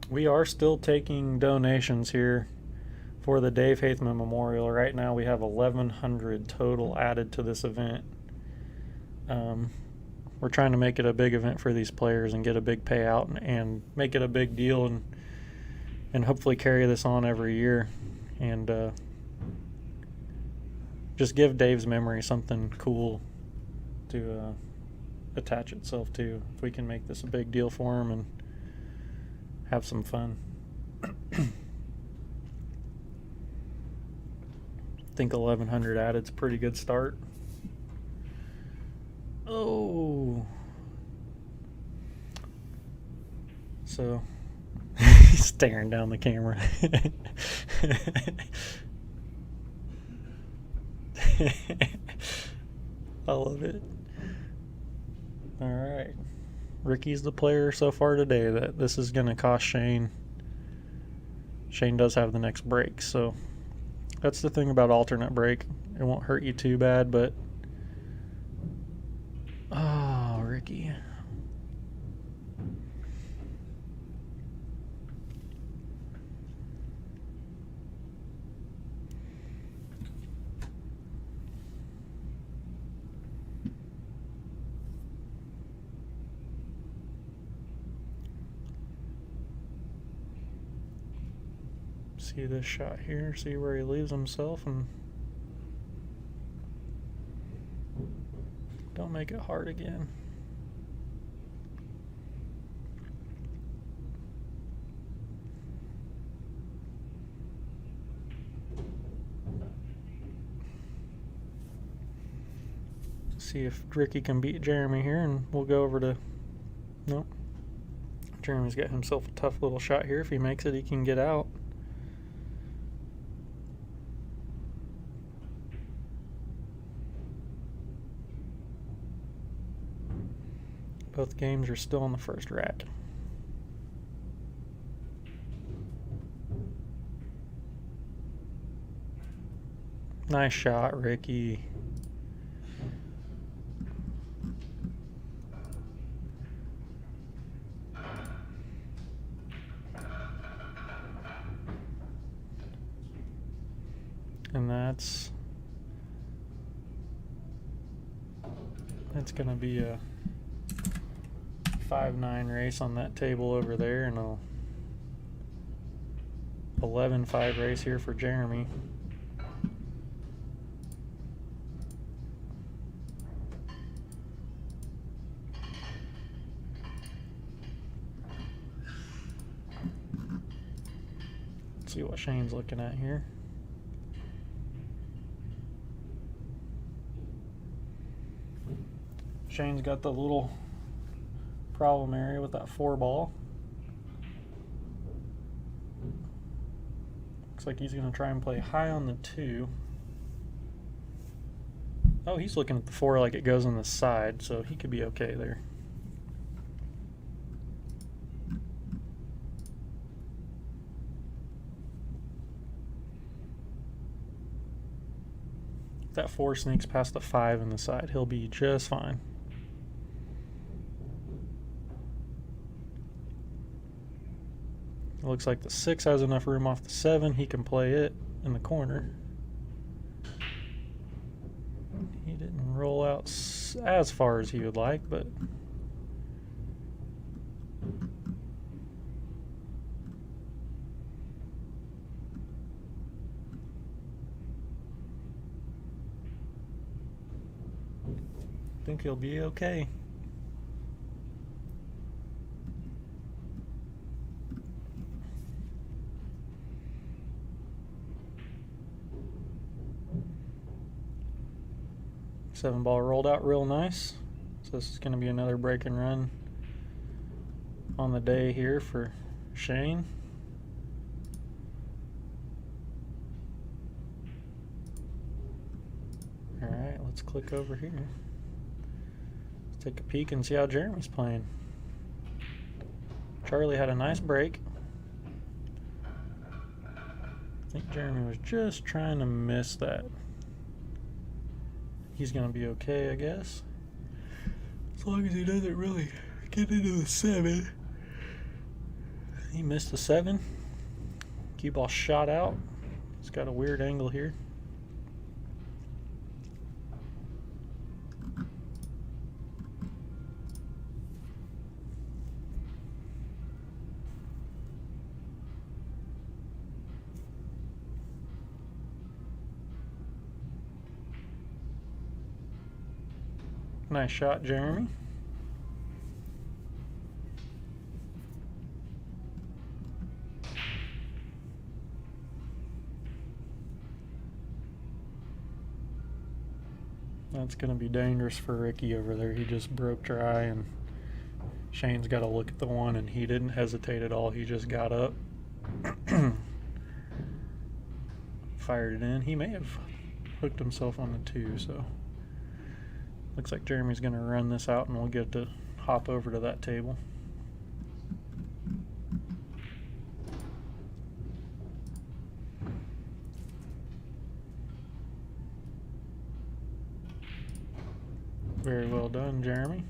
We are still taking donations here for the Dave Haithman Memorial. Right now we have 1,100 total added to this event. We're trying to make it a big event for these players and get a big payout and make it a big deal and hopefully carry this on every year. And just give Dave's memory something cool to attach itself to. If we can make this a big deal for him and have some fun. I think 1,100 added's a pretty good start. Oh. So he's staring down the camera. I love it. All right. Ricky's the player so far today that this is going to cost Shane. Shane does have the next break, so that's the thing about alternate break. It won't hurt you too bad, but... Oh, Ricky. See this shot here, see where he leaves himself, and don't make it hard again. See if Ricky can beat Jeremy here, and we'll go over to... Nope. Jeremy's got himself a tough little shot here. If he makes it, he can get out. Both games are still on the first rack. Nice shot, Ricky. And that's going to be a 5-9 race on that table over there, and a 11-5 race here for Jeremy. Let's see what Shane's looking at here. Shane's got the little problem area with that 4-ball. Looks like he's going to try and play high on the 2. Oh, he's looking at the 4 like it goes on the side, so he could be okay there. If that 4 sneaks past the 5 in the side, he'll be just fine. It looks like the 6 has enough room off the 7. He can play it in the corner. He didn't roll out as far as he would like, but I think he'll be okay. Seven ball rolled out real nice. So this is going to be another break and run on the day here for Shane. All right, let's click over here. Let's take a peek and see how Jeremy's playing. Charlie had a nice break. I think Jeremy was just trying to miss that. He's going to be okay, I guess. As long as he doesn't really get into the 7. He missed the 7. Cue ball shot out. It's got a weird angle here. Nice shot, Jeremy. That's going to be dangerous for Ricky over there. He just broke dry, and Shane's got to look at the one, and he didn't hesitate at all. He just got up, fired it in. He may have hooked himself on the 2, so looks like Jeremy's going to run this out, and we'll get to hop over to that table. Very well done, Jeremy.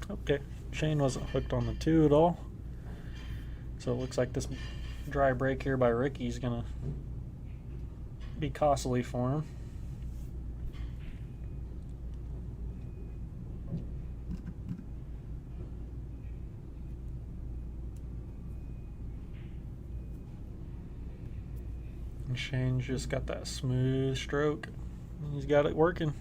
Okay, Shane wasn't hooked on the 2 at all. So it looks like this dry break here by Ricky is going to be costly for him. And Shane's just got that smooth stroke. He's got it working.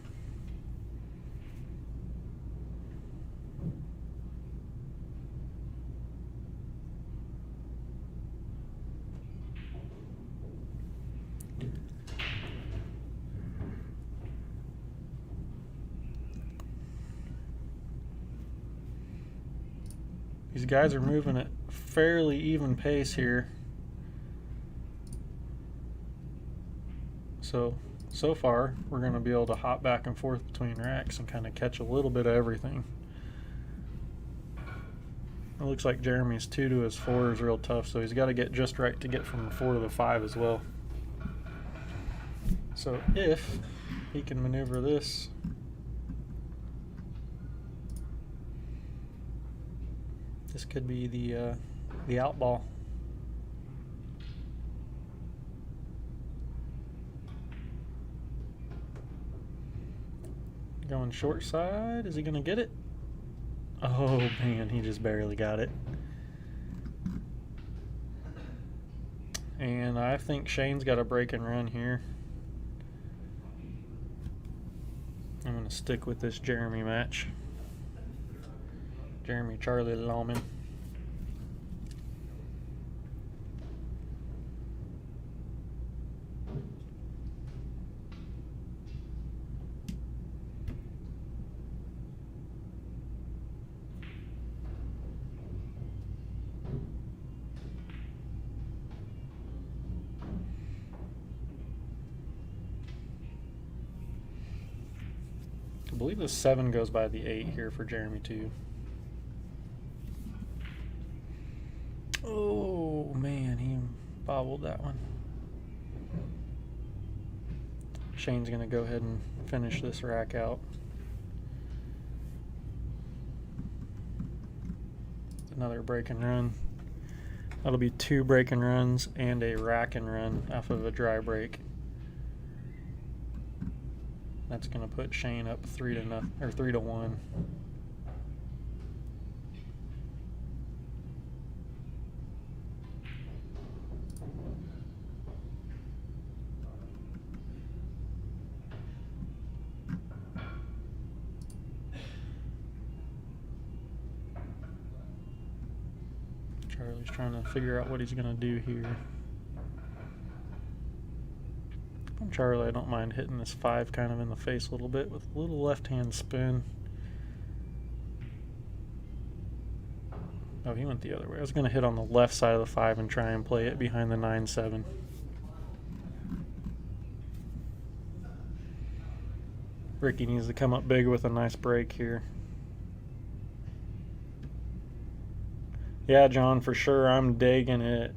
These guys are moving at fairly even pace here. So far, we're going to be able to hop back and forth between racks and kind of catch a little bit of everything. It looks like Jeremy's 2 to his 4 is real tough, so he's got to get just right to get from the 4 to the 5 as well. So if he can maneuver this, this could be the out ball. Going short side. Is he going to get it? Oh, man, he just barely got it. And I think Shane's got a break and run here. I'm going to stick with this Jeremy match. Jeremy Charlie Lawman. I believe the 7 goes by the 8 here for Jeremy too. Oh man, he bobbled that one. Shane's gonna go ahead and finish this rack out. Another break and run. That'll be 2 break and runs and a rack and run off of a dry break. That's going to put Shane up 3-0 or 3-1. Charlie's trying to figure out what he's going to do here. Charlie, I don't mind hitting this 5 kind of in the face a little bit with a little left-hand spin. Oh, he went the other way. I was going to hit on the left side of the 5 and try and play it behind the 9-7. Ricky needs to come up big with a nice break here. Yeah, John, for sure. I'm digging it.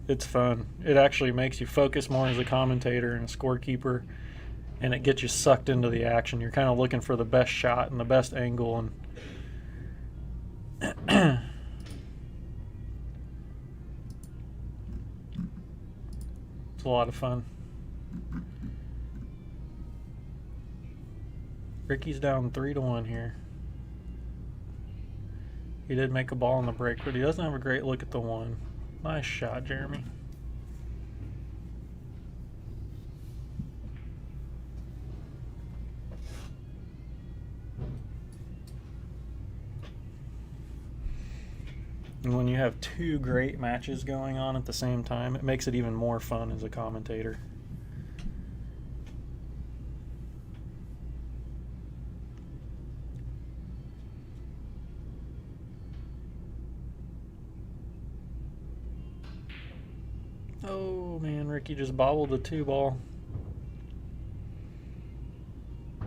It's fun. It actually makes you focus more as a commentator and a scorekeeper, and it gets you sucked into the action. You're kind of looking for the best shot and the best angle, and it's a lot of fun. Ricky's down 3-1 here. He did make a ball on the break, but he doesn't have a great look at the 1. Nice shot, Jeremy. And when you have two great matches going on at the same time, it makes it even more fun as a commentator. Oh man, Ricky just bobbled the 2-ball. I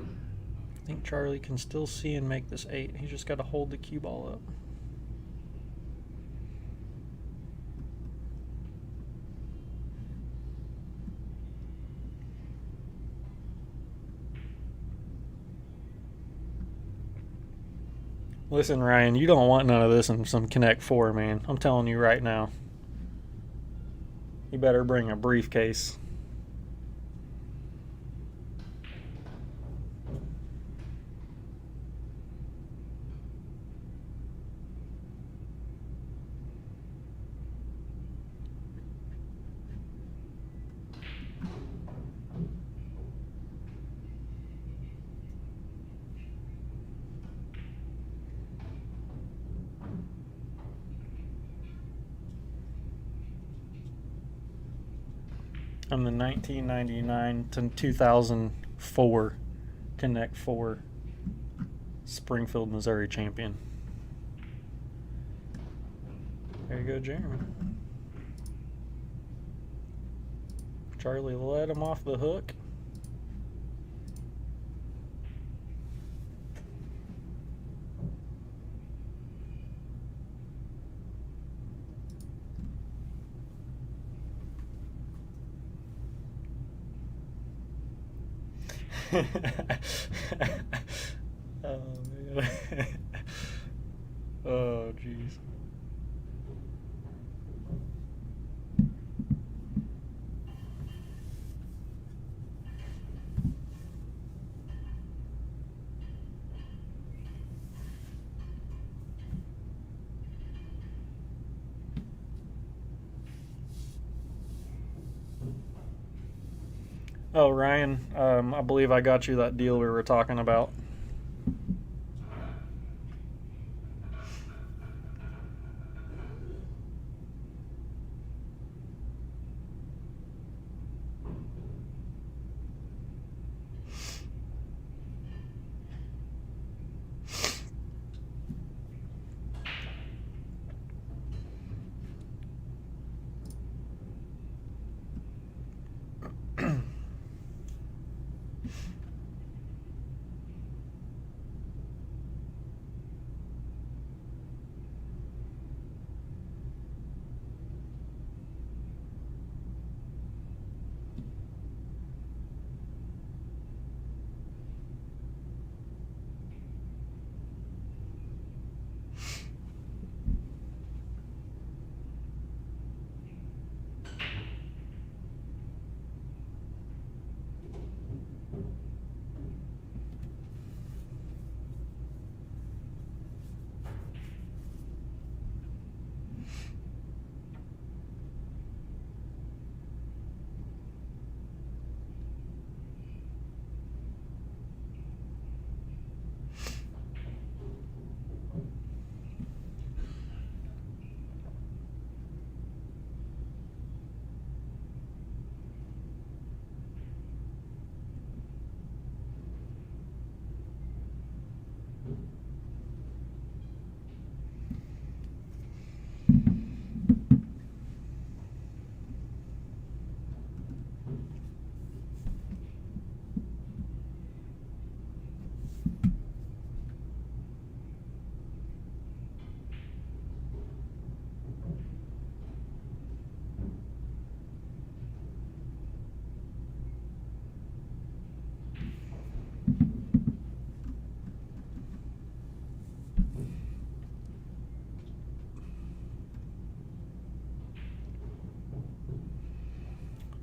think Charlie can still see and make this 8. He's just got to hold the cue ball up. Listen, Ryan, you don't want none of this in some Connect 4, man. I'm telling you right now. You better bring a briefcase. I'm the 1999 to 2004 Connect 4 Springfield, Missouri champion. There you go, Jeremy. Charlie let him off the hook. Oh man. Oh jeez. Oh, Ryan, I believe I got you that deal we were talking about.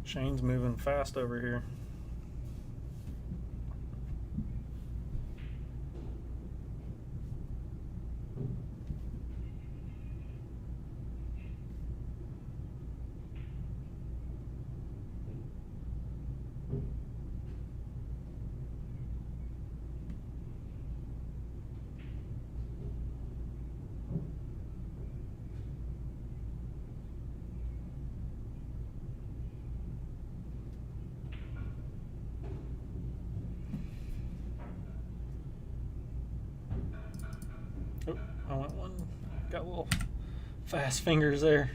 Shane's moving fast over here. Got little fast fingers there.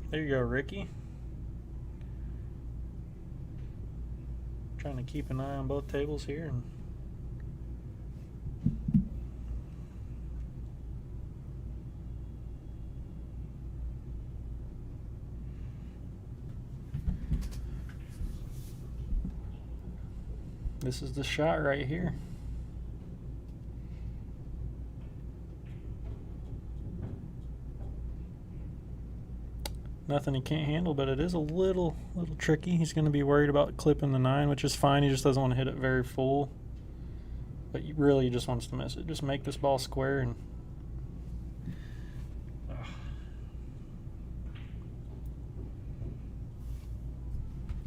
There you go, Ricky. Trying to keep an eye on both tables here. And this is the shot right here. Nothing he can't handle, but it is a little tricky. He's going to be worried about clipping the 9, which is fine. He just doesn't want to hit it very full. But he really just wants to miss it. Just make this ball square and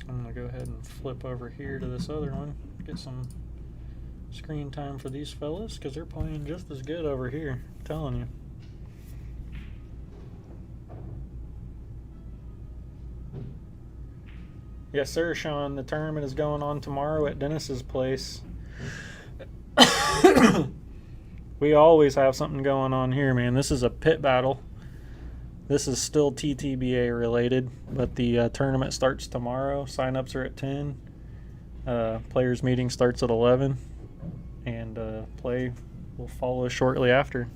I'm going to go ahead and flip over here to this other one. Get some screen time for these fellas because they're playing just as good over here. I'm telling you. Yes, sir, Sean. The tournament is going on tomorrow at Dennis's place. We always have something going on here, man. This is a pit battle. This is still TTBA related, but the tournament starts tomorrow. Sign-ups are at 10. Players meeting starts at 11. And play will follow shortly after.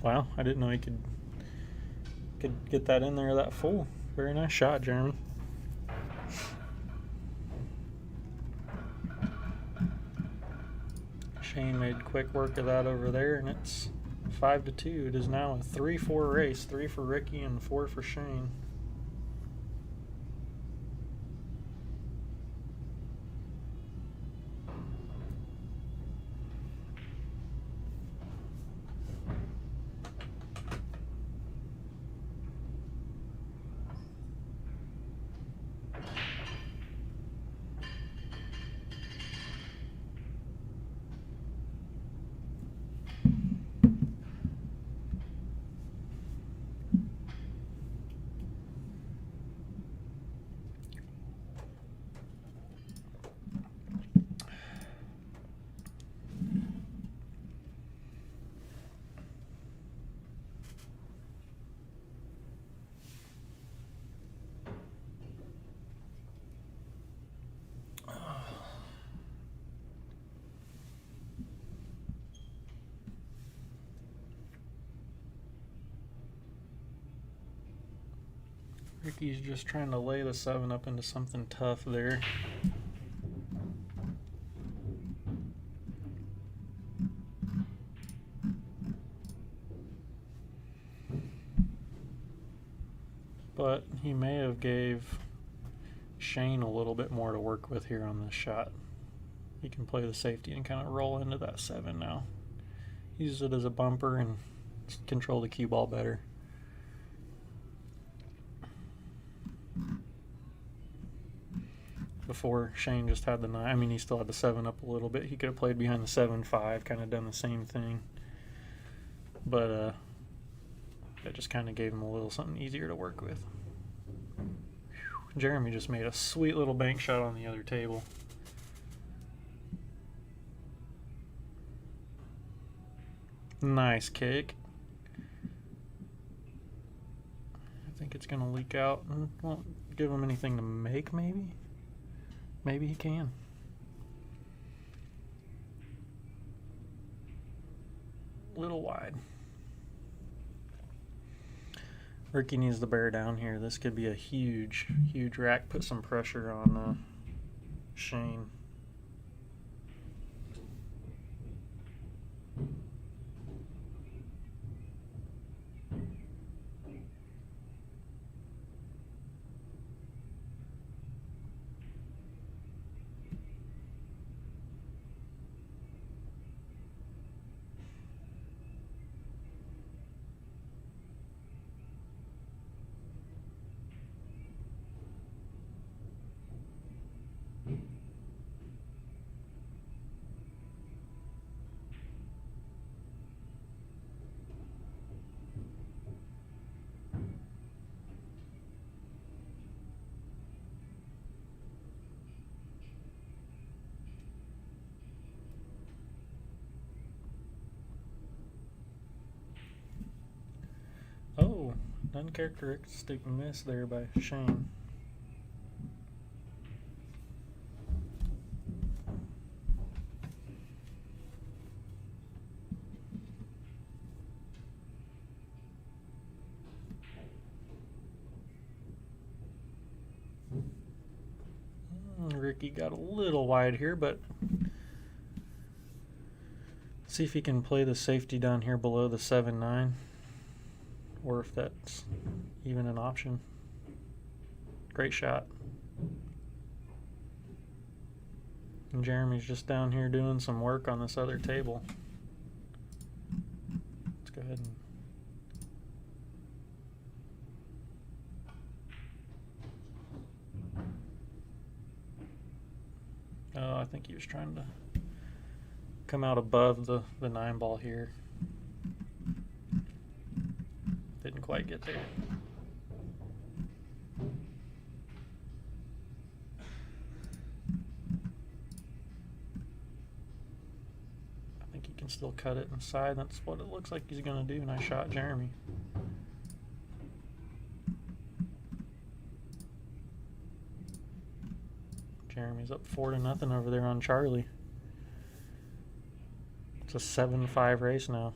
Wow, I didn't know he could get that in there that full. Very nice shot, Jeremy. Shane made quick work of that over there, and it's 5-2. It is now a 3-4 race. 3 for Ricky and 4 for Shane. Ricky's just trying to lay the 7 up into something tough there. But he may have gave Shane a little bit more to work with here on this shot. He can play the safety and kind of roll into that 7 now. Use it as a bumper and control the cue ball better. Before, Shane just had the 9. I mean, he still had the 7 up a little bit. He could have played behind the 7-5, kind of done the same thing. But that just kind of gave him a little something easier to work with. Jeremy just made a sweet little bank shot on the other table. Nice kick. I think it's going to leak out. Won't give him anything to make, maybe? Maybe he can. Little wide. Ricky needs to bear down here. This could be a huge, huge rack. Put some pressure on Shane. Oh, uncharacteristic miss there by Shane. Ricky got a little wide here, but see if he can play the safety down here below the 7-9, or if that's even an option. Great shot. And Jeremy's just down here doing some work on this other table. Let's go ahead and I think he was trying to come out above the 9 ball here. Didn't quite get there. I think he can still cut it inside. That's what it looks like he's going to do. Nice shot, Jeremy. Jeremy's up 4-0 over there on Charlie. It's a 7-5 race now.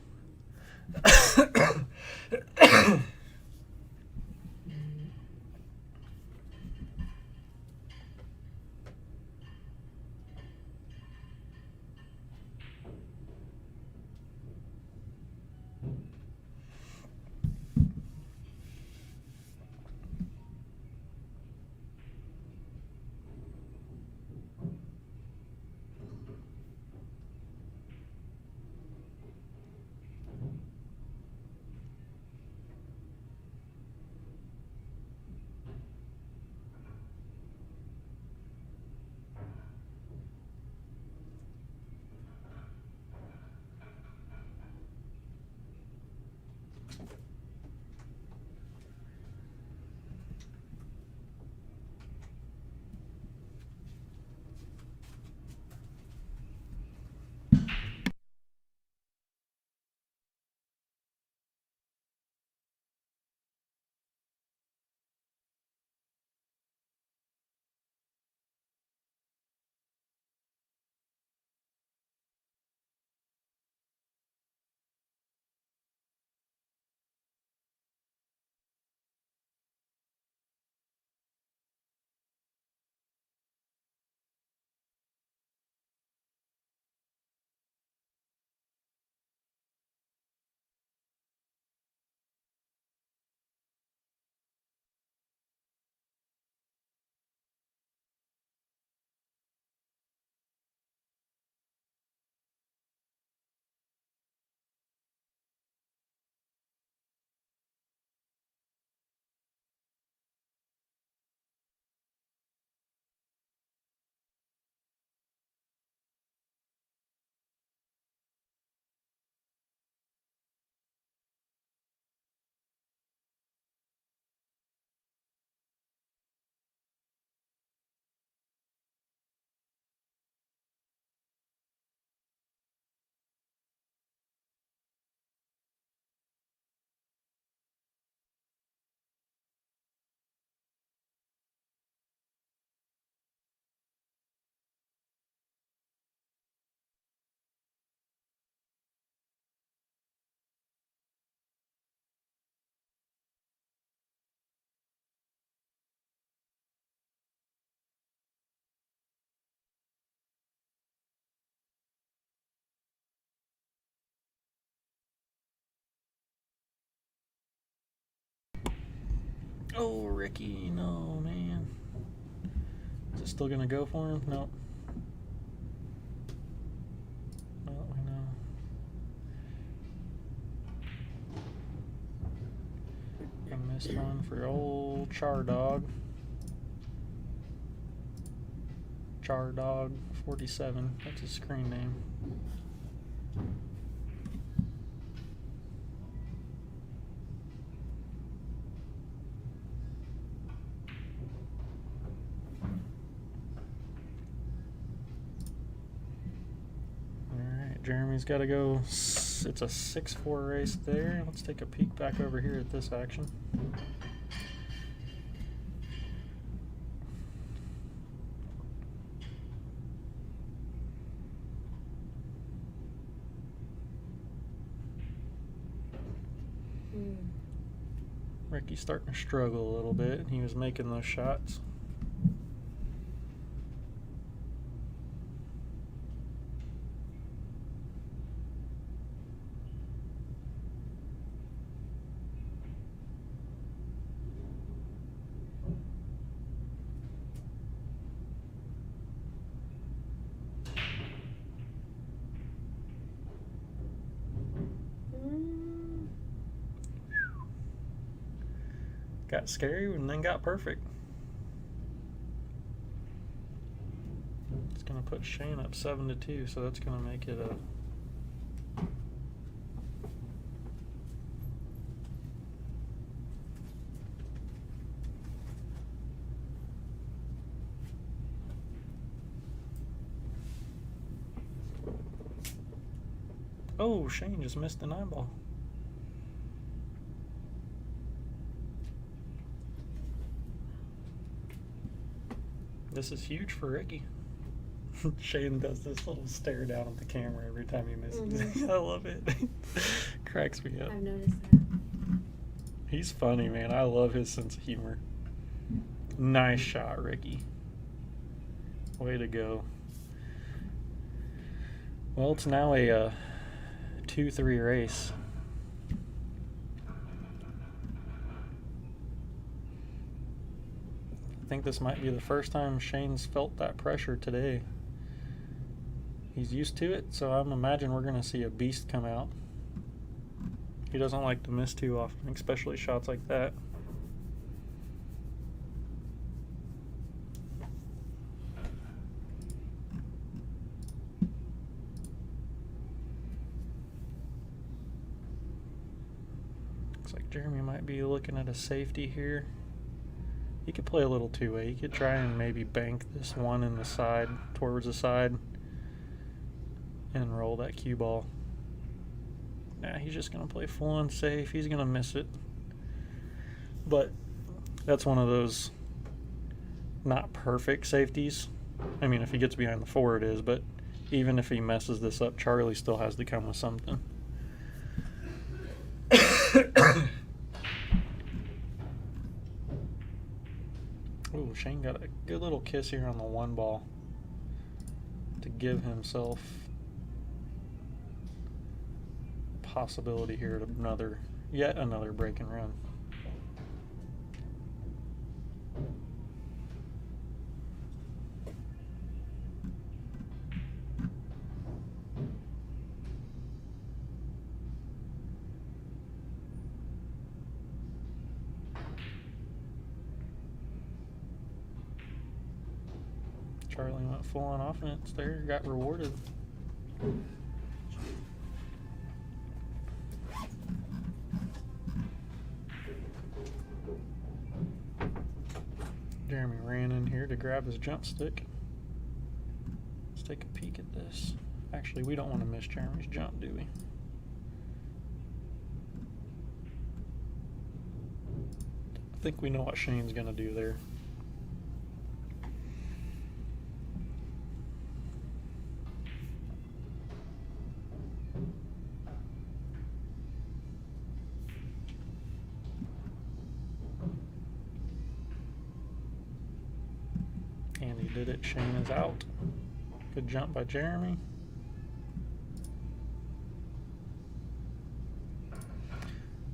Oh, Ricky, no, man. Is it still going to go for him? Nope. Well, we know. I missed one for old Char Dog. Char Dog 47. That's his screen name. Jeremy's got to go. It's a 6-4 race there. Let's take a peek back over here at this action. Ricky's starting to struggle a little bit. He was making those shots. Got scary and then got perfect. It's going to put Shane up 7-2, so that's going to make it a... Oh, Shane just missed an eyeball. This is huge for Ricky. Shane does this little stare down at the camera every time he misses. I love it. Cracks me up. I've noticed that. He's funny, man. I love his sense of humor. Nice shot, Ricky. Way to go. Well, it's now a 2-3 race. I think this might be the first time Shane's felt that pressure today. He's used to it, so I'm imagining we're going to see a beast come out. He doesn't like to miss too often, especially shots like that. Looks like Jeremy might be looking at a safety here. He could play a little two-way. He could try and maybe bank this one in the side, towards the side, and roll that cue ball. Nah, he's just going to play full on safe. He's going to miss it. But that's one of those not perfect safeties. I mean, if he gets behind the 4, it is, but even if he messes this up, Charlie still has to come with something. Ooh, Shane got a good little kiss here on the 1 ball to give himself a possibility here at yet another break and run. Charlie went full on offense there, got rewarded. Jeremy ran in here to grab his jump stick. Let's take a peek at this. Actually, we don't want to miss Jeremy's jump, do we? I think we know what Shane's going to do there. And he did it. Shane is out. Good jump by Jeremy.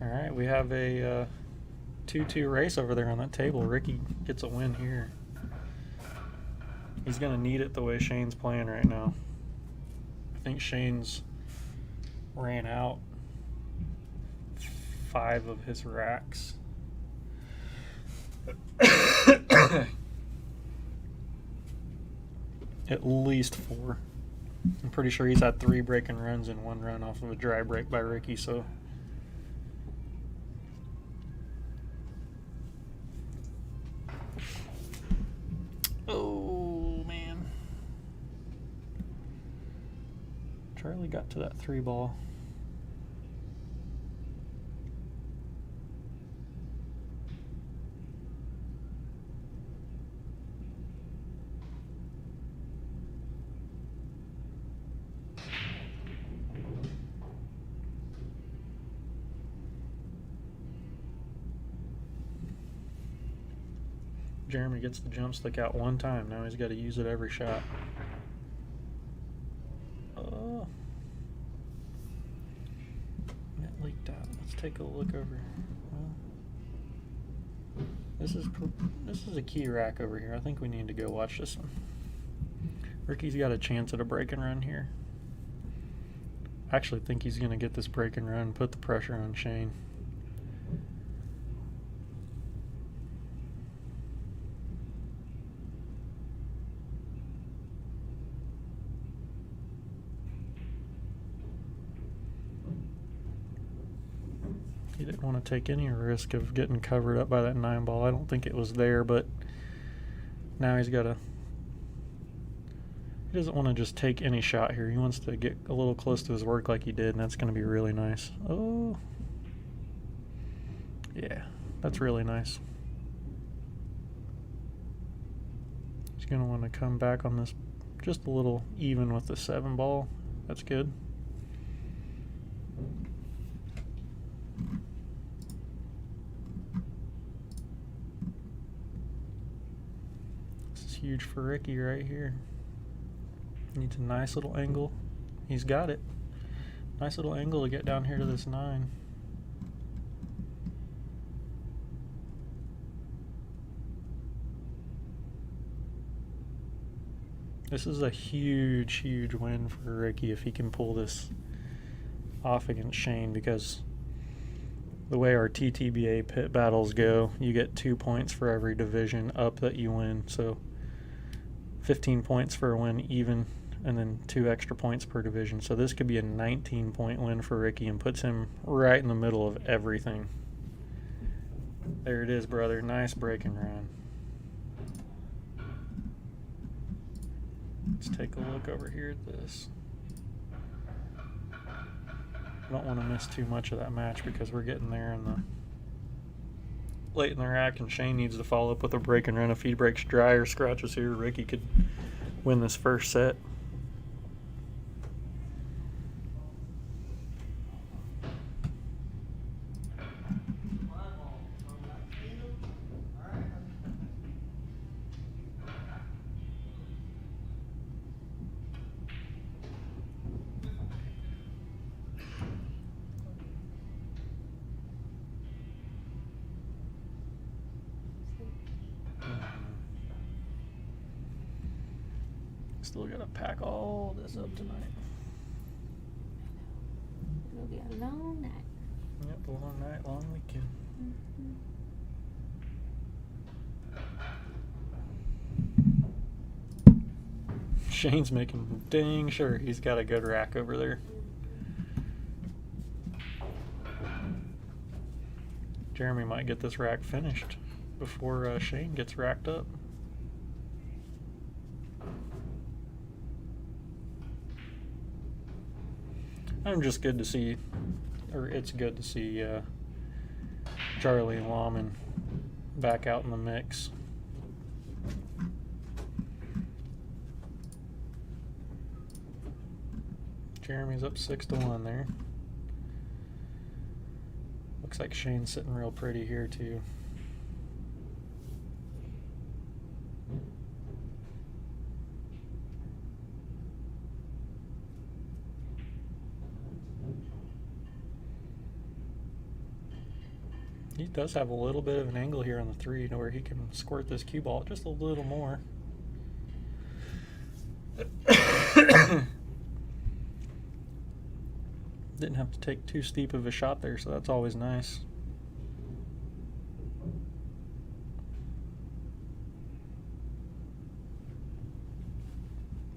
All right, we have a 2-2 race over there on that table. Ricky gets a win here. He's going to need it the way Shane's playing right now. I think Shane's ran out 5 of his racks. At least 4. I'm pretty sure he's had 3 breaking runs and 1 run off of a dry break by Ricky, so. Oh, man. Charlie got to that 3 ball. Jeremy gets the jump stick out 1 time. Now he's got to use it every shot. Oh. That leaked out. Let's take a look over. Well, this is a key rack over here. I think we need to go watch this one. Ricky's got a chance at a break and run here. I actually think he's going to get this break and run, put the pressure on Shane. He didn't want to take any risk of getting covered up by that 9 ball. I don't think it was there, but now he's got to. He doesn't want to just take any shot here. He wants to get a little close to his work like he did, and that's going to be really nice. Oh. Yeah, that's really nice. He's going to want to come back on this just a little even with the 7 ball. That's good. Huge for Ricky right here. Needs a nice little angle. He's got it. Nice little angle to get down here to this 9. This is a huge, huge win for Ricky if he can pull this off against Shane, because the way our TTBA pit battles go, you get 2 points for every division up that you win. So 15 points for a win even, and then 2 extra points per division. So this could be a 19-point win for Ricky and puts him right in the middle of everything. There it is, brother. Nice break and run. Let's take a look over here at this. I don't want to miss too much of that match because we're getting there in the late in the rack, and Shane needs to follow up with a break and run. If he breaks dry or scratches here, Ricky could win this first set. Still gotta pack all this up tonight. It'll be a long night. Yep, a long night, long weekend. Shane's making dang sure he's got a good rack over there. Jeremy might get this rack finished before Shane gets racked up. I'm just good to see, or it's good to see Charlie and Lawman back out in the mix. Jeremy's up 6-1 there. Looks like Shane's sitting real pretty here too. He does have a little bit of an angle here on the 3 to where he can squirt this cue ball just a little more. Didn't have to take too steep of a shot there, so that's always nice.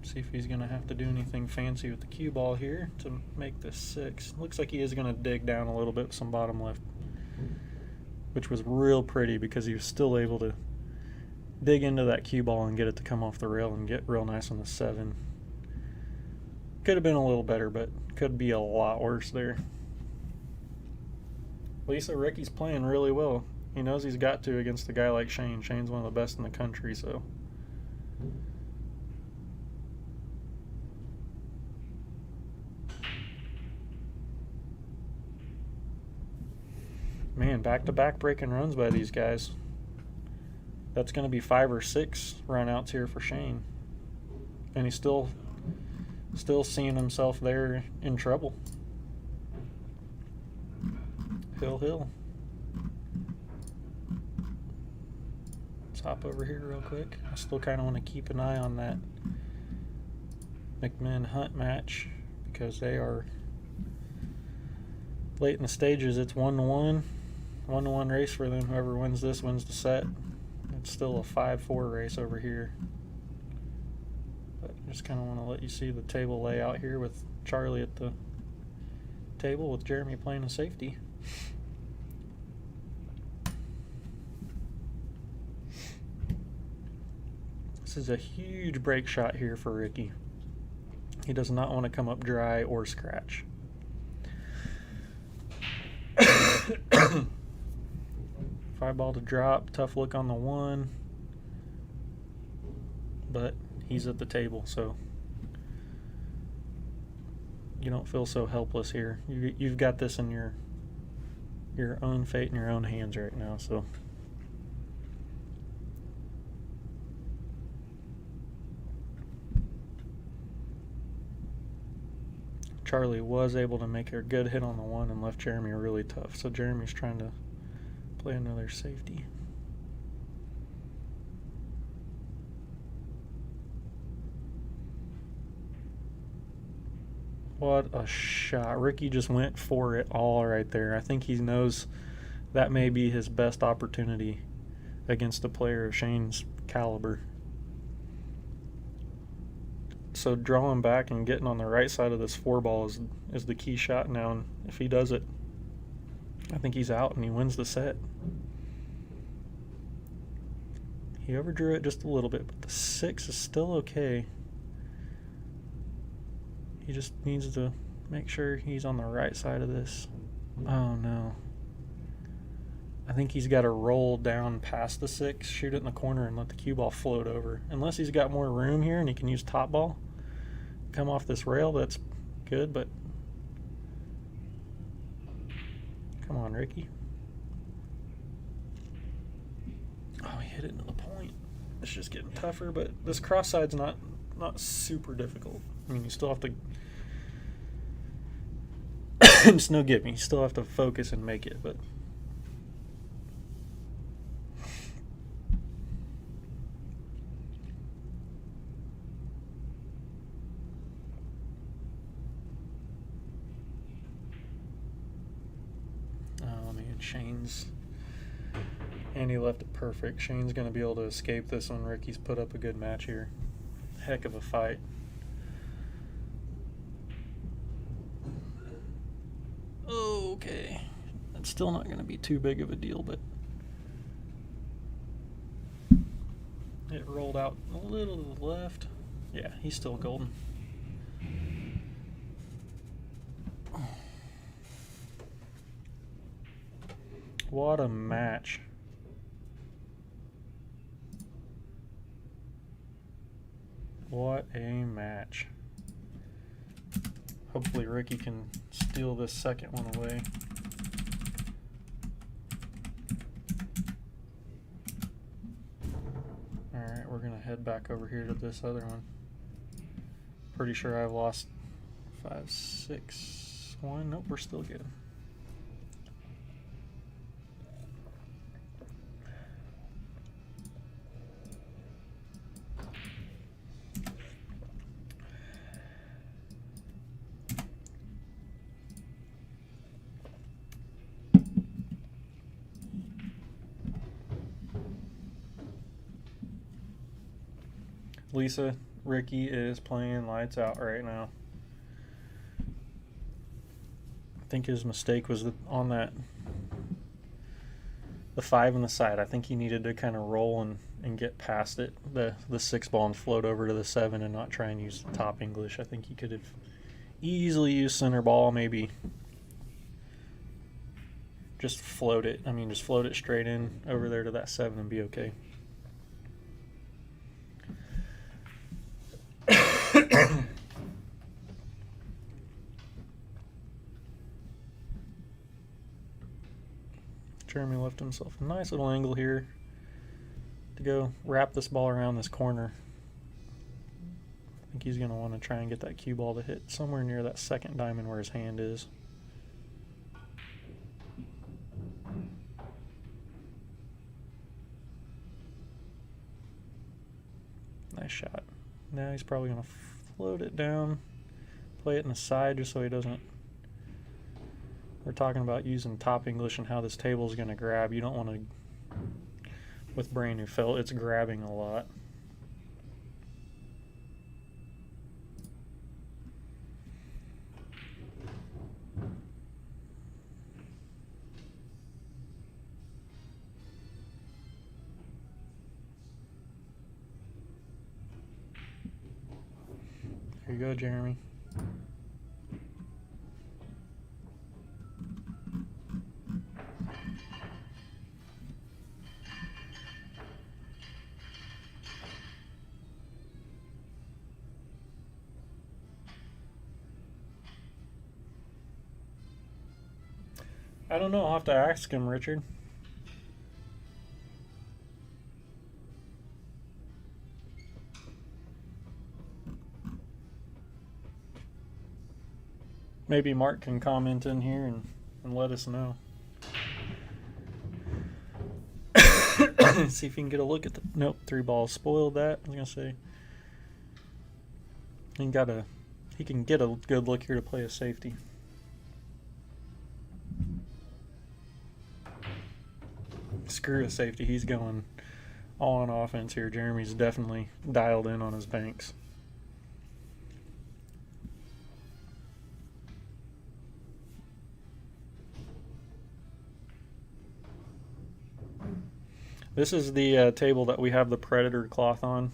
See if he's going to have to do anything fancy with the cue ball here to make this 6. Looks like he is going to dig down a little bit with some bottom left, which was real pretty because he was still able to dig into that cue ball and get it to come off the rail and get real nice on the 7. Could have been a little better, but could be a lot worse there. Lisa, Ricky's playing really well. He knows he's got to against a guy like Shane. Shane's one of the best in the country, so. Man, back-to-back breaking runs by these guys. That's going to be 5 or 6 run-outs here for Shane. And he's still seeing himself there in trouble. Hill. Let's hop over here real quick. I still kind of want to keep an eye on that McMinn Hunt match because they are late in the stages. It's 1-1. 1-1 race for them. Whoever wins this wins the set. It's still a 5-4 race over here. But just kind of want to let you see the table layout here with Charlie at the table with Jeremy playing a safety. This is a huge break shot here for Ricky. He does not want to come up dry or scratch. 5-ball to drop, tough look on the 1, but he's at the table, so you don't feel so helpless here. You've got this in your own fate in your own hands right now, so. Charlie was able to make a good hit on the 1 and left Jeremy really tough, so Jeremy's trying to play another safety. What a shot. Ricky just went for it all right there. I think he knows that may be his best opportunity against a player of Shane's caliber. So drawing back and getting on the right side of this 4-ball is the key shot now, and if he does it, I think he's out and he wins the set. He overdrew it just a little bit, but the 6 is still okay. He just needs to make sure he's on the right side of this. Oh no. I think he's got to roll down past the 6, shoot it in the corner, and let the cue ball float over. Unless he's got more room here and he can use top ball, come off this rail, that's good, but come on, Ricky. Oh, he hit it into the point. It's just getting tougher, but this cross side's not super difficult. I mean, you still have to it's no giving. You still have to focus and make it, but oh man, Shane's, and he left it perfect. Shane's going to be able to escape this one. Ricky's put up a good match here. Heck of a fight. Okay, that's still not going to be too big of a deal, but it rolled out a little to the left. Yeah, he's still golden. What a match. What a match. Hopefully Ricky can steal this second one away. Alright, we're going to head back over here to this other one. Pretty sure I've lost 5, 6, 1. Nope, we're still good. Lisa, Ricky is playing lights out right now. I think his mistake was on the 5 on the side. I think he needed to kind of roll and get past it, the 6 ball, and float over to the 7 and not try and use the top English. I think he could have easily used center ball, maybe just float it. I mean, just float it straight in over there to that 7 and be okay. Jeremy left himself a nice little angle here to go wrap this ball around this corner. I think he's going to want to try and get that cue ball to hit somewhere near that second diamond where his hand is. Nice shot. Now he's probably going to float it down, play it in the side just so he doesn't. We're talking about using top English and how this table is going to grab. You don't want to, with brand new felt, it's grabbing a lot. There you go, Jeremy. I don't know. I'll have to ask him, Richard. Maybe Mark can comment in here and let us know. See if he can get a look at the... Nope, 3 balls spoiled that. I was going to say. He can get a good look here to play a safety. Screw a safety. He's going all on offense here. Jeremy's definitely dialed in on his banks. This is the table that we have the Predator cloth on.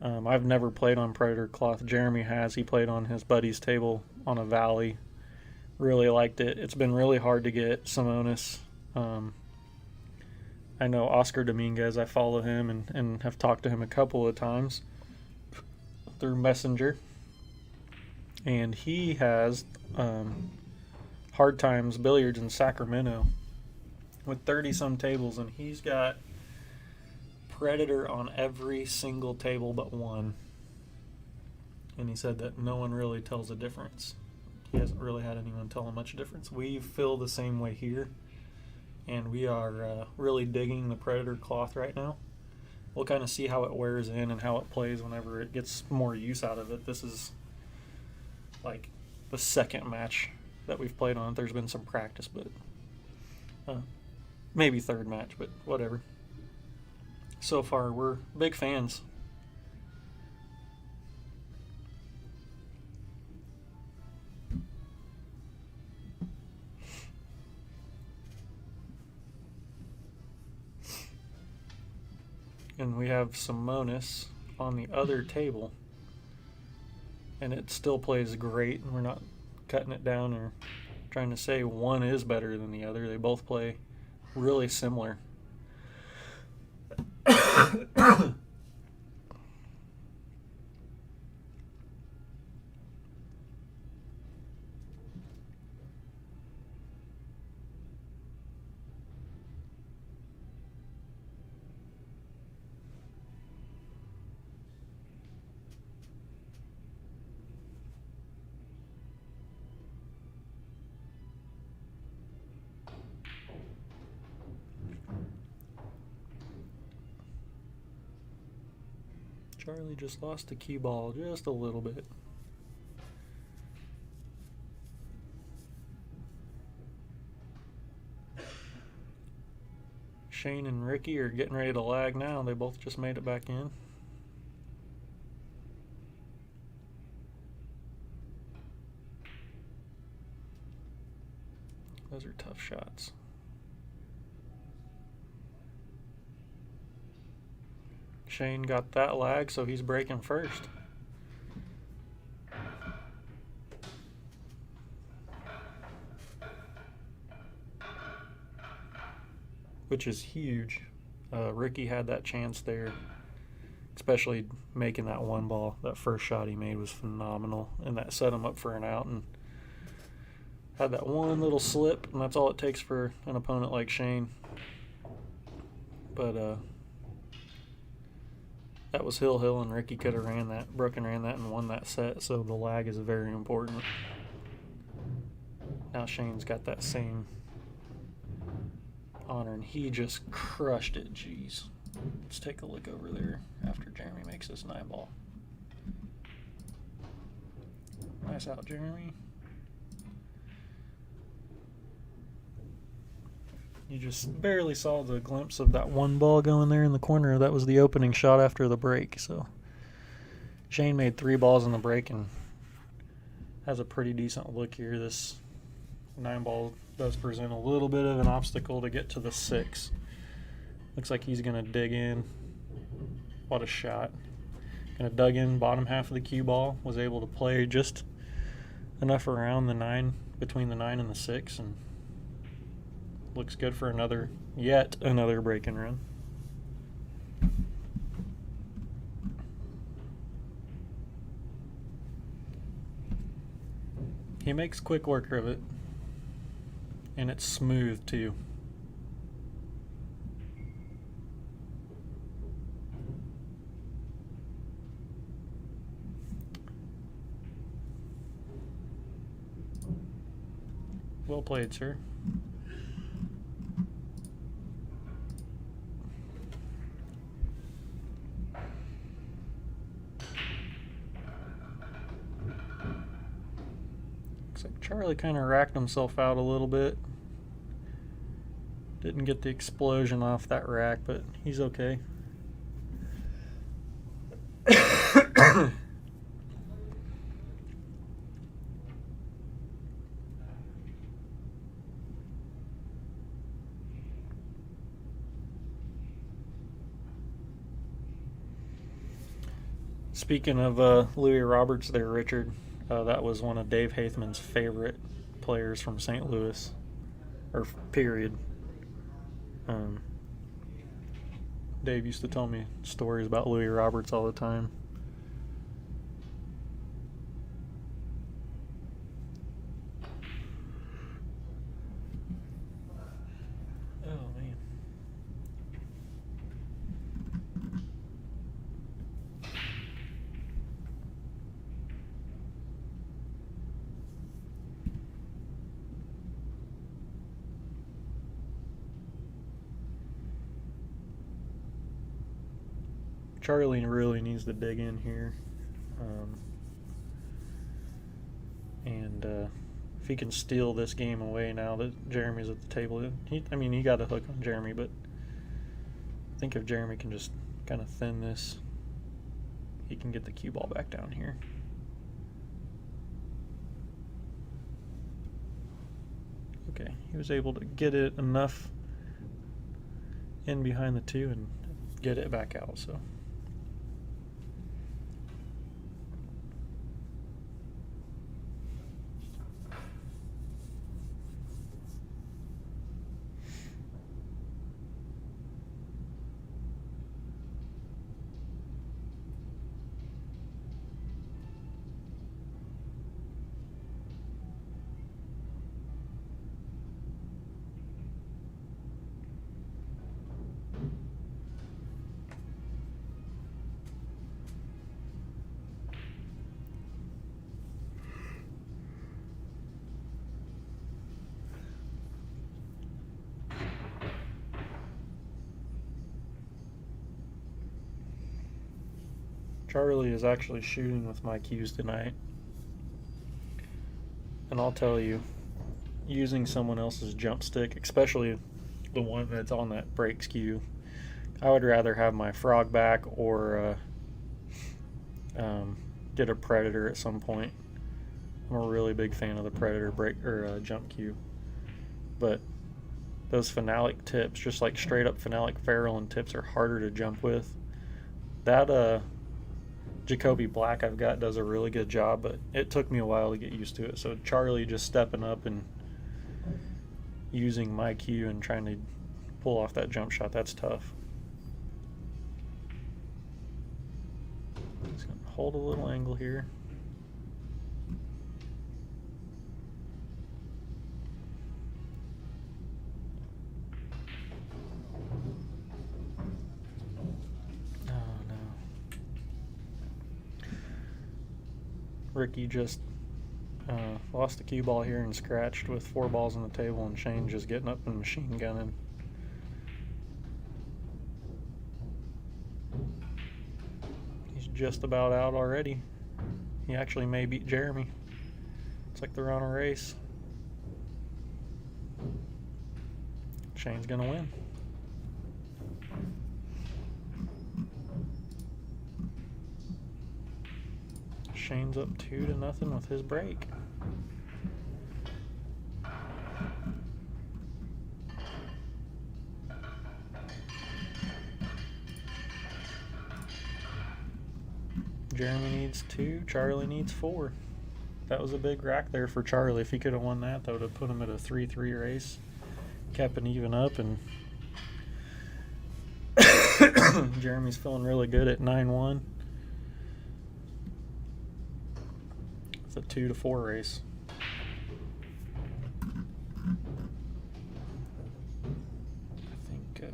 I've never played on Predator cloth. Jeremy has. He played on his buddy's table on a Valley. Really liked it. It's been really hard to get Simonis. I know Oscar Dominguez. I follow him and have talked to him a couple of times through Messenger. And he has Hard Times Billiards in Sacramento with 30-some tables, and he's got Predator on every single table but one. And he said that no one really tells a difference. He hasn't really had anyone tell him much difference. We feel the same way here, and we are really digging the Predator cloth right now. We'll kind of see how it wears in and how it plays whenever it gets more use out of it. This is like the second match that we've played on. There's been some practice, but maybe third match, but whatever. So far, we're big fans. And we have Simonis on the other table, and it still plays great, and we're not cutting it down or trying to say one is better than the other. They both play really similar. Charlie just lost the cue ball just a little bit. Shane and Ricky are getting ready to lag now. They both just made it back in. Those are tough shots. Shane got that lag, so he's breaking first. Which is huge. Ricky had that chance there, especially making that one ball. That first shot he made was phenomenal, and that set him up for an out, and had that one little slip, and that's all it takes for an opponent like Shane. But that was Hill, and Ricky could have ran that, Brooke ran that and won that set, so the lag is very important. Now Shane's got that same honor, and he just crushed it. Jeez. Let's take a look over there after Jeremy makes this 9-ball. Nice out, Jeremy. You just barely saw the glimpse of that one ball going there in the corner. That was the opening shot after the break. So Shane made 3 balls in the break and has a pretty decent look here. This 9-ball does present a little bit of an obstacle to get to the 6. Looks like he's going to dig in. What a shot. Going to dug in bottom half of the cue ball. Was able to play just enough around the 9, between the 9 and the 6, and looks good for yet another break and run. He makes quick work of it, and it's smooth too. Well played, sir. Looks like Charlie kind of racked himself out a little bit. Didn't get the explosion off that rack, but he's okay. Speaking of Louis Roberts there, Richard, that was one of Dave Haithman's favorite players from St. Louis, or period. Dave used to tell me stories about Louis Roberts all the time. Oh, man. Charlie really needs to dig in here. If he can steal this game away now that Jeremy's at the table, he got a hook on Jeremy, but I think if Jeremy can just kind of thin this, he can get the cue ball back down here. Okay, he was able to get it enough in behind the 2 and get it back out, so. Charlie is actually shooting with my cues tonight. And I'll tell you, using someone else's jump stick, especially the one that's on that breaks cue, I would rather have my frog back or get a Predator at some point. I'm a really big fan of the Predator break or jump cue. but those phenolic tips, just like straight up phenolic ferrule and tips, are harder to jump with. That Jacoby Black I've got does a really good job, but it took me a while to get used to it. So Charlie just stepping up and using my cue and trying to pull off that jump shot, that's tough. Just gonna hold a little angle here. Ricky just lost the cue ball here and scratched with 4 balls on the table, and Shane just getting up and machine gunning. He's just about out already. He actually may beat Jeremy. It's like they're on a race. Shane's gonna win. Shane's up 2-0 with his break. Jeremy needs 2, Charlie needs 4. That was a big rack there for Charlie. If he could have won that, that would have put him at a 3-3 race. Kept it even up, and Jeremy's feeling really good at 9-1. It's a 2-4 race. I think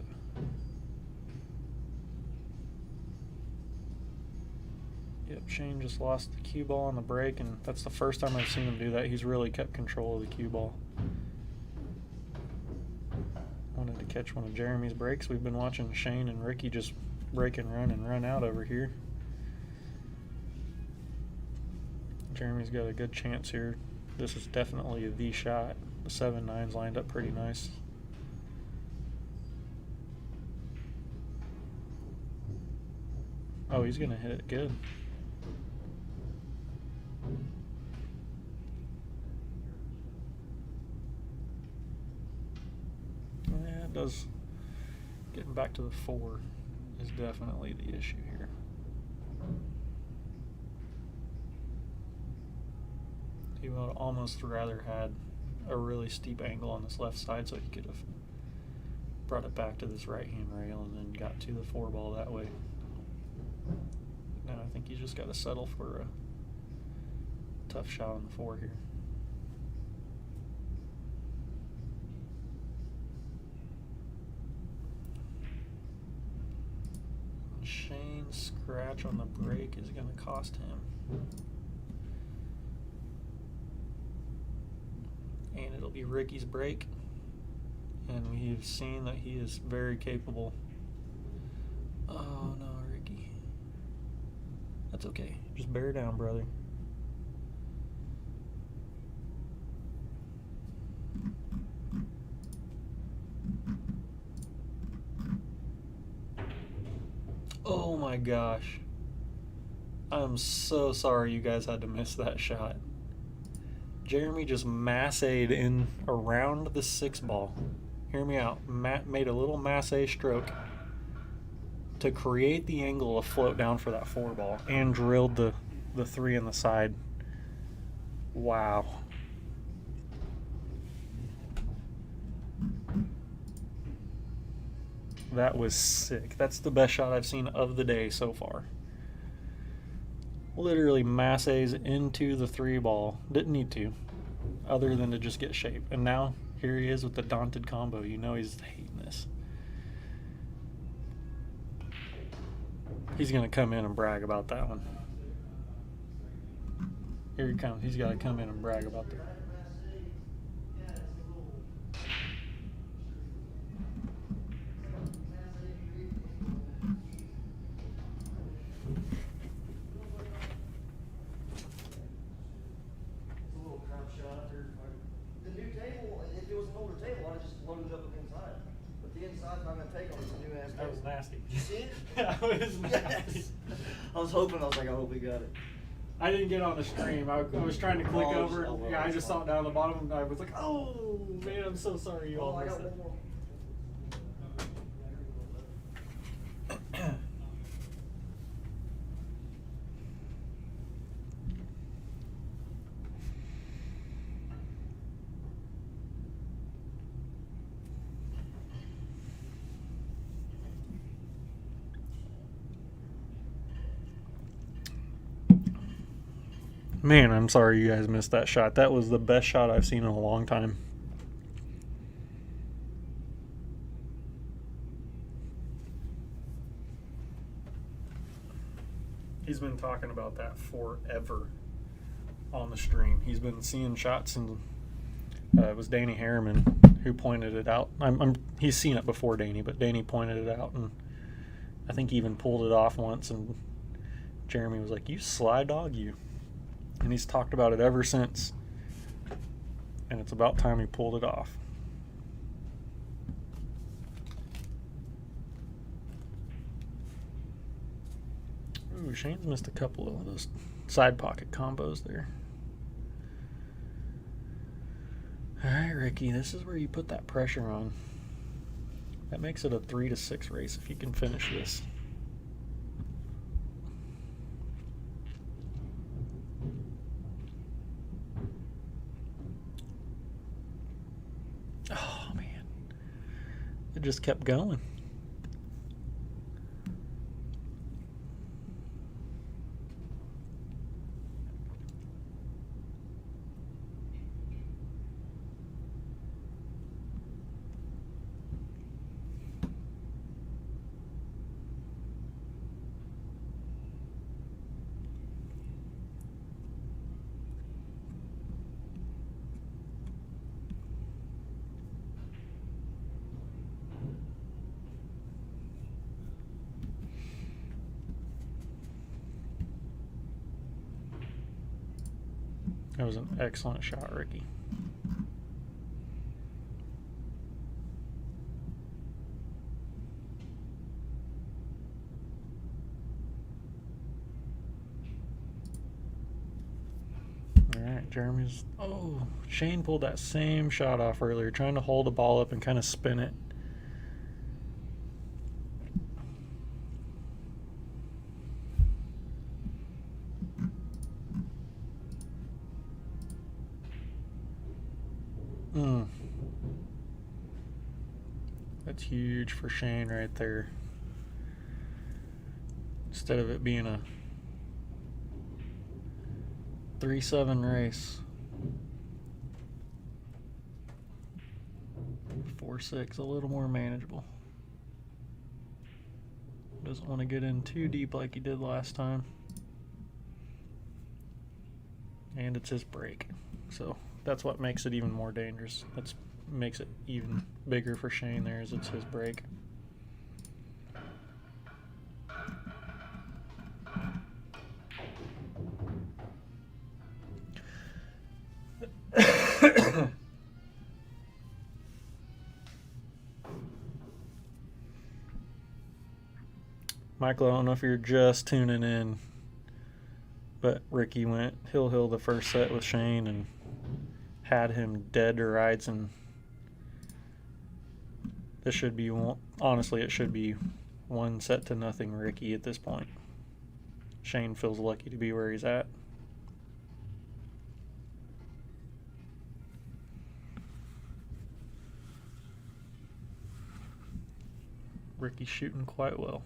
yep, Shane just lost the cue ball on the break, and that's the first time I've seen him do that. He's really kept control of the cue ball. Wanted to catch one of Jeremy's breaks. We've been watching Shane and Ricky just break and run out over here. Jeremy's got a good chance here. This is definitely the shot. The 7-9's lined up pretty nice. Oh, he's gonna hit it good. Yeah, it does. Getting back to the 4 is definitely the issue here. He would almost rather had a really steep angle on this left side so he could have brought it back to this right-hand rail and then got to the 4 ball that way. Now I think he's just got to settle for a tough shot on the 4 here. Shane's scratch on the break is going to cost him. And it'll be Ricky's break. And we've seen that he is very capable. Oh no, Ricky. That's okay. Just bear down, brother. Oh my gosh. I'm so sorry you guys had to miss that shot. Jeremy just massayed in around the 6 ball. Hear me out. Made a little massé stroke to create the angle of float down for that 4 ball and drilled the 3 in the side. Wow. That was sick. That's the best shot I've seen of the day so far. Literally massays into the 3 ball. Didn't need to, other than to just get shape. And now here he is with the daunted combo. You know he's hating this. He's gonna come in and brag about that one. Here he comes. He's got to come in and brag about that. That was nasty. You see it? That was nasty. Yes. I was hoping. I was like, I hope he got it. I didn't get on the stream. I was trying to click Oh, over. oh, well, Yeah, I that's just fine. saw it down the bottom, and I was like, oh, man, I'm so sorry you all missed it. Man, I'm sorry you guys missed that shot. That was the best shot I've seen in a long time. He's been talking about that forever on the stream. He's been seeing shots, and it was Danny Harriman who pointed it out. He's seen it before Danny, but Danny pointed it out, and I think he even pulled it off once, and Jeremy was like, "You sly dog, you." And he's talked about it ever since. And it's about time he pulled it off. Ooh, Shane's missed a couple of those side pocket combos there. Alright, Ricky, this is where you put that pressure on. That makes it a 3-6 race if you can finish this. Oh, man. It just kept going. That was an excellent shot, Ricky. Alright, Jeremy's... Oh, Shane pulled that same shot off earlier, trying to hold the ball up and kind of spin it. That's huge for Shane right there. Instead of it being a 3-7 race, 4-6, a little more manageable. Doesn't want to get in too deep like he did last time. And it's his break. So that's what makes it even more dangerous. That's makes it even bigger for Shane there, is it's his break. Michael, I don't know if you're just tuning in, but Ricky went hill the first set with Shane and had him dead to rights, and this should be, honestly, it should be 1-0 Ricky at this point. Shane feels lucky to be where he's at. Ricky's shooting quite well.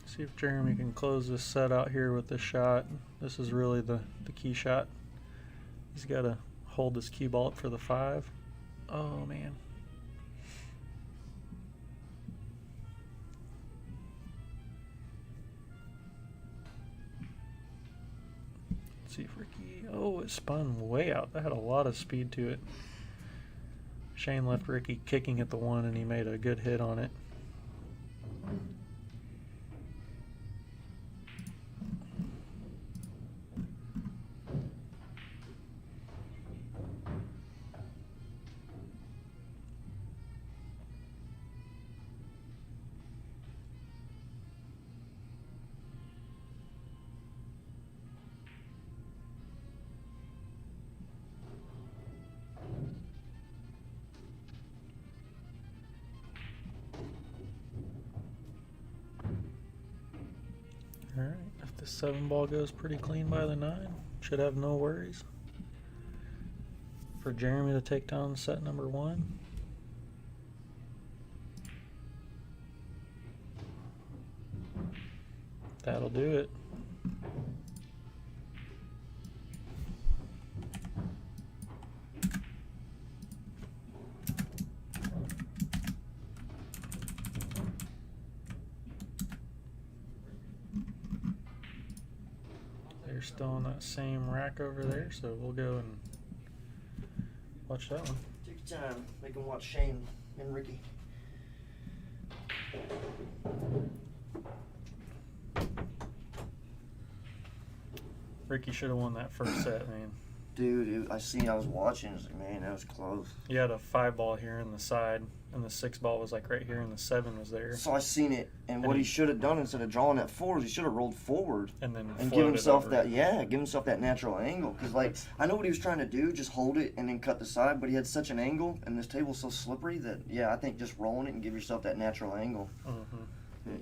See if Jeremy can close this set out here with this shot. This is really the key shot. He's got to hold this cue ball up for the 5. Oh, man. Let's see if Ricky... Oh, it spun way out. That had a lot of speed to it. Shane left Ricky kicking at the one, and he made a good hit on it. Alright, if the 7 ball goes pretty clean by the 9, should have no worries. For Jeremy to take down set number 1. That'll do it. They're still on that same rack over there, so we'll go and watch that one. Take your time. Make them watch Shane and Ricky. Ricky should have won that first set, man. Dude, I was watching. I was like, man, that was close. You had a 5 ball here in the side, and the 6 ball was like right here, and the 7 was there. So I seen it, and what he should have done instead of drawing that forward, he should have rolled forward And then and give floated himself over. give himself that natural angle. Because like I know what he was trying to do, just hold it and then cut the side, but he had such an angle, and this table's so slippery that I think just rolling it and give yourself that natural angle. Mhm.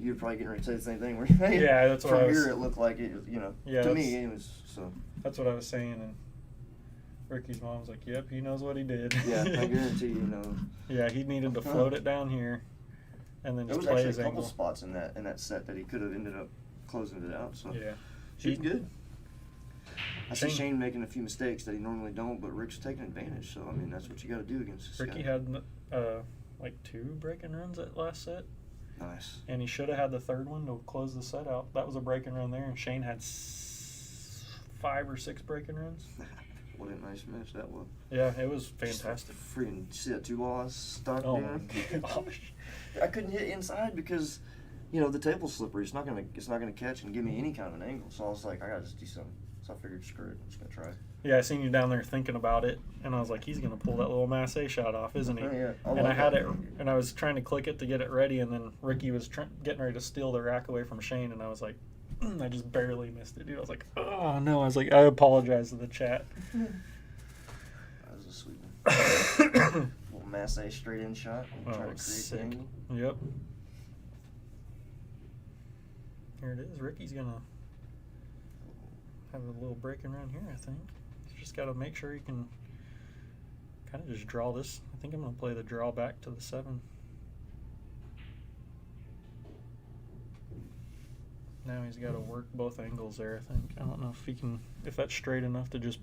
You're probably getting ready to say the same thing, were you? Yeah, that's what From I was. here, it looked like it. Yeah, to that's- me, it was so. That's what I was saying, and Ricky's mom was like, "Yep, he knows what he did." Yeah, I guarantee you know. Yeah, he needed to float it down here, and then There just was play actually his a couple angle. spots in that set that he could have ended up closing it out. So Yeah, she's good. I see Shane- Shane making a few mistakes that he normally don't, but Rick's taking advantage. So I mean, that's what you got to do against this Ricky guy. had like 2 break and runs at last set, Nice. and he should have had the 3rd one to close the set out. That was a break and run there, and Shane had 5 or 6 break and runs. What a nice match that was. Yeah, it was fantastic. Freaking see that 2 ball I was stuck Oh in. my gosh. I couldn't hit inside because, the table's slippery. It's not gonna catch and give me any kind of an angle. So I was like, I gotta just do something. So I figured, screw it, I'm just gonna try. Yeah, I seen you down there thinking about it, and I was like, he's gonna pull that little Mass A shot off, isn't he? Oh, yeah. And I had it, and I was trying to click it to get it ready, and then Ricky was getting ready to steal the rack away from Shane, and I was like, I just barely missed it, dude. I was like, oh no. I was like, I apologize to the chat. That was a sweet one. Little Mass A straight in shot. Oh, Try to create sick. the angle. Yep. Here it is. Ricky's gonna have a little break and run here, I think. He's just got to make sure he can kind of just draw this. I think I'm gonna play the draw back to the 7. Now he's got to work both angles there, I think. I don't know if he can, if that's straight enough to just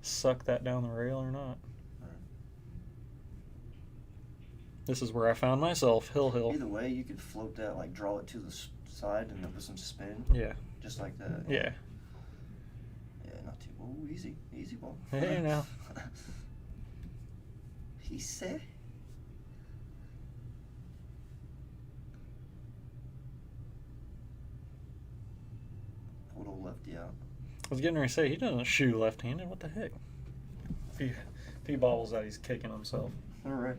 suck that down the rail or not. This is where I found myself, hill. Either way, you could float that, like draw it to the side and then put some spin. Yeah. Just like that. Yeah. Yeah, not too. Oh, easy ball. Hey, now. He said. Pulled old lefty out. I was getting ready to say, he doesn't shoot left-handed. What the heck? If he bobbles that, he's kicking himself. All right.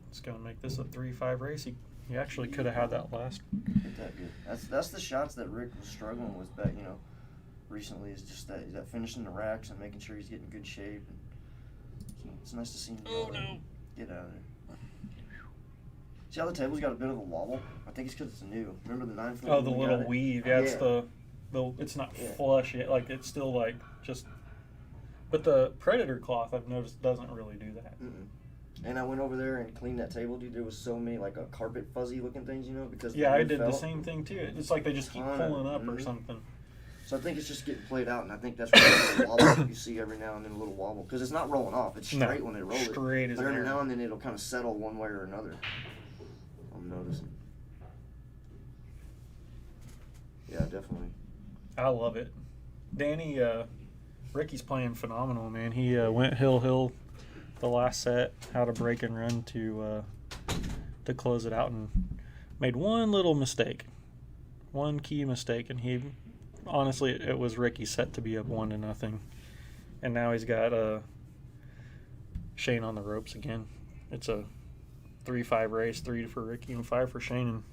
It's going to make this a 3-5 race. He actually could have had that last. Hit that good. That's the shots that Rick was struggling with back, recently, is just that finishing the racks and making sure he's getting good shape. And it's nice to see him. Get out of there. See how the table's got a bit of a wobble? I think it's because it's new. Remember the 9 foot? Oh, the little weave. Yeah, it's Yeah. the it's not Yeah. flush yet. Like, it's still like just. But the Predator cloth, I've noticed, doesn't really do that. Mm-mm. And I went over there and cleaned that table, dude. There was so many, like, carpet fuzzy looking things, you know, because Yeah, the I wood did the felt. same thing too. It's like they just keep Ton of- pulling up or mhm. something. So I think it's just getting played out, and I think that's why the wobble you see every now and then, a little wobble, because it's not rolling off. It's No, straight when they roll it. straight as But every an now arrow. and then it'll kind of settle one way or another. I'm noticing. Yeah, definitely. I love it. Danny, Ricky's playing phenomenal, man. He went hill the last set, had a break and run to close it out, and made one little mistake, one key mistake, and he honestly it was Ricky's set to be up 1-0, and now he's got Shane on the ropes again. It's a 3-5 race, 3 for Ricky and 5 for Shane, and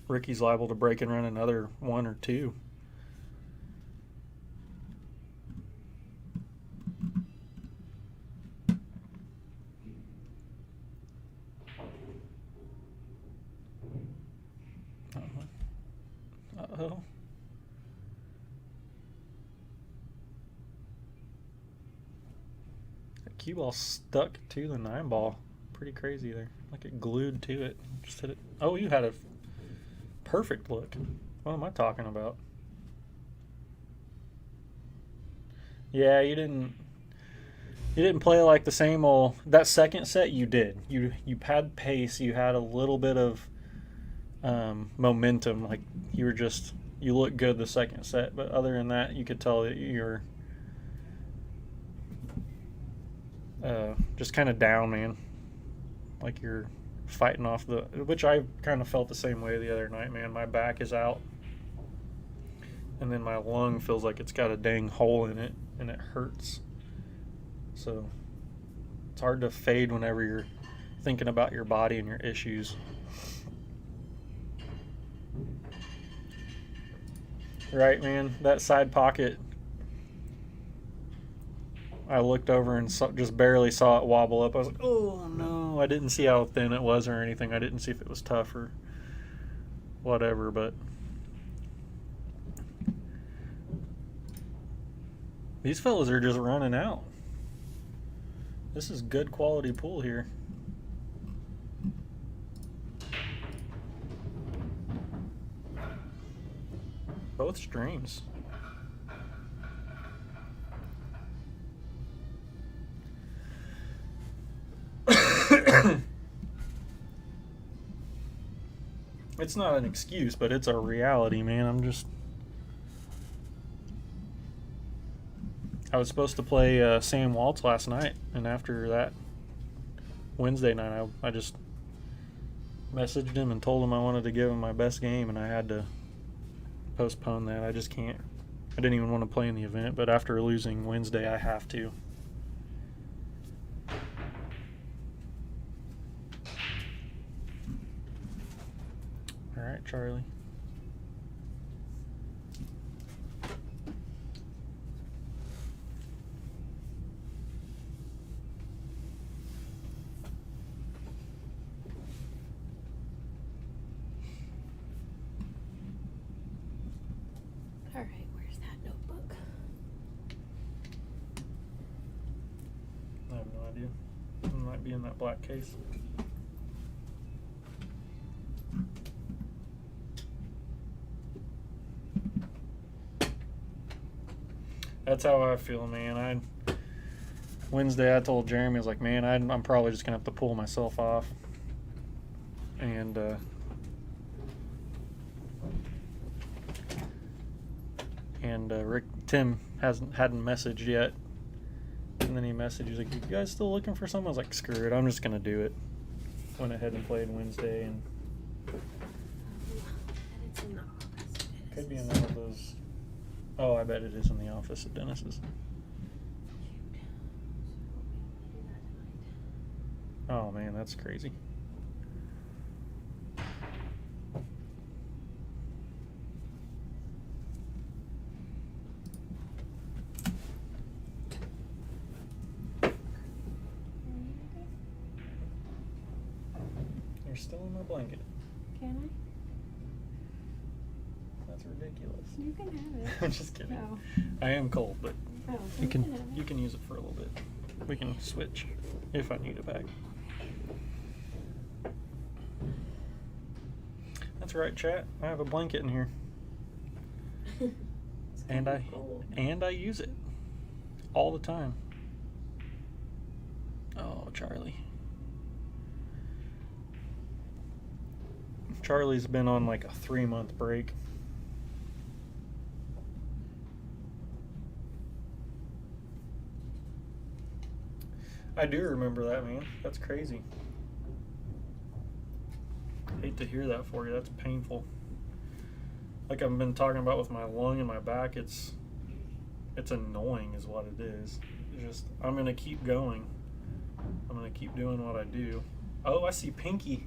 Ricky's liable to break and run another 1 or 2. Uh-oh. That cue ball stuck to the 9 ball. Pretty crazy there. Like it glued to it. Just hit it. Oh, you had a perfect look. What am I talking about? Yeah, you didn't play like the same old. That second set you did. You had pace. You had a little bit of momentum. Like you looked good the second set, but other than that, you could tell that you're just kind of down, man. Like you're fighting off which I kind of felt the same way the other night, man. My back is out, and then my lung feels like it's got a dang hole in it, and it hurts. So it's hard to fade whenever you're thinking about your body and your issues. Right, man. That side pocket, I looked over and just barely saw it wobble up. I was like, oh no. I didn't see how thin it was or anything. I didn't see if it was tough or whatever, but these fellas are just running out. This is good quality pool here. Both streams. It's not an excuse, but it's a reality, man. I was supposed to play Sam Waltz last night, and after that Wednesday night, I just messaged him and told him I wanted to give him my best game, and I had to postpone that. I just can't. I didn't even want to play in the event, but after losing Wednesday, I have to. All right, Charlie. All right, where's that notebook? I have no idea. It might be in that black case. That's how I feel, man. Wednesday I told Jeremy, I was like, man, I'm probably just gonna have to pull myself off. And Tim hadn't messaged yet, and then he messaged. He's like, "You guys still looking for someone?" I was like, "Screw it, I'm just gonna do it." Went ahead and played Wednesday, and It's in the office. could be in one of those. Oh, I bet it is in the office at Dennis's. Oh man, that's crazy. You're still in my blanket. Can That's ridiculous. I? You can have it. I'm just kidding. Oh. I am cold, but Oh, you have it. can use it for a little bit. we can switch if I need a bag. That's right, chat. I have a blanket in here. And I use it all the time. Oh, Charlie. Charlie's been on like a 3-month break. I do remember that, man. That's crazy. Hate to hear that for you. That's painful. Like I've been talking about with my lung and my back, it's annoying is what it is. It's just, I'm going to keep going. I'm going to keep doing what I do. Oh, I see Pinky.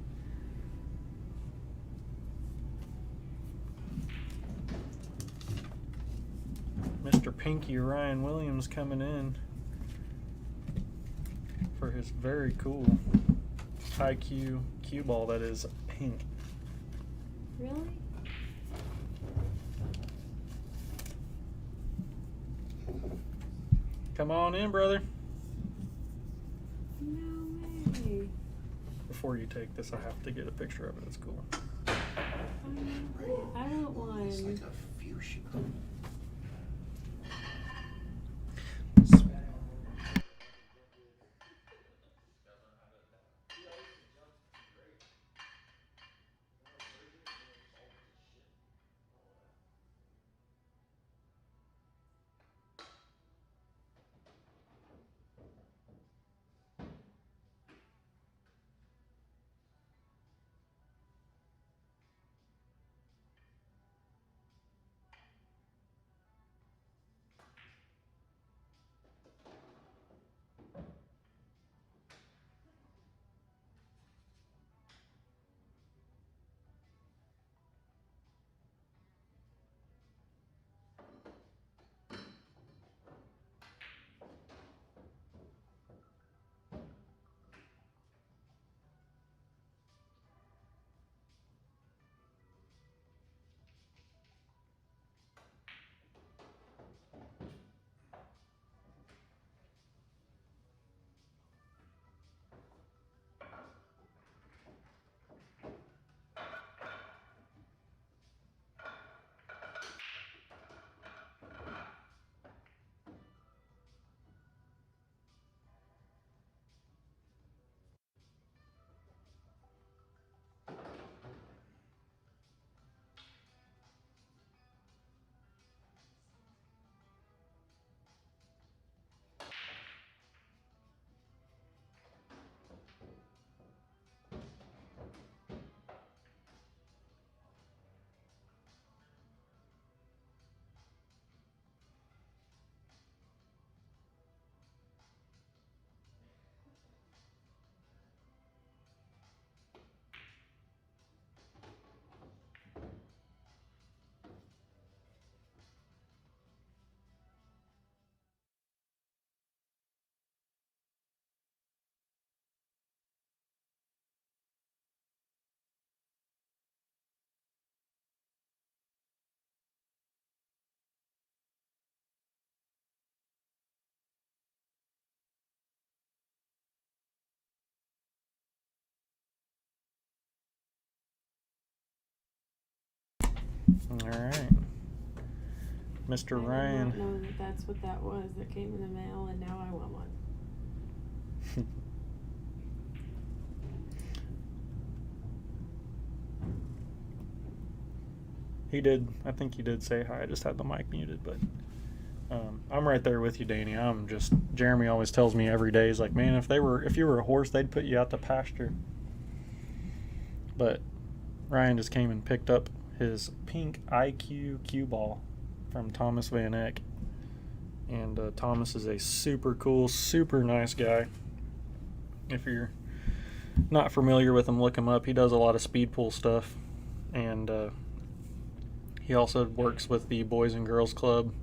Mr. Pinky Ryan Williams coming in for his very cool IQ cue ball that is pink. Really? Come on in, brother. No way. Before you take this, I have to get a picture of it. It's cool. I want one. It's like a fuchsia. All right. Mr. I Ryan. did not know that that's what that was that came in the mail, and now I want one. I think he did say hi. I just had the mic muted, but I'm right there with you, Danny. Jeremy always tells me every day, he's like, man, if you were a horse, they'd put you out to pasture. But Ryan just came and picked up his pink IQ cue ball from Thomas Van Eck. And Thomas is a super cool, super nice guy. If you're not familiar with him, look him up. He does a lot of speed pull stuff. And he also works with the Boys and Girls Club.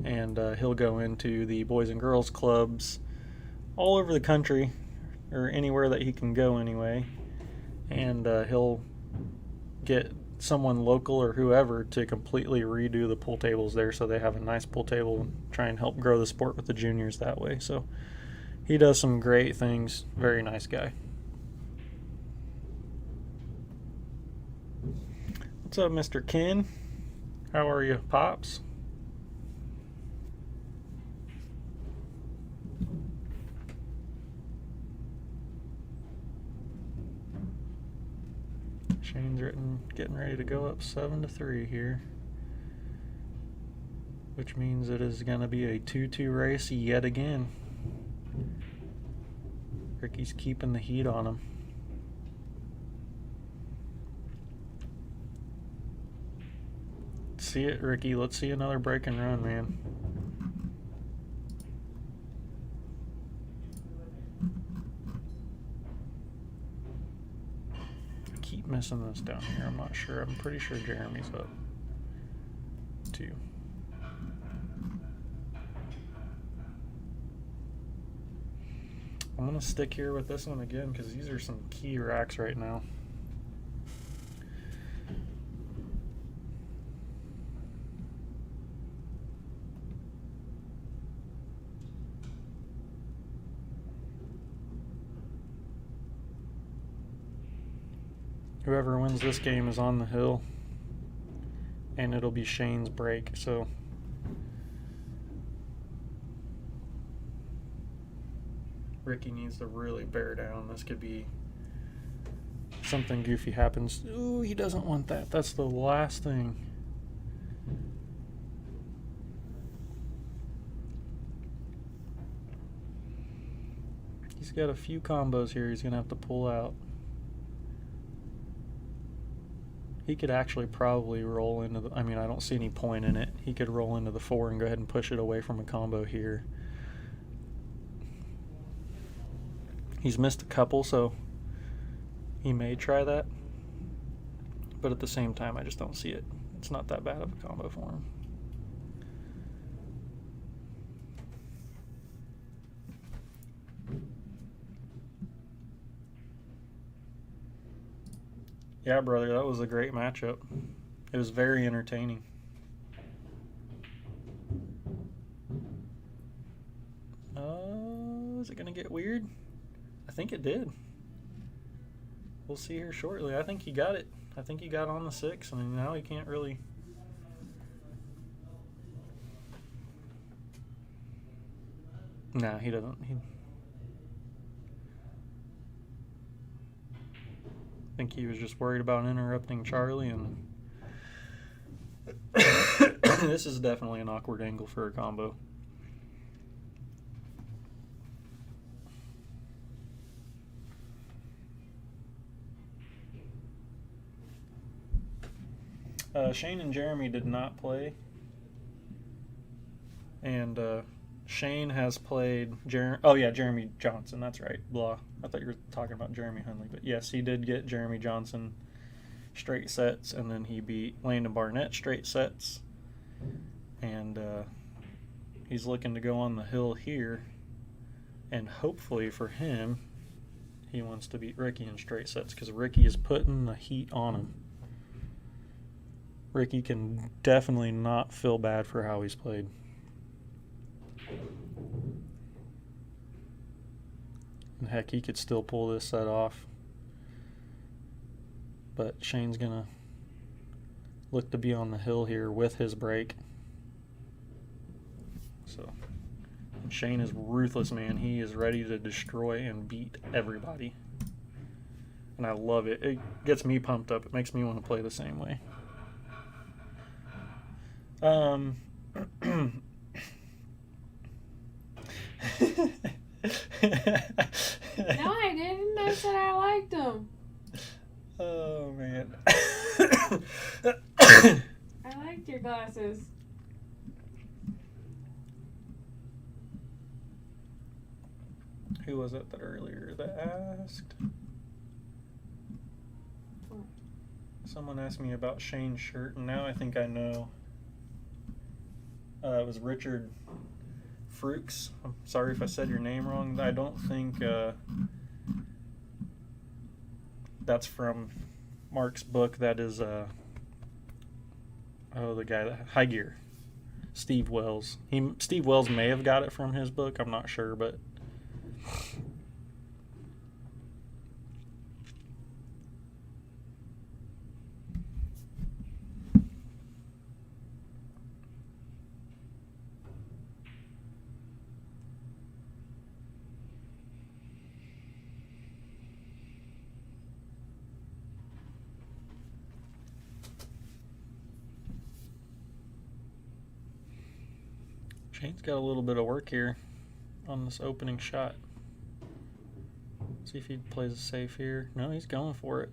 And he'll go into the Boys and Girls Clubs all over the country, or anywhere that he can go anyway. And he'll get someone local or whoever to completely redo the pool tables there so they have a nice pool table and try and help grow the sport with the juniors that way. So He does some great things. Very nice guy. What's up, Mr. Ken? How are you, Pops? Shane's getting ready to go up 7-3 here, which means it is going to be a 2-2 race yet again. Ricky's keeping the heat on him. See it, Ricky. Let's see another break and run, man. I keep missing this down here. I'm not sure. I'm pretty sure Jeremy's up 2. I'm going to stick here with this one again because these are some key racks right now. Whoever wins this game is on the hill, and it'll be Shane's break, so Ricky needs to really bear down. This could be something goofy happens. Ooh, he doesn't want that. That's the last thing. He's got a few combos here he's going to have to pull out. He could actually probably roll into the... I mean, I don't see any point in it. He could roll into the 4 and go ahead and push it away from a combo here. He's missed a couple, so he may try that. But at the same time, I just don't see it. It's not that bad of a combo for him. Yeah, brother, that was a great matchup. It was very entertaining. Is it going to get weird? I think it did. We'll see here shortly. I think he got it. I think he got on the 6, and now he can't really... Nah, he doesn't. I think he was just worried about interrupting Charlie, and this is definitely an awkward angle for a combo. Shane and Jeremy did not play, and Shane has played Jeremy Johnson. That's right. Blah. I thought you were talking about Jeremy Hundley, but yes, he did get Jeremy Johnson straight sets, and then he beat Landon Barnett straight sets, and he's looking to go on the hill here, and hopefully for him, he wants to beat Ricky in straight sets because Ricky is putting the heat on him. Ricky can definitely not feel bad for how he's played. And heck, he could still pull this set off. But Shane's going to look to be on the hill here with his break. So, and Shane is ruthless, man. He is ready to destroy and beat everybody. And I love it. It gets me pumped up. It makes me want to play the same way. No, I didn't. I said I liked him. Oh, man. I liked your glasses. Who was it that earlier that asked? What? Someone asked me about Shane's shirt, and now I think I know. It was Richard Fruix. I'm sorry if I said your name wrong. I don't think that's from Mark's book. That is the guy that High Gear, Steve Wells. Steve Wells may have got it from his book. I'm not sure, but Shane's got a little bit of work here on this opening shot. See if he plays it safe here. No, he's going for it.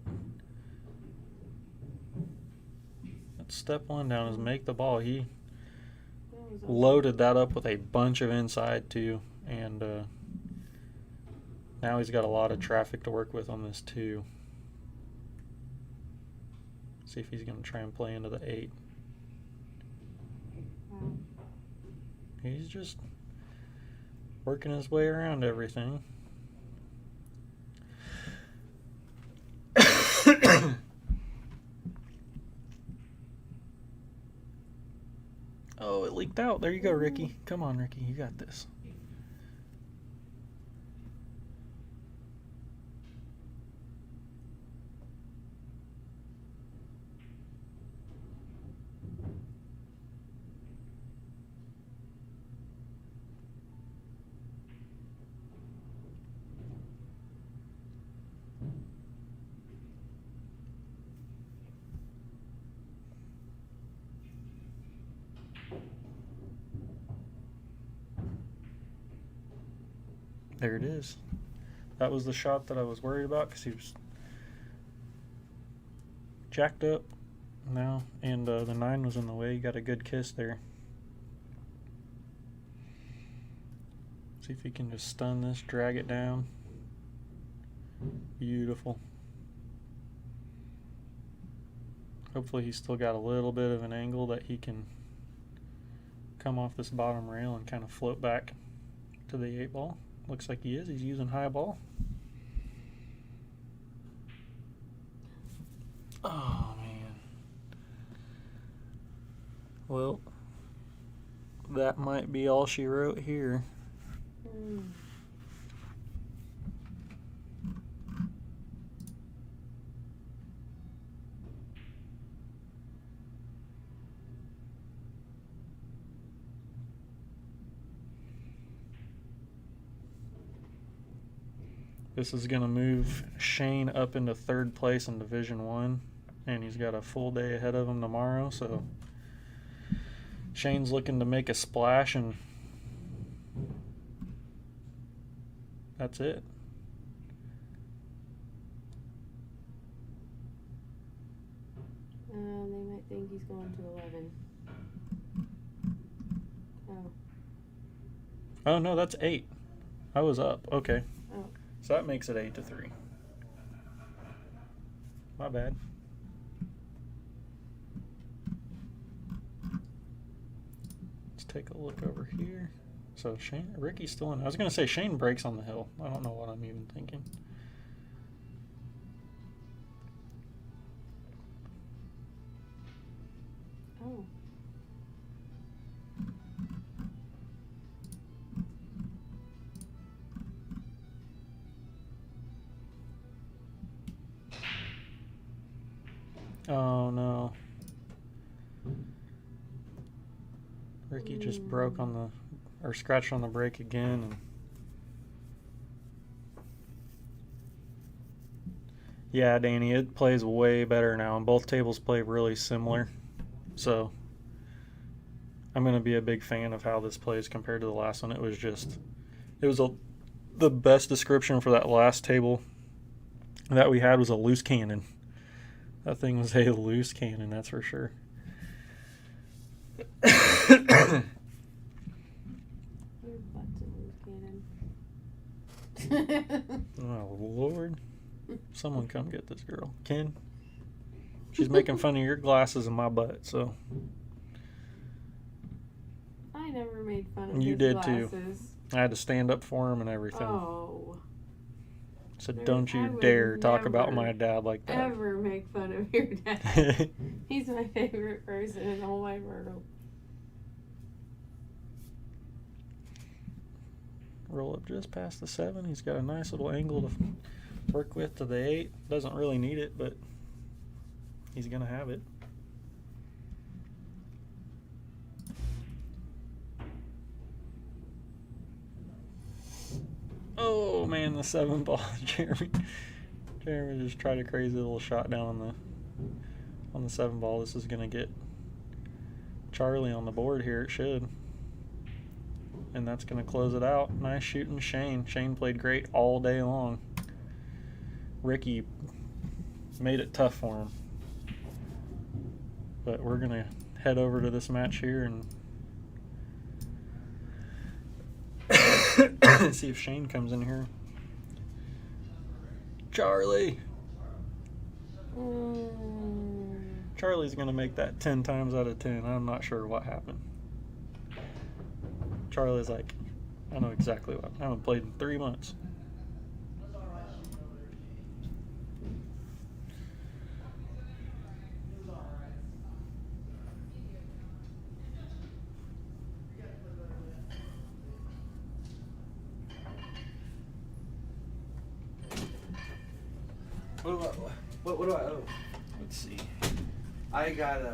That's step one down is make the ball. He loaded that up with a bunch of inside too, and now he's got a lot of traffic to work with on this too. See if he's going to try and play into the 8. Wow. He's just working his way around everything. Oh, it leaked out. There you go, Ricky. Come on, Ricky. You got this. There it is. That was the shot that I was worried about because he was jacked up now, and the 9 was in the way. He got a good kiss there. See if he can just stun this, drag it down. Beautiful. Hopefully he's still got a little bit of an angle that he can come off this bottom rail and kind of float back to the 8 ball. Looks like he is. He's using high ball. Oh, man. Well, that might be all she wrote here. This is going to move Shane up into 3rd place in Division 1, and he's got a full day ahead of him tomorrow, so Shane's looking to make a splash, and that's it. They might think he's going to 11. Oh. Oh, no, that's 8. I was up. Okay. Oh. So that makes it 8-3. My bad. Let's take a look over here. So Ricky's still in. I was going to say Shane breaks on the hill. I don't know what I'm even thinking. Oh. Oh no. Ricky just broke on the, or scratched on the brake again. And yeah, Danny, it plays way better now, and both tables play really similar. So I'm going to be a big fan of how this plays compared to the last one. It was the best description for that last table that we had was a loose cannon. That thing was a loose cannon, that's for sure. Your butt's a loose cannon. Oh, Lord. Someone come get this girl. Ken? She's making fun of your glasses and my butt, so. I never made fun of You his did glasses. too. I had to stand up for him and everything. Oh. So I don't you would dare talk about never, my dad like that. Ever make fun of your dad. He's my favorite person in the whole wide world. Roll up just past the 7. He's got a nice little angle to work with to the 8. Doesn't really need it, but he's going to have it. Oh man, the 7 ball. Jeremy just tried a crazy little shot down on the 7 ball. This is going to get Charlie on the board here. It should. And that's going to close it out. Nice shooting, Shane. Shane played great all day long. Ricky made it tough for him. But we're going to head over to this match here and see if Shane comes in here. Charlie! Charlie's going to make that 10 times out of 10. I'm not sure what happened. Charlie's like, I know exactly what. I haven't played in 3 months. What do I owe? Let's see. I got a.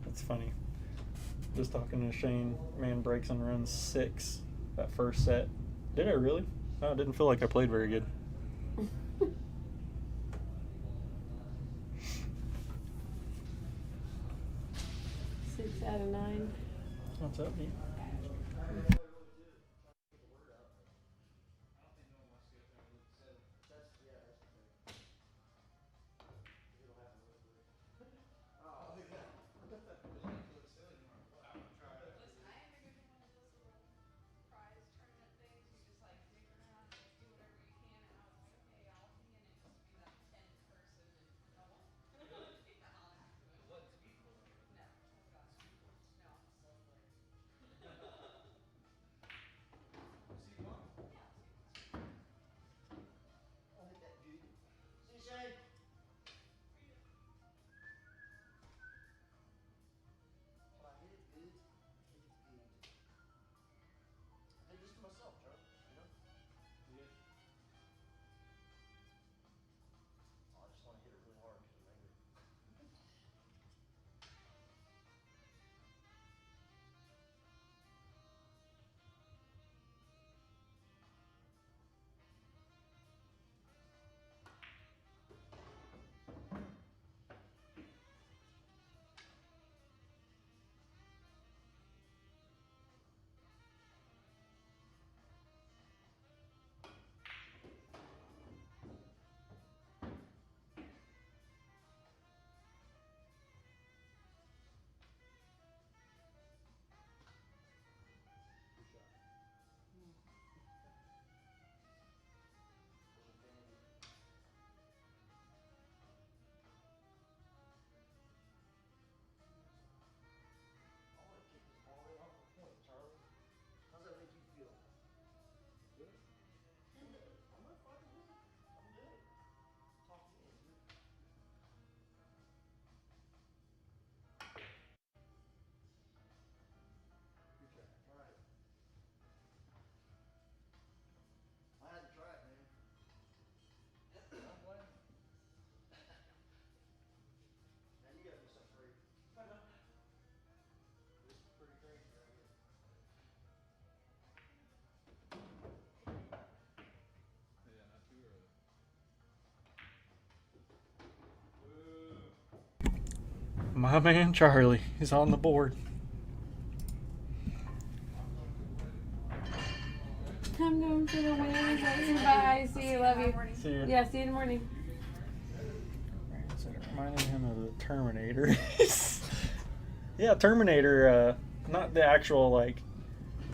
That's funny. Just talking to Shane, man breaks and runs 6 that first set. Did I really? No, it didn't feel like I played very good. 6 out of 9. What's up, Pete? Listen, I haven't been doing one of those little prize tournament things. You just like dig around and do whatever you can. And I was like, okay, I'll be in it just to be that 10th person. And I won. Yeah, on accident. What, speed pool? No, oh god. Speed pool? No, slow play. My man Charlie is on the board. I'm going for the win. Bye. See you. Love you. See you. Yeah, see you in the morning. So it reminded him of the Terminator. Yeah, Terminator, not the actual, like,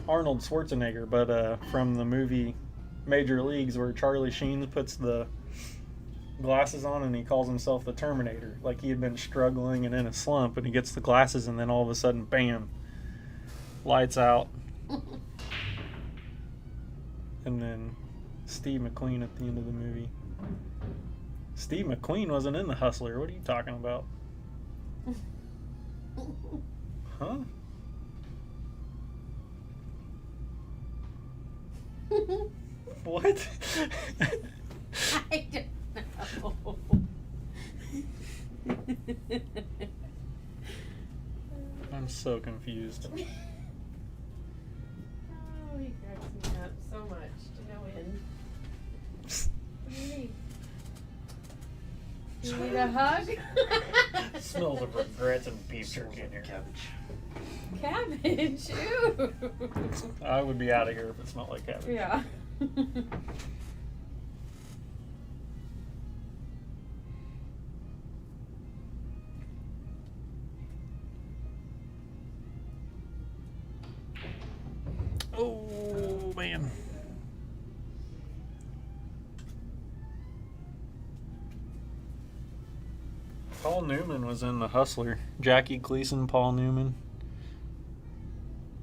Arnold Schwarzenegger, but from the movie Major Leagues, where Charlie Sheen puts the glasses on and he calls himself the Terminator. Like, he had been struggling and in a slump, and he gets the glasses, and then all of a sudden, bam, lights out. And then Steve McQueen at the end of the movie. Steve McQueen wasn't in The Hustler. What are you talking about? Huh? What? I don't know. I'm so confused. Oh, he cracks me up so much to no end. What do you need? You need a hug? Smells of regrets and beef jerky in here. Cabbage. Cabbage? Ew. I would be out of here if it smelled like cabbage. Yeah. Oh, man. Paul Newman was in The Hustler. Jackie Gleason, Paul Newman.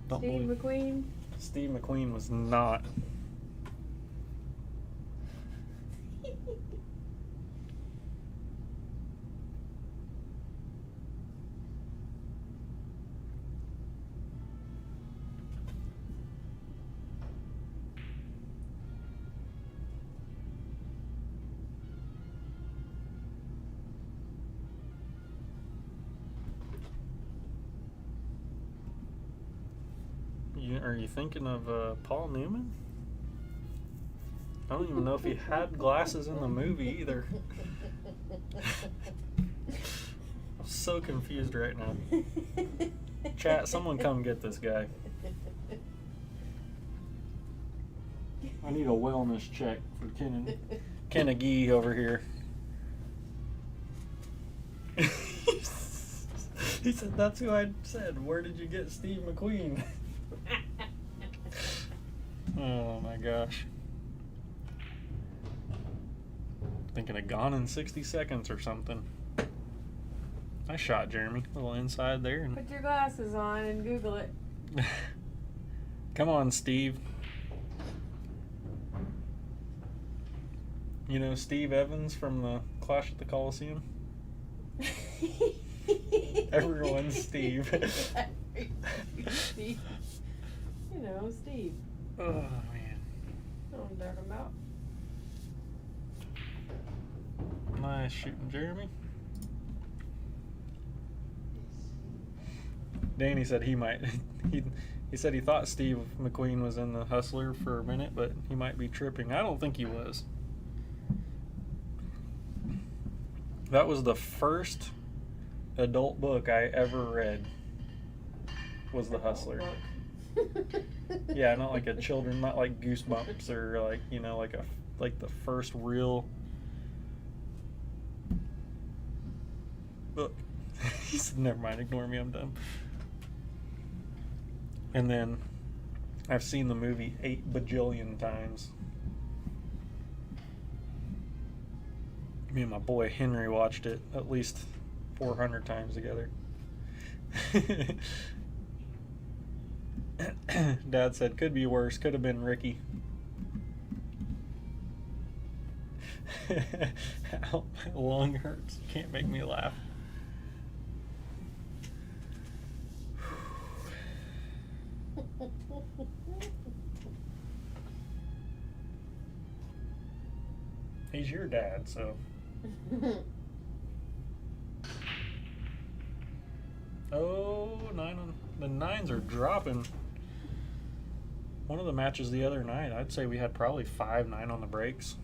Don't Steve believe McQueen? Steve McQueen was not. Are you thinking of Paul Newman? I don't even know if he had glasses in the movie either. I'm so confused right now. Chat, someone come get this guy. I need a wellness check for Ken Agee over here. He said, that's who I said. Where did you get Steve McQueen? Oh my gosh. Thinking of Gone in 60 Seconds or something. I shot Jeremy. A little inside there. Put your glasses on and Google it. Come on, Steve. You know Steve Evans from the Clash at the Coliseum? Everyone's Steve. Steve. You know, Steve. Oh, man. Know what I'm talking about. Nice shooting, Jeremy. Danny said he might. He said he thought Steve McQueen was in The Hustler for a minute, but he might be tripping. I don't think he was. That was the first adult book I ever read. Was The Hustler. Yeah, not like a children, not like Goosebumps or like, you know, like the first real book. He said, never mind, ignore me, I'm done. And then I've seen the movie 8 bajillion times. Me and my boy Henry watched it at least 400 times together. Dad said, could be worse, could have been Ricky. Ow, my lung hurts. Can't make me laugh. He's your dad, so. Oh, 9 on the 9s are dropping. One of the matches the other night, I'd say we had probably 5 9 on the breaks.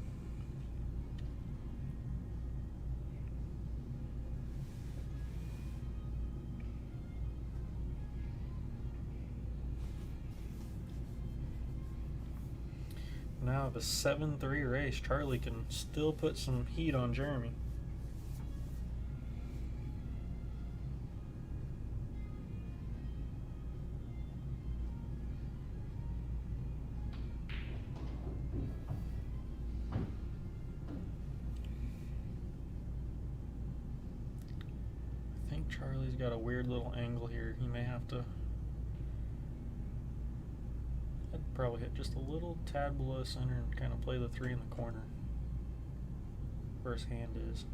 Now of a 7-3 race, Charlie can still put some heat on Jeremy. I think Charlie's got a weird little angle here. He may have to. I'd probably hit just a little tad below center and kind of play the 3 in the corner where his hand is.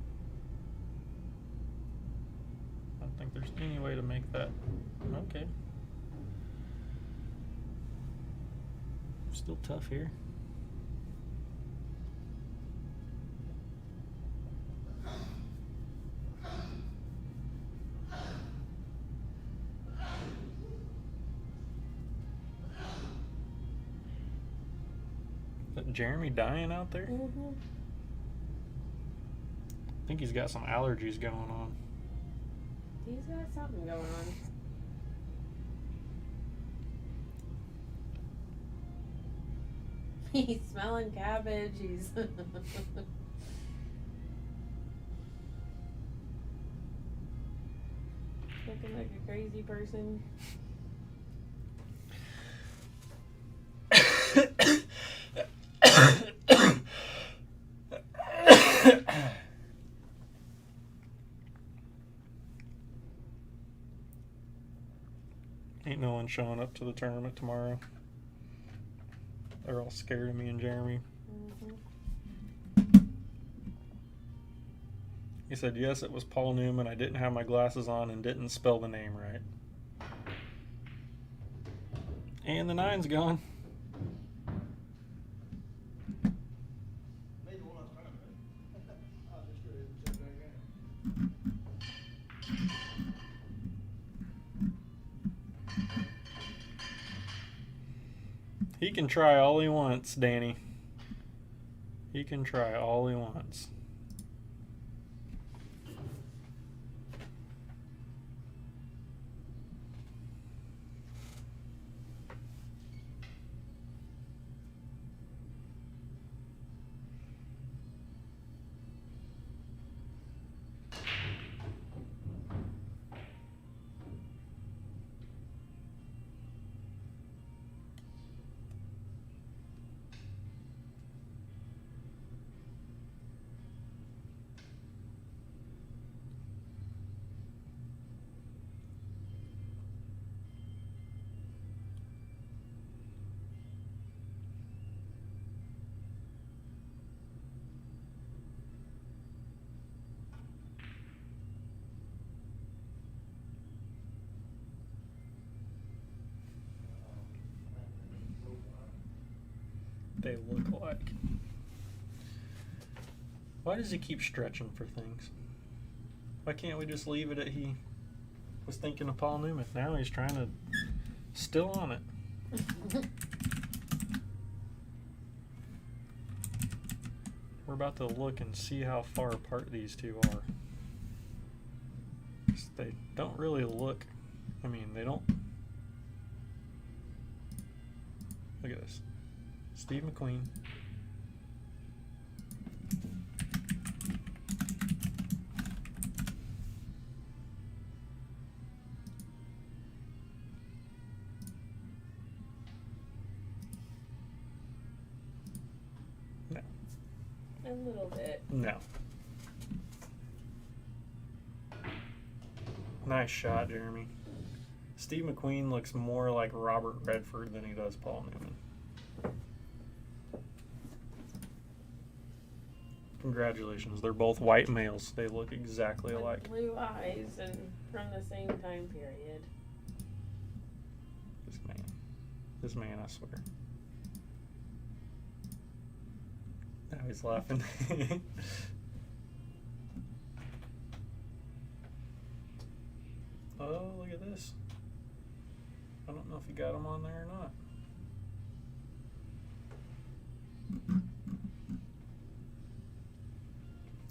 I don't think there's any way to make that. Okay. Still tough here. Jeremy dying out there? Mm-hmm. I think he's got some allergies going on. He's got something going on. He's smelling cabbage. He's looking like a crazy person. Ain't no one showing up to the tournament tomorrow. They're all scared of me and Jeremy. Mm-hmm. He said, yes, it was Paul Newman. I didn't have my glasses on and didn't spell the name right. And the 9's gone. Made the one last time, right? Oh, just go ahead and check that again. He can try all he wants, Danny. He can try all he wants. They look like. Why does he keep stretching for things? Why can't we just leave it at he was thinking of Paul Newman? Now he's trying to still on it. We're about to look and see how far apart these two are. 'Cause they don't really look. I mean, they don't. Look at this. Steve McQueen. No. A little bit. No. Nice shot, Jeremy. Steve McQueen looks more like Robert Redford than he does Paul Newman. Congratulations. They're both white males. They look exactly With alike. blue eyes and from the same time period. This man, I swear. Now he's laughing. Oh, look at this. I don't know if you got him on there or not.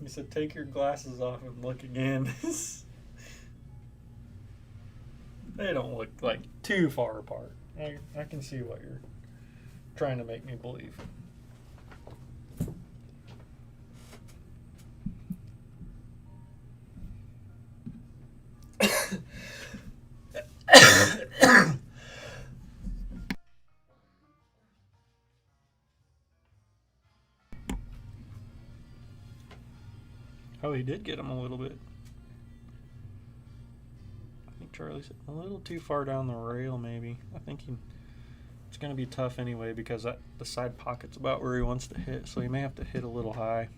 He said, take your glasses off and look again. They don't look like too far apart. I can see what you're trying to make me believe. Oh, he did get him a little bit. I think Charlie's a little too far down the rail, maybe. I think it's going to be tough anyway because the side pocket's about where he wants to hit, so he may have to hit a little high.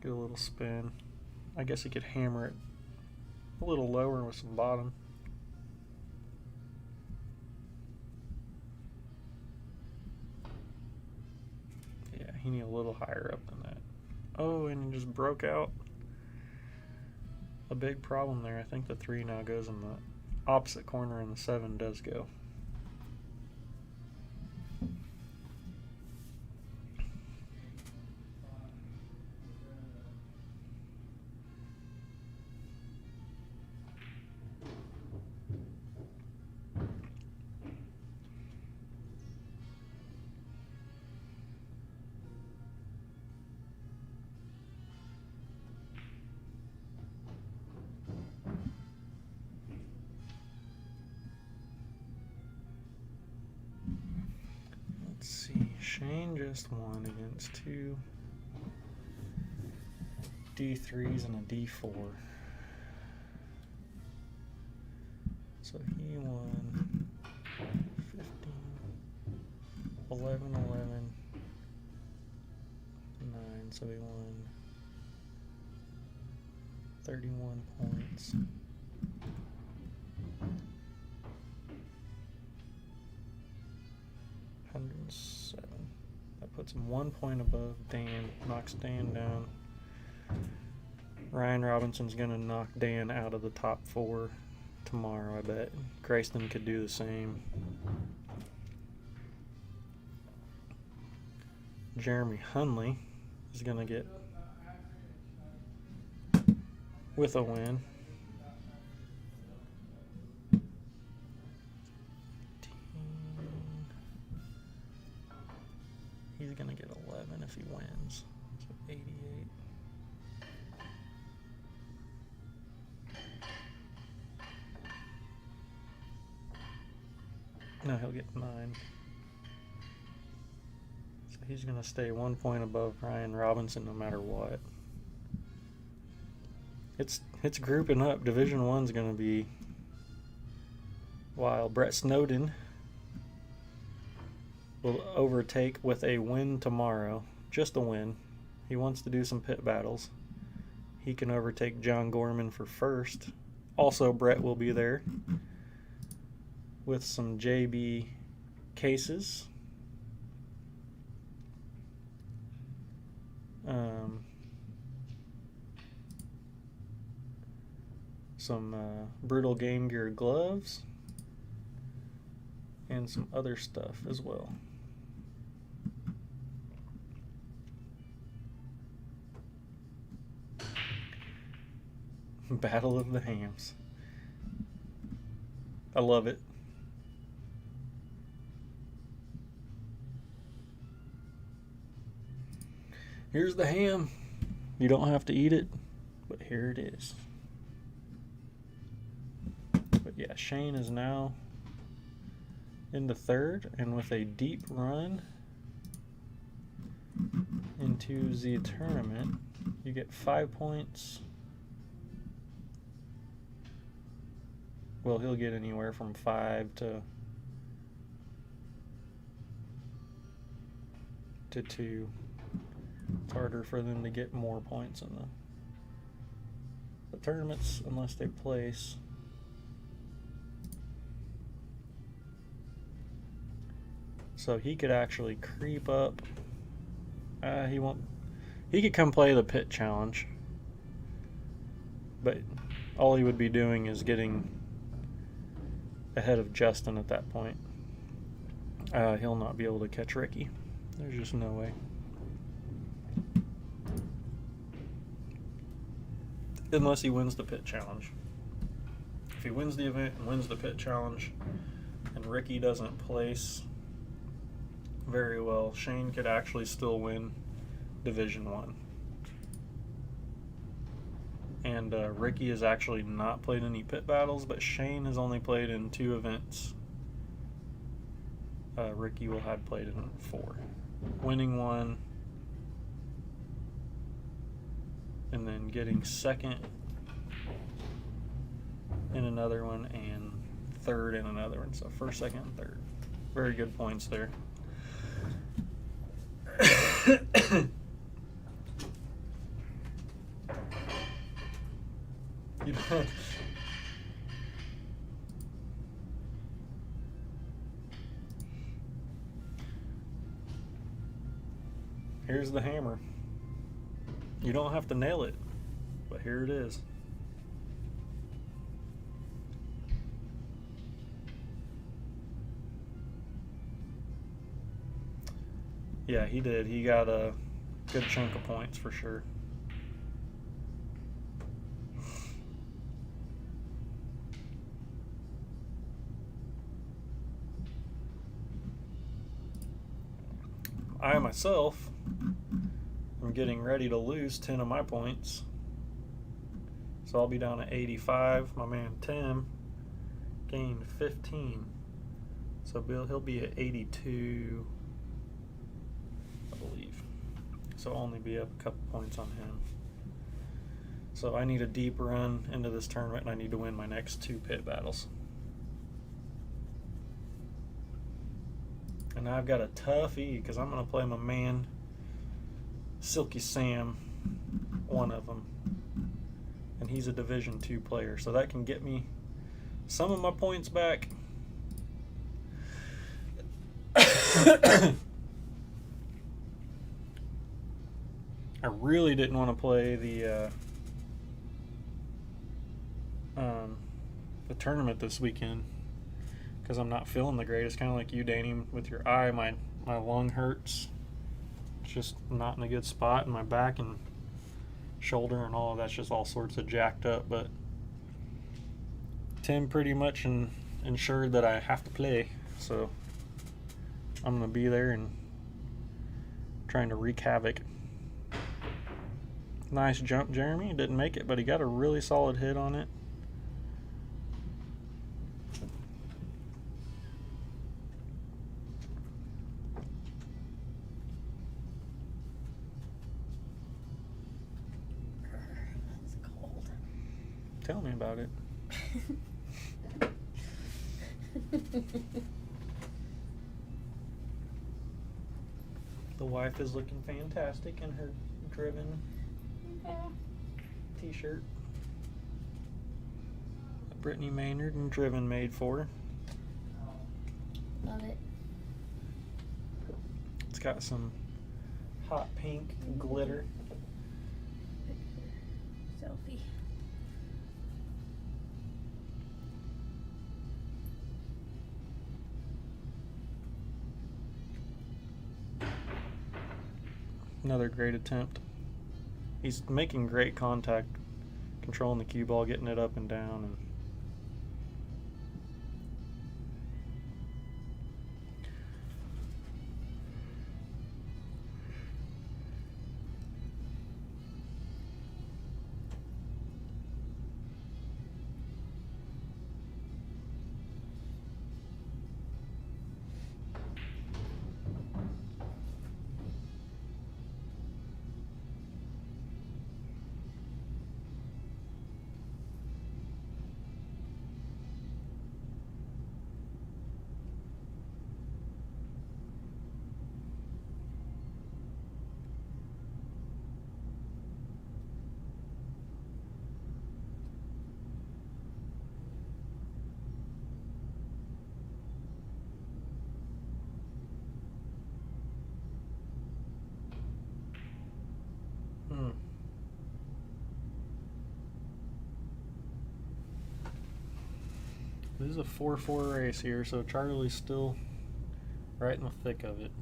Get a little spin. I guess he could hammer it a little lower with some bottom. Yeah, he needs a little higher up than that. Oh, and he just broke out. A big problem there. I think the 3 now goes in the opposite corner and the 7 does go. Let's see, Shane just won against 2 D3s and a D4. So he won 15, 11, 11, 9, so he won 31 points. That puts him 1 point above Dan, knocks Dan down. Ryan Robinson's going to knock Dan out of the top 4 tomorrow, I bet. Grayston could do the same. Jeremy Hundley is going to get with a win. He's going to get 11 if he wins. So 88. No, he'll get 9. So he's going to stay 1 point above Ryan Robinson no matter what. It's grouping up. Division 1's going to be wild. Brett Snowden will overtake with a win tomorrow. Just a win. He wants to do some pit battles. He can overtake John Gorman for first. Also, Brett will be there with some JB cases. Some Brutal Game Gear gloves and some other stuff as well. Battle of the Hams. I love it. Here's the ham. You don't have to eat it, but here it is. But yeah, Shane is now into 3rd and with a deep run into the tournament. You get 5 points. Well, he'll get anywhere from 5 to 2. It's harder for them to get more points in the tournaments unless they place. So he could actually creep up. He won't. He could come play the pit challenge, but all he would be doing is getting ahead of Justin at that point. He'll not be able to catch Ricky. There's just no way. Unless he wins the pit challenge. If he wins the event and wins the pit challenge and Ricky doesn't place very well, Shane could actually still win Division 1. And Ricky has actually not played any pit battles, but Shane has only played in 2 events. Ricky will have played in 4. Winning 1 and then getting second in another one and third in another one. So first, second, and third. Very good points there. You know, here's the hammer. You don't have to nail it, but here it is. Yeah, he did. He got a good chunk of points for sure. I myself am getting ready to lose 10 of my points. So I'll be down at 85. My man Tim gained 15. So he'll be at 82, I believe. So I'll only be up a couple points on him. So I need a deep run into this tournament, and I need to win my next 2 pit battles. And I've got a toughie because I'm going to play my man Silky Sam, one of them. And he's a Division II player, so that can get me some of my points back. I really didn't want to play the tournament this weekend because I'm not feeling the greatest. Kind of like you, Danny, with your eye. My lung hurts. It's just not in a good spot, and my back and shoulder and all of that's just all sorts of jacked up. But Tim pretty much ensured that I have to play, so I'm gonna be there and trying to wreak havoc. Nice jump, Jeremy. Didn't make it, but he got a really solid hit on it. It's cold. Tell me about it. The wife is looking fantastic in her driven t-shirt. Brittany Maynard and Driven made for her. Love it. It's got some hot pink glitter. Selfie. Another great attempt. He's making great contact, controlling the cue ball, getting it up and down, and This is a 4-4 race here, so Charlie's still right in the thick of it.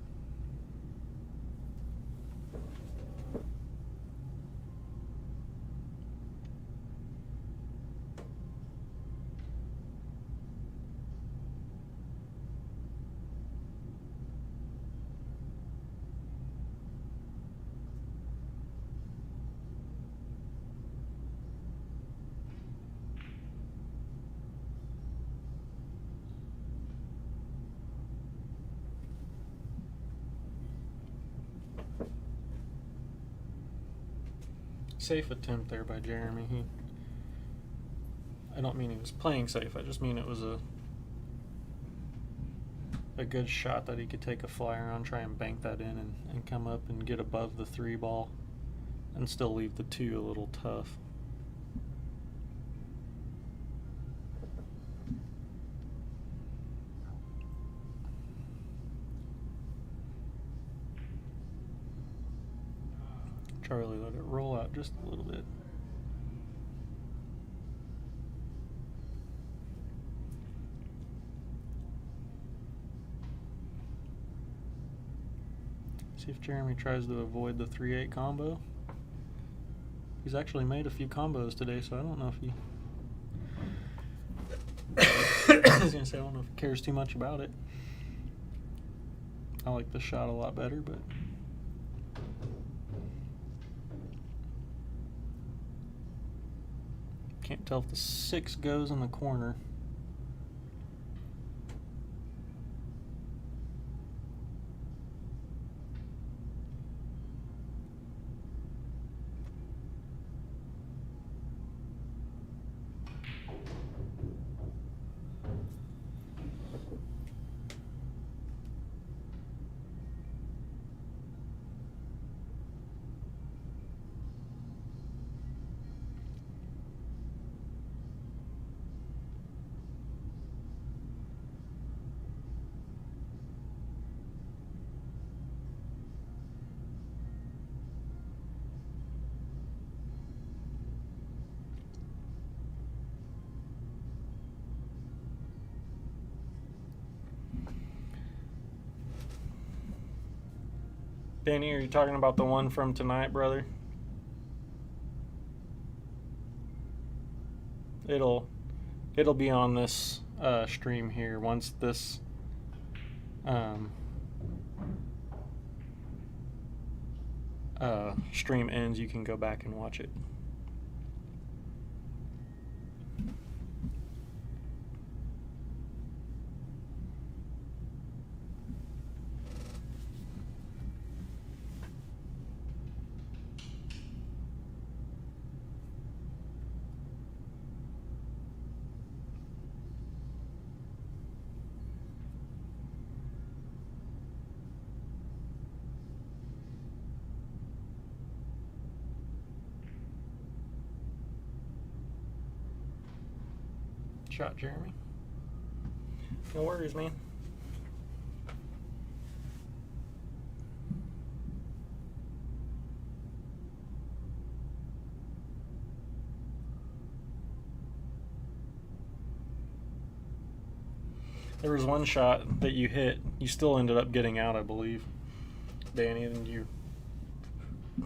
safe attempt there by Jeremy. I don't mean he was playing safe. I just mean it was a good shot that he could take a flyer on, try and bank that in, and come up and get above the 3 ball and still leave the 2 a little tough. Charlie let it roll out just a little bit. See if Jeremy tries to avoid the 3-8 combo. He's actually made a few combos today, so I don't know if he I was gonna say I don't know if he cares too much about it. I like the shot a lot better, but can't tell if the 6 goes in the corner. Danny, are you talking about the one from tonight, brother? It'll be on this stream here once this stream ends. You can go back and watch it. Shot, Jeremy. No worries, man. There was one shot that you hit. You still ended up getting out, I believe, Danny, and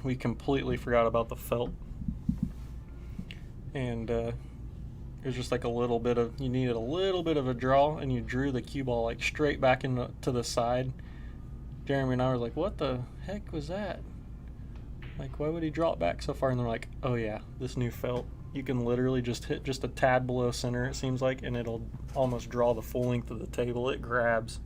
we completely forgot about the felt. And it was just like you needed a little bit of a draw, and you drew the cue ball like straight back into the side. Jeremy and I were like, what the heck was that? Like, why would he draw it back so far? And they're like, oh yeah, this new felt. You can literally just hit just a tad below center, it seems like, and it'll almost draw the full length of the table. It grabs.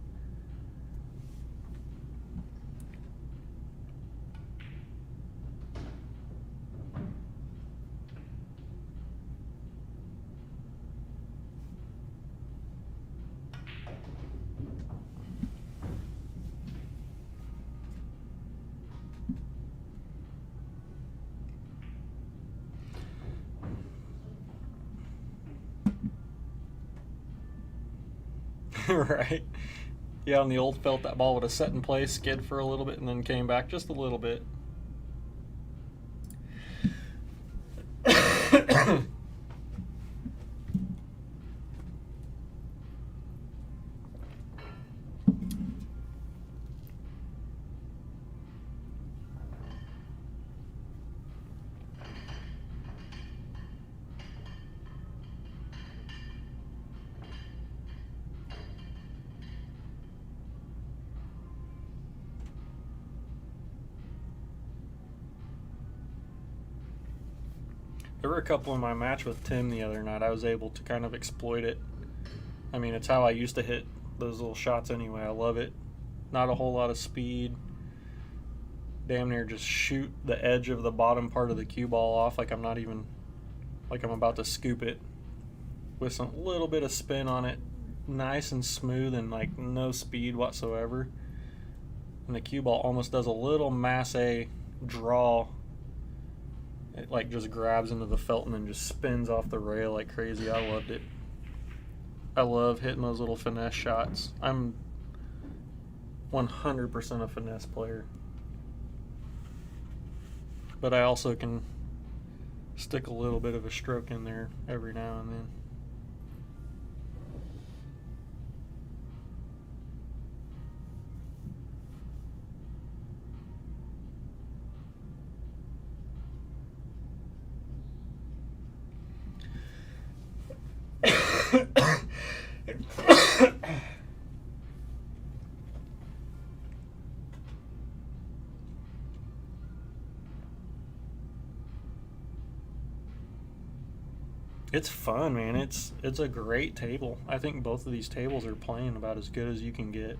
Right. Yeah, on the old felt, that ball would have set in place, skid for a little bit, and then came back just a little bit. There were a couple in my match with Tim the other night. I was able to kind of exploit it. I mean, it's how I used to hit those little shots anyway. I love it. Not a whole lot of speed. damn near just shoot the edge of the bottom part of the cue ball off like I'm about to scoop it with some little bit of spin on it, nice and smooth and like no speed whatsoever. And the cue ball almost does a little masse draw. It like just grabs into the felt and then just spins off the rail like crazy. I loved it. I love hitting those little finesse shots. I'm 100% a finesse player. But I also can stick a little bit of a stroke in there every now and then. It's fun, man. It's a great table. I think both of these tables are playing about as good as you can get.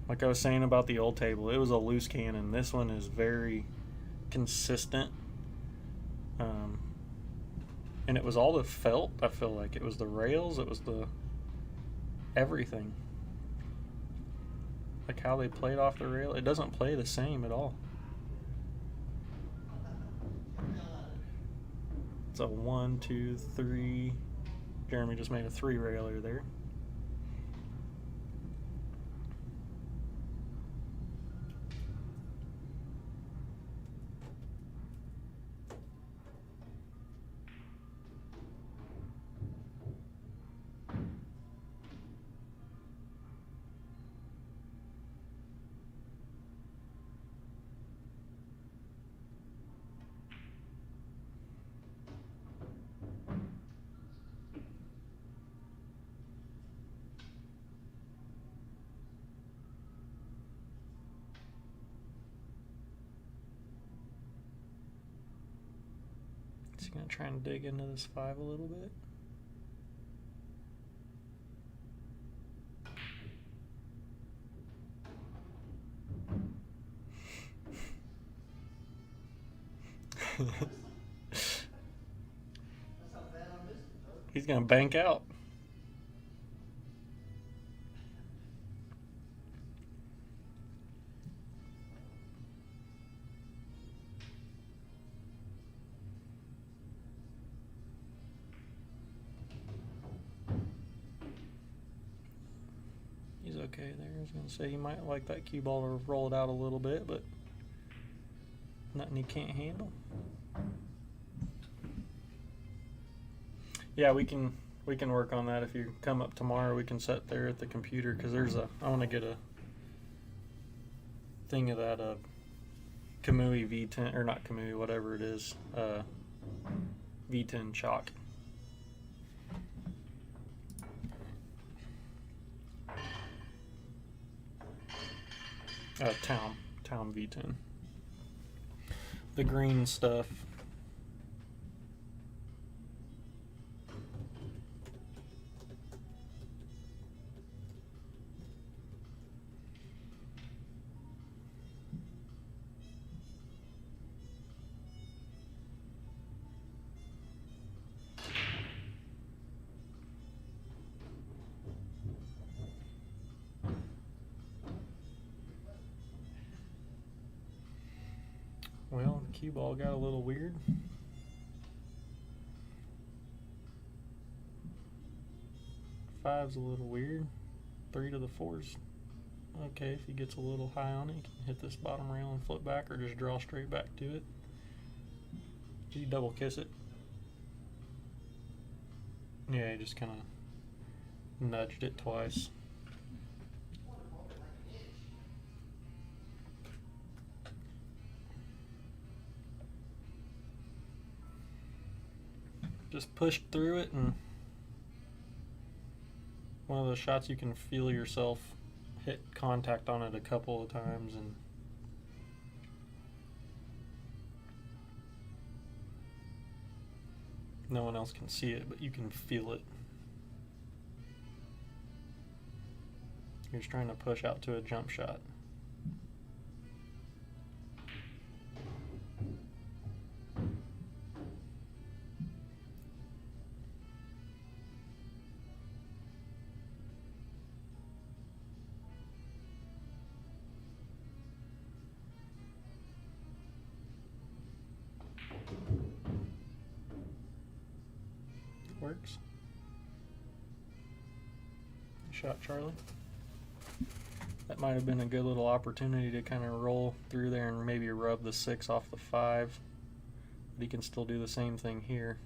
Like I was saying about the old table, it was a loose cannon. This one is very consistent. And it was all the felt, I feel like. It was the rails, it was the everything. Like how they played off the rail. It doesn't play the same at all. It's a 1, 2, 3. Jeremy just made a 3 railer there. Is he going to try and dig into this 5 a little bit? He's going to bank out. He's okay there. I was going to say he might like that cue ball to roll it out a little bit, but nothing he can't handle. Yeah, we can work on that. If you come up tomorrow, we can sit there at the computer because I want to get a thing of that Kamui V10 or not Kamui, whatever it is, V10 chalk. Town V10. The green stuff. Well, the cue ball got a little weird. Five's a little weird. 3 to the 4's okay. If he gets a little high on it, he can hit this bottom rail and flip back or just draw straight back to it. Did he double kiss it? Yeah, he just kind of nudged it twice. Just pushed through it, and one of those shots you can feel yourself hit contact on it a couple of times, and no one else can see it, but you can feel it. You're just trying to push out to a jump shot. works. Shot Charlie. That might have been a good little opportunity to kind of roll through there and maybe rub the 6 off the 5. But he can still do the same thing here.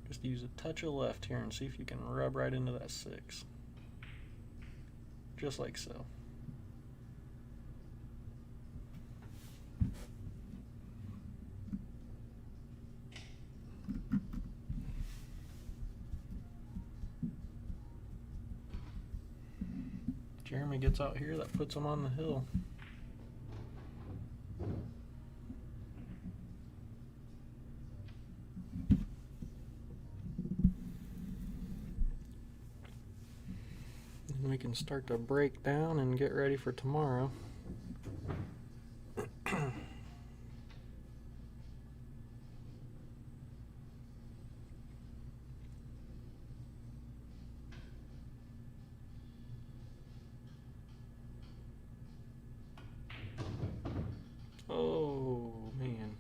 Just use a touch of left here and see if you can rub right into that 6. Just like so. Jeremy gets out here, that puts him on the hill. And we can start to break down and get ready for tomorrow. Oh, man.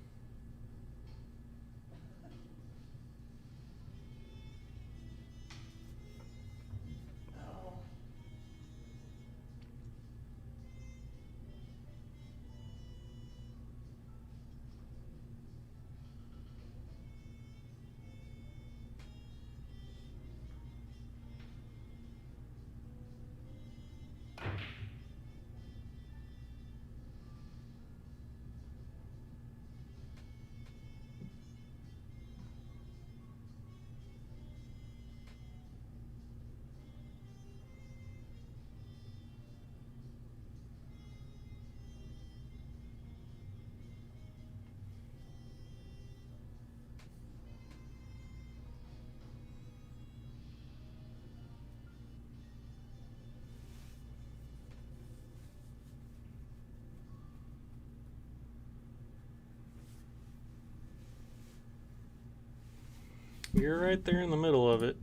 You're right there in the middle of it.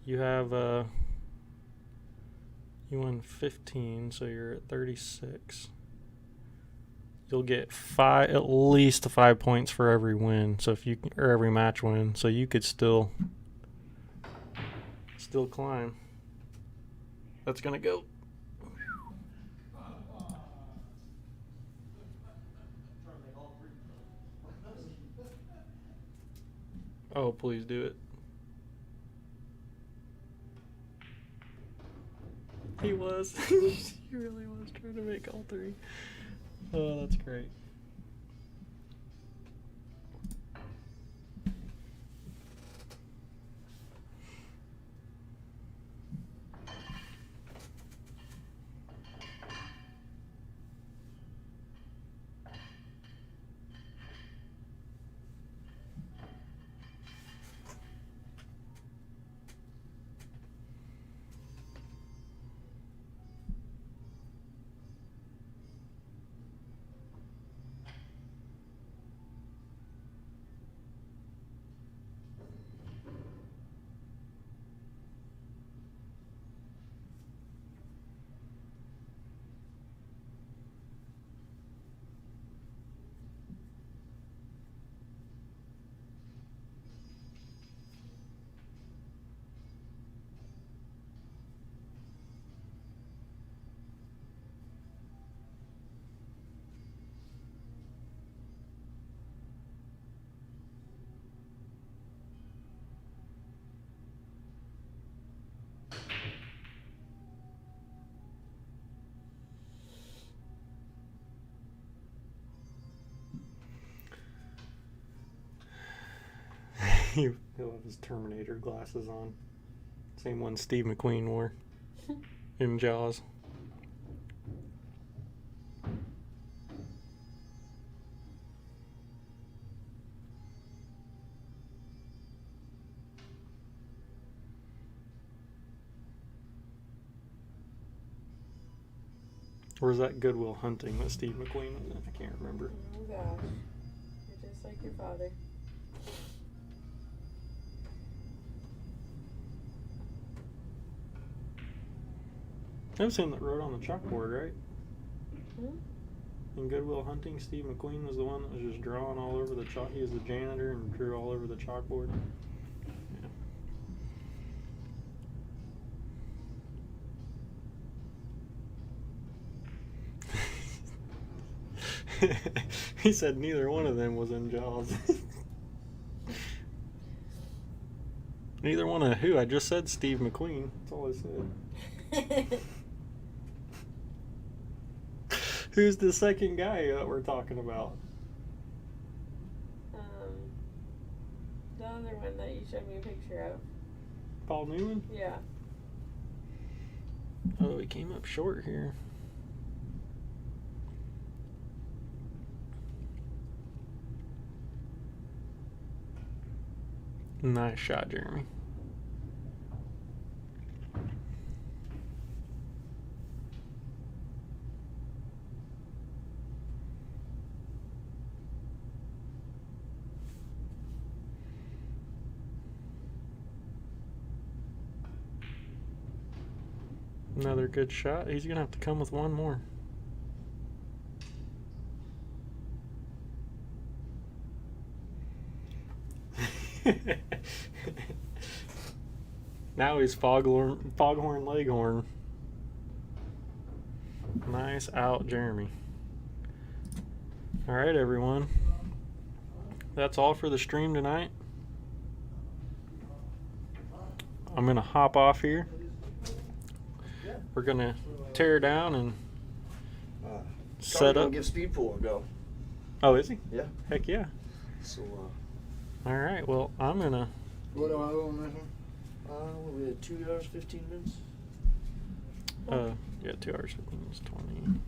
You have you won 15, so you're at 36. You'll get at least 5 points for every win. So if you or every match win, so you could still climb. That's gonna go. Oh, please do it. He was. He really was trying to make all 3. Oh, that's great. He'll have his Terminator glasses on. Same one Steve McQueen wore in Jaws. Or is that Goodwill Hunting that Steve McQueen was in? I can't remember. Oh gosh. You're just like your father. That was him that wrote on the chalkboard, right? Hmm? in Goodwill Hunting, Steve McQueen was the one that was just drawing all over the chalk. He was the janitor and drew all over the chalkboard. Yeah. He said neither one of them was in Jaws. Neither one of who? I just said Steve McQueen. That's all I said. Who's the second guy that we're talking about? The other one that you showed me a picture of. Paul Newman? Yeah. Oh, he came up short here. Nice shot, Jeremy. Another good shot. He's going to have to come with one more. Now he's foghorn leghorn. Nice out, Jeremy. All right, everyone. That's all for the stream tonight. I'm going to hop off here. We're going to tear down and set up. Give Speed Pool a go. Oh, is he? Yeah. Heck yeah. So, All right, well, I'm going to... What do I owe on this one? we had 2 hours, 15 minutes. Yeah, 2 hours, 15 minutes, 20.